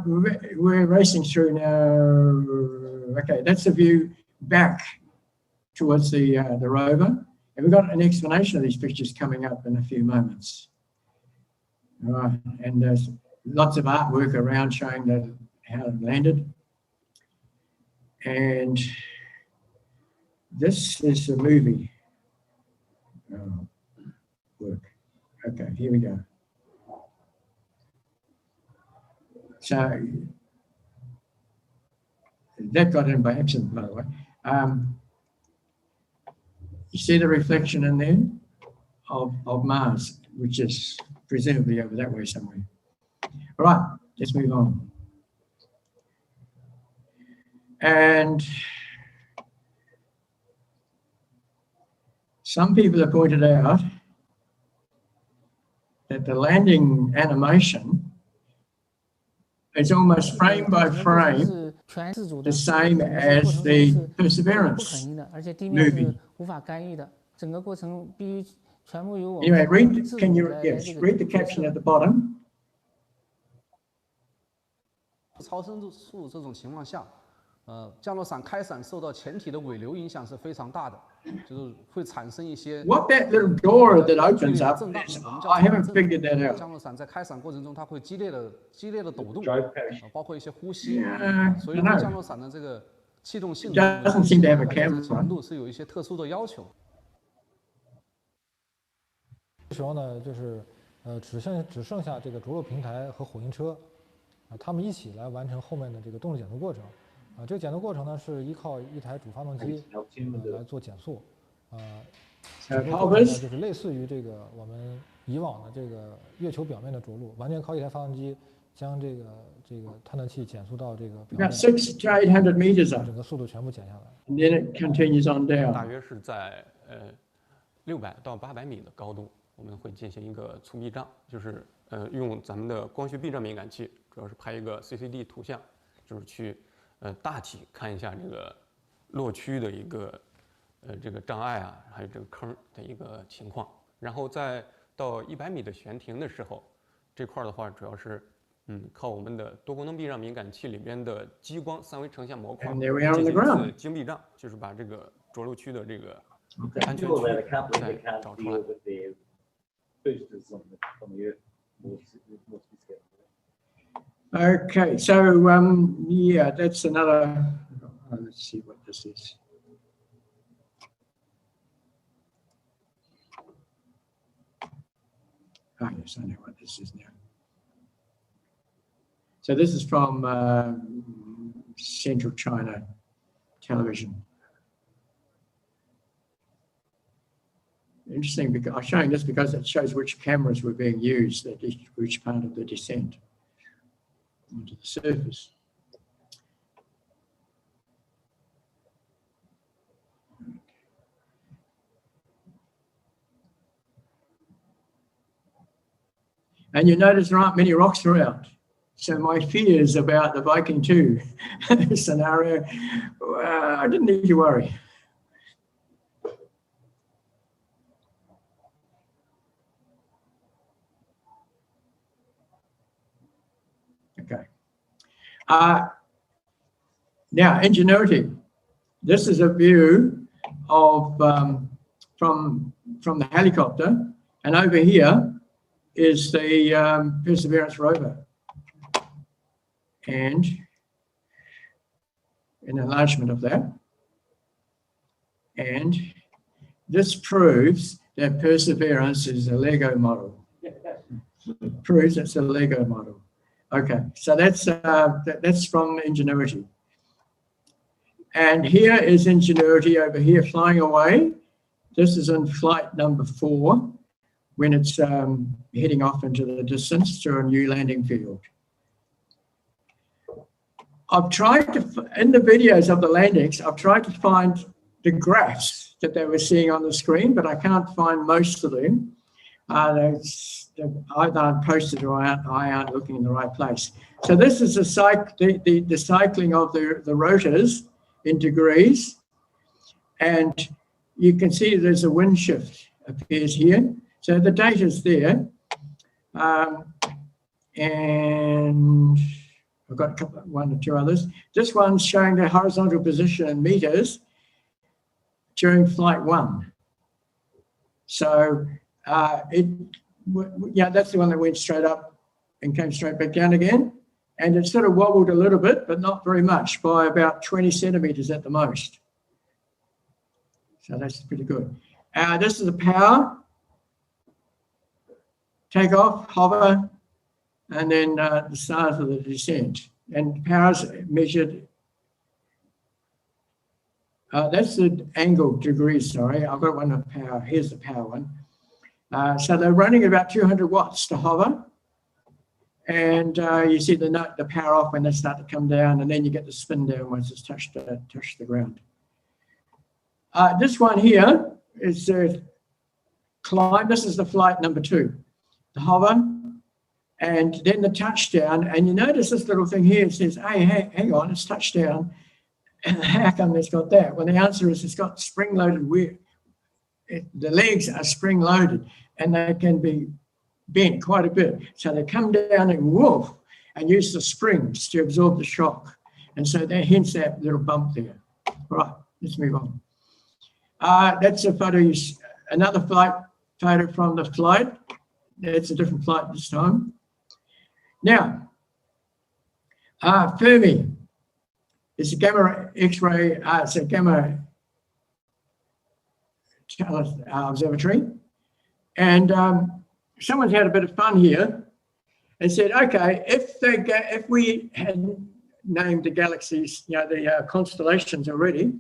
we're racing through now. Okay, that's the view back towards the rover. And we've got an explanation of these pictures coming up in a few moments. All right, and there's lots of artwork around showing how it landed. And this is the movie. Oh, work. Okay, here we go. So that got in by accident, by the way. You see the reflection in there of Mars, which is presumably over that way somewhere. All right, let's move on. And some people have pointed out that the landing animation is almost frame by frame the same as the Perseverance movie. Anyway, read the caption at the bottom. 超声速这种情况下，降落伞开伞受到前体的尾流影响是非常大的，就是会产生一些。What that little door that opens up is, I haven't figured that out. 降落伞在开伞过程中，它会激烈的抖动，包括一些呼吸，所以对降落伞的这个气动性能强度是有一些特殊的要求。这时候呢，就是只剩下这个着陆平台和火星车。 他们一起来完成后面的这个动力减速过程，这个减速过程呢是依靠一台主发动机来做减速，就是类似于这个我们以往的这个月球表面的着陆，完全靠一台发動機将这个探测器减速到这个表面， 600 to 800 meters up， 整个速度全部减下来。And then it continues on down。大约是在600到800米的高度，我们会进行一个粗避障，就是用咱们的光学避障敏感器。 主要是拍一个 CCD 图像，就是去大体看一下这个落区的一个这个障碍啊，还有这个坑的一个情况。然后再到100米的悬停的时候，这块的话主要是靠我们的多功能避障敏感器里边的激光3维成像模块进行一次精避障，就是把这个着陆区的这个安全 Fuel 区 that a company 再 that can't 找出来 deal。with their boosters on the Earth more sophisticated. Okay, so yeah, that's another. Let's see what this is. Oh yes, I know what this is now. So this is from Central China television. Interesting, because I'm showing this because it shows which cameras were being used at each part of the descent onto the surface. And you notice there aren't many rocks around. So my fears about the Viking 2 scenario, I didn't need to worry. Okay. Now, ingenuity. This is a view of from the helicopter, and over here is the Perseverance rover, and an enlargement of that. And this proves that Perseverance is a Lego model. It proves it's a Lego model. Okay, so that's from Ingenuity. And here is Ingenuity over here flying away. This is in flight number 4 when it's heading off into the distance to a new landing field. I've tried to, in the videos of the landings, I've tried to find the graphs that they were seeing on the screen, but I can't find most of them. Either aren't posted or I aren't looking in the right place. So this is the cycling of the rotors in degrees, and you can see there's a wind shift appears here. So the data's there, and I've got a couple, 1 or 2 others. This one's showing the horizontal position in meters during flight 1. So yeah, that's the one that went straight up and came straight back down again. And it sort of wobbled a little bit, but not very much, by about 20 centimeters at the most. So that's pretty good. This is the power. Take off, hover, and then the start of the descent. And power's measured. That's the angle degrees, sorry. I've got one of power. Here's the power one. So they're running about 200 watts to hover. And you see the power off when they start to come down, and then you get the spin down once it's touched the ground. This one here is climb. This is the flight number 2, the hover, and then the touchdown. And you notice this little thing here. It says, "Hey, hang on, it's touchdown." How come it's got that? Well, the answer is it's got spring-loaded wheel. The legs are spring-loaded, and they can be bent quite a bit. So they come down and woof, and use the springs to absorb the shock. And so hence that little bump there. All right, let's move on. That's a photo, another photo from the flight. It's a different flight this time. Now, Fermi. It's a gamma X-ray, it's a gamma observatory. And someone's had a bit of fun here and said, okay, if we had named the galaxies, the constellations already,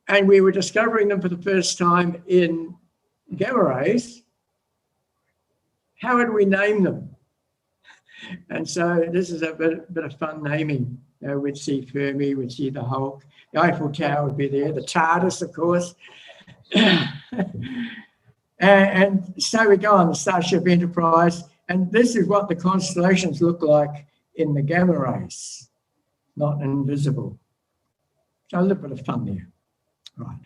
and we were discovering them for the first time in gamma rays, how would we name them? And so this is a bit of fun naming. We'd see Fermi, we'd see the Hulk, the Eiffel Tower would be there, the TARDIS, of course. and so we go on the Starship Enterprise, and this is what the constellations look like in the gamma rays, not invisible. So a little bit of fun there. Right.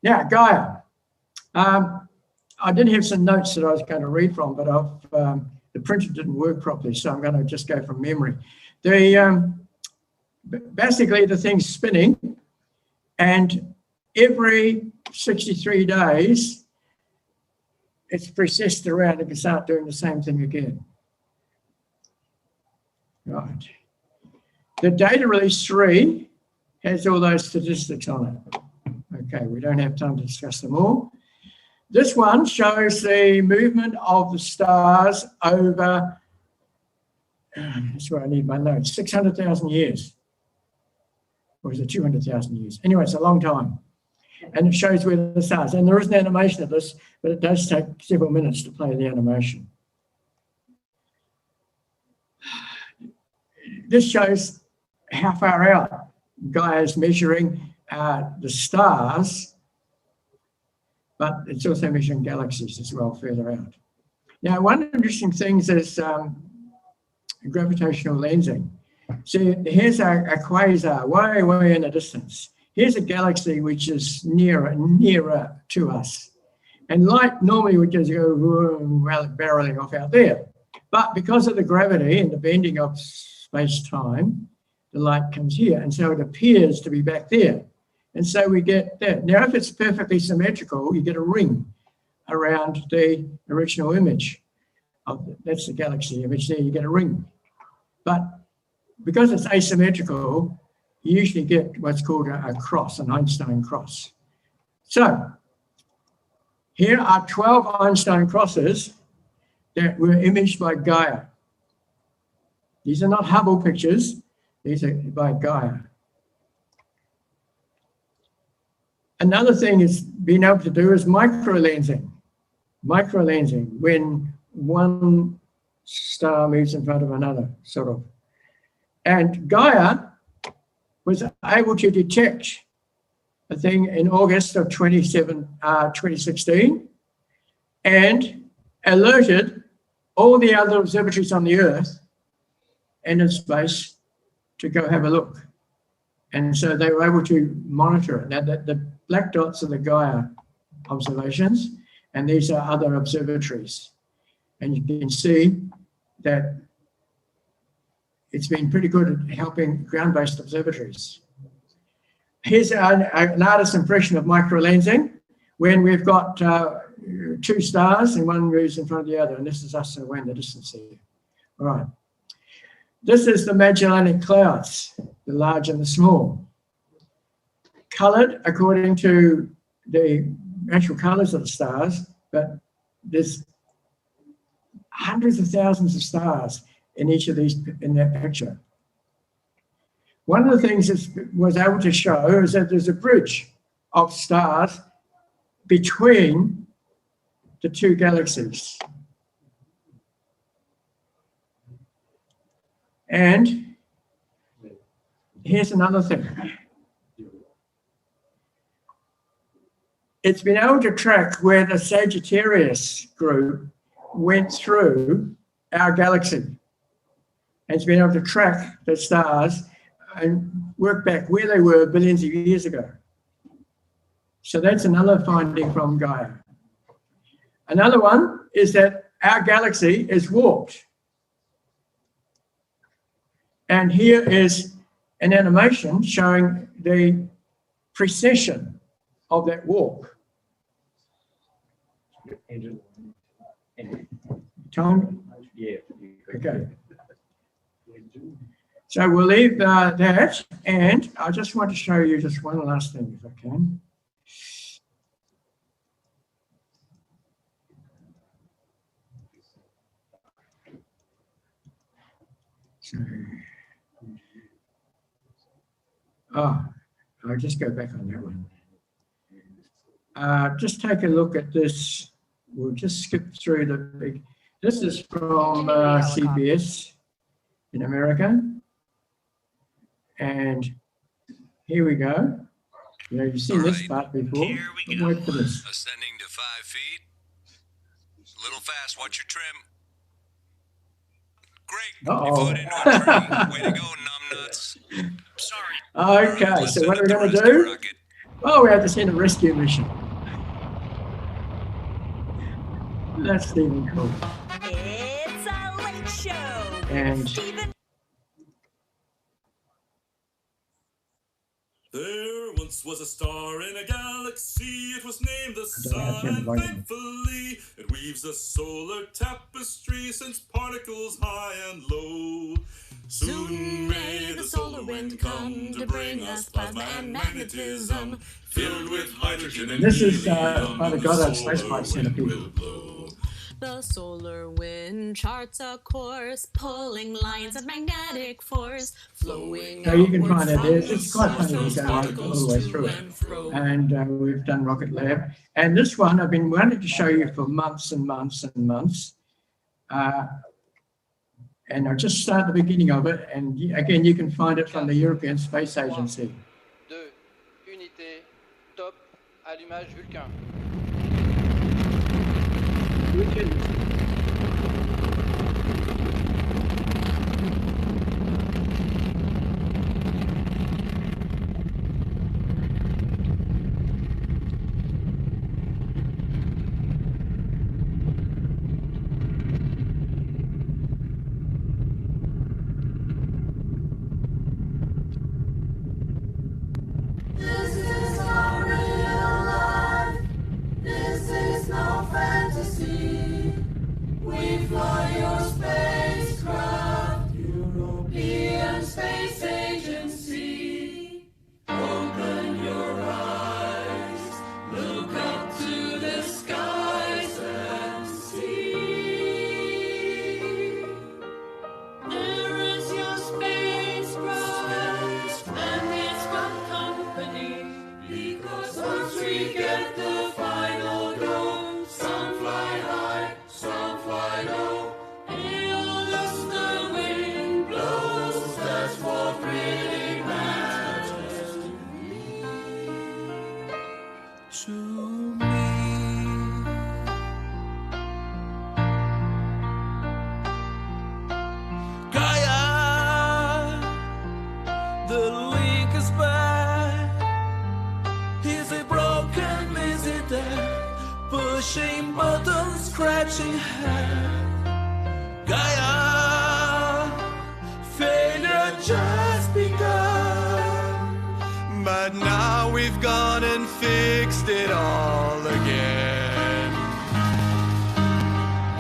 Now, Gaia. I did have some notes that I was going to read from, but the printer didn't work properly, so I'm going to just go from memory. Basically, the thing's spinning, and every 63 days, it's precessed around and can start doing the same thing again. Right. The data release 3 has all those statistics on it. Okay, we don't have time to discuss them all. This one shows the movement of the stars over, that's where I need my notes, 600,000 years. Or is it 200,000 years? Anyway, it's a long time. And it shows where the stars, and there is an animation of this, but it does take several minutes to play the animation. This shows how far out Gaia's measuring the stars, but it's also measuring galaxies as well further out. Now, one interesting thing is gravitational lensing. So here's a quasar way, way in the distance. Here's a galaxy which is nearer to us. And light normally would just go barreling off out there. But because of the gravity and the bending of space-time, the light comes here. And so it appears to be back there. And so we get that. Now, if it's perfectly symmetrical, you get a ring around the original image. That's the galaxy image there, you get a ring. But because it's asymmetrical, you usually get what's called a cross, an Einstein cross. So here are 12 Einstein crosses that were imaged by Gaia. These are not Hubble pictures, these are by Gaia. Another thing it's been able to do is microlensing. Microlensing, when one star moves in front of another, sort of. And Gaia was able to detect a thing in August of 2016 and alerted all the other observatories on the Earth and in space to go have a look. And so they were able to monitor it. Now, the black dots are the Gaia observations, and these are other observatories. And you can see that it's been pretty good at helping ground-based observatories. Here's an artist's impression of microlensing when we've got two stars and one moves in front of the other, and this is us away in the distance here. All right. This is the Magellanic Clouds, the large and the small, coloured according to the actual colours of the stars, but there's hundreds of thousands of stars in each of these, in that picture. One of the things it was able to show is that there's a bridge of stars between the two galaxies. And here's another thing. It's been able to track where the Sagittarius group went through our galaxy. And it's been able to track the stars and work back where they were billions of years ago. So that's another finding from Gaia. Another one is that our galaxy is warped. And here is an animation showing the precession of that warp. Time? Yeah. Okay. So we'll leave that, and I just want to show you just one last thing, if I can. So, I'll just go back on that one. Just take a look at this. We'll just skip through the big. This is from CBS in America. And here we go. You know, you've seen this part before. Wait for this. Ascending to 5 feet. A little fast. Watch your trim. Great. You flew into a tree. Way to go, numbnuts. Sorry. Okay, so what are we going to do? Oh, we have to send a rescue mission. That's Stephen cool. It's a late show. And Stephen. There once once was a star in a galaxy. It was named the sun, and thankfully it weaves a solar tapestry, sends particles high and low. Soon may the solar wind come to bring us plasma and magnetism, filled with hydrogen and This is helium. by the Goddard Space Flight Center people. The solar wind charts a course, pulling lines of magnetic force, flowing. So you can find it. It's quite funny to go right all the way through it. And we've done Rocket Lab. And this one I've been wanting to show you for months and months and months. And I'll just start the beginning of it. And again, you can find it from the European Space Agency. 2, unité, top, allumage Vulcain. This is not real life. This is no fantasy. We fly your spacecraft, European Space Agency. Open your eyes, look up to the skies and see. There is your spacecraft, and it's got company. Because once we get the final go, some fly high, some fly low. Hail us the wind blows, that's what really matters to me. Gaia, the link is back. Is it broken? Is it there? Pushing buttons, scratching hands. Gaia, failure just begun. But now we've gone and fixed it all again.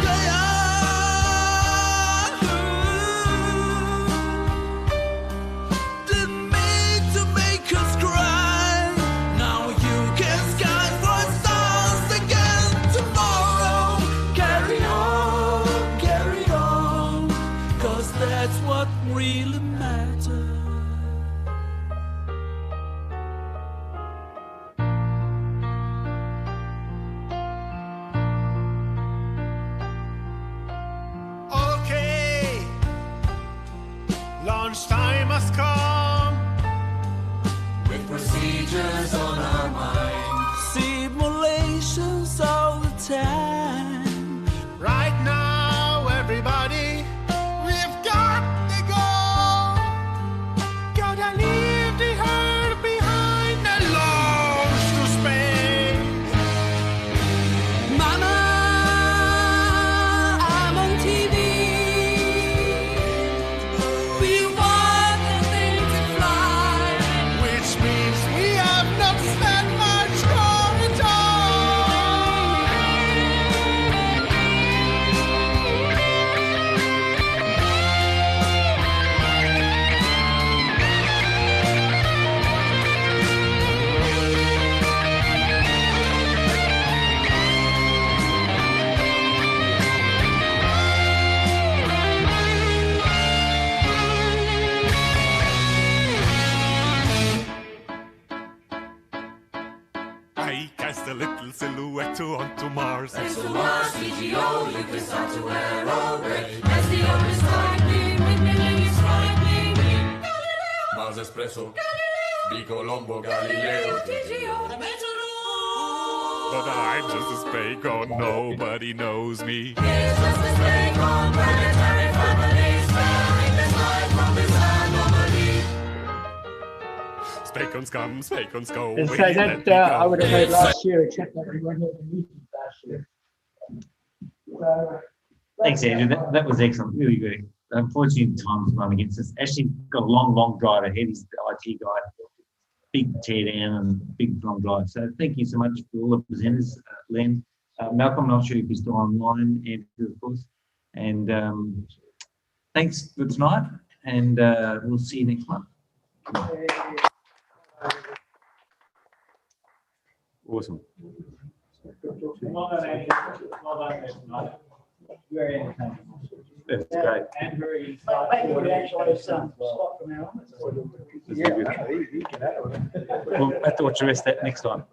Gaia, didn't mean to make us cry. Now you can sky for stars again tomorrow. Carry on, 'cause that's what really matters. Okay, launch time must come. With procedures on our mind, simulations all the time. Right now, everybody, we've got to go. Gotta leave the earth behind and launch to space. Mama, I'm on TV. We want the thing to fly, which means we have not spent much more at I cast a little silhouette onto Mars. Next to Mars, VGO, you can start to wear red. As the earth is tightening, with millions frightening. Mars Espresso, Di Colombo, Galileo, TGO, the but I'm just a spacon, nobody knows me. He's just a snake on planetary family, sparing this life from this anomaly. Spacons come, spacons go. So that I would have heard last year, except that we weren't here to meet last year. So, Thanks, Andrew. That was excellent. Really good. Unfortunately, time's run against us. Actually, got a long drive ahead. He's the IT guy. big teardown and big long drive. So thank you so much for all the presenters, Len. Malcolm, I'm not sure if you're still online, Andrew, of course. And thanks for tonight, and we'll see you next month. Awesome. Very entertaining. That's great. And very maybe we actually have some spot from now on. We'll have to watch the rest of that next time.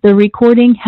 The recording has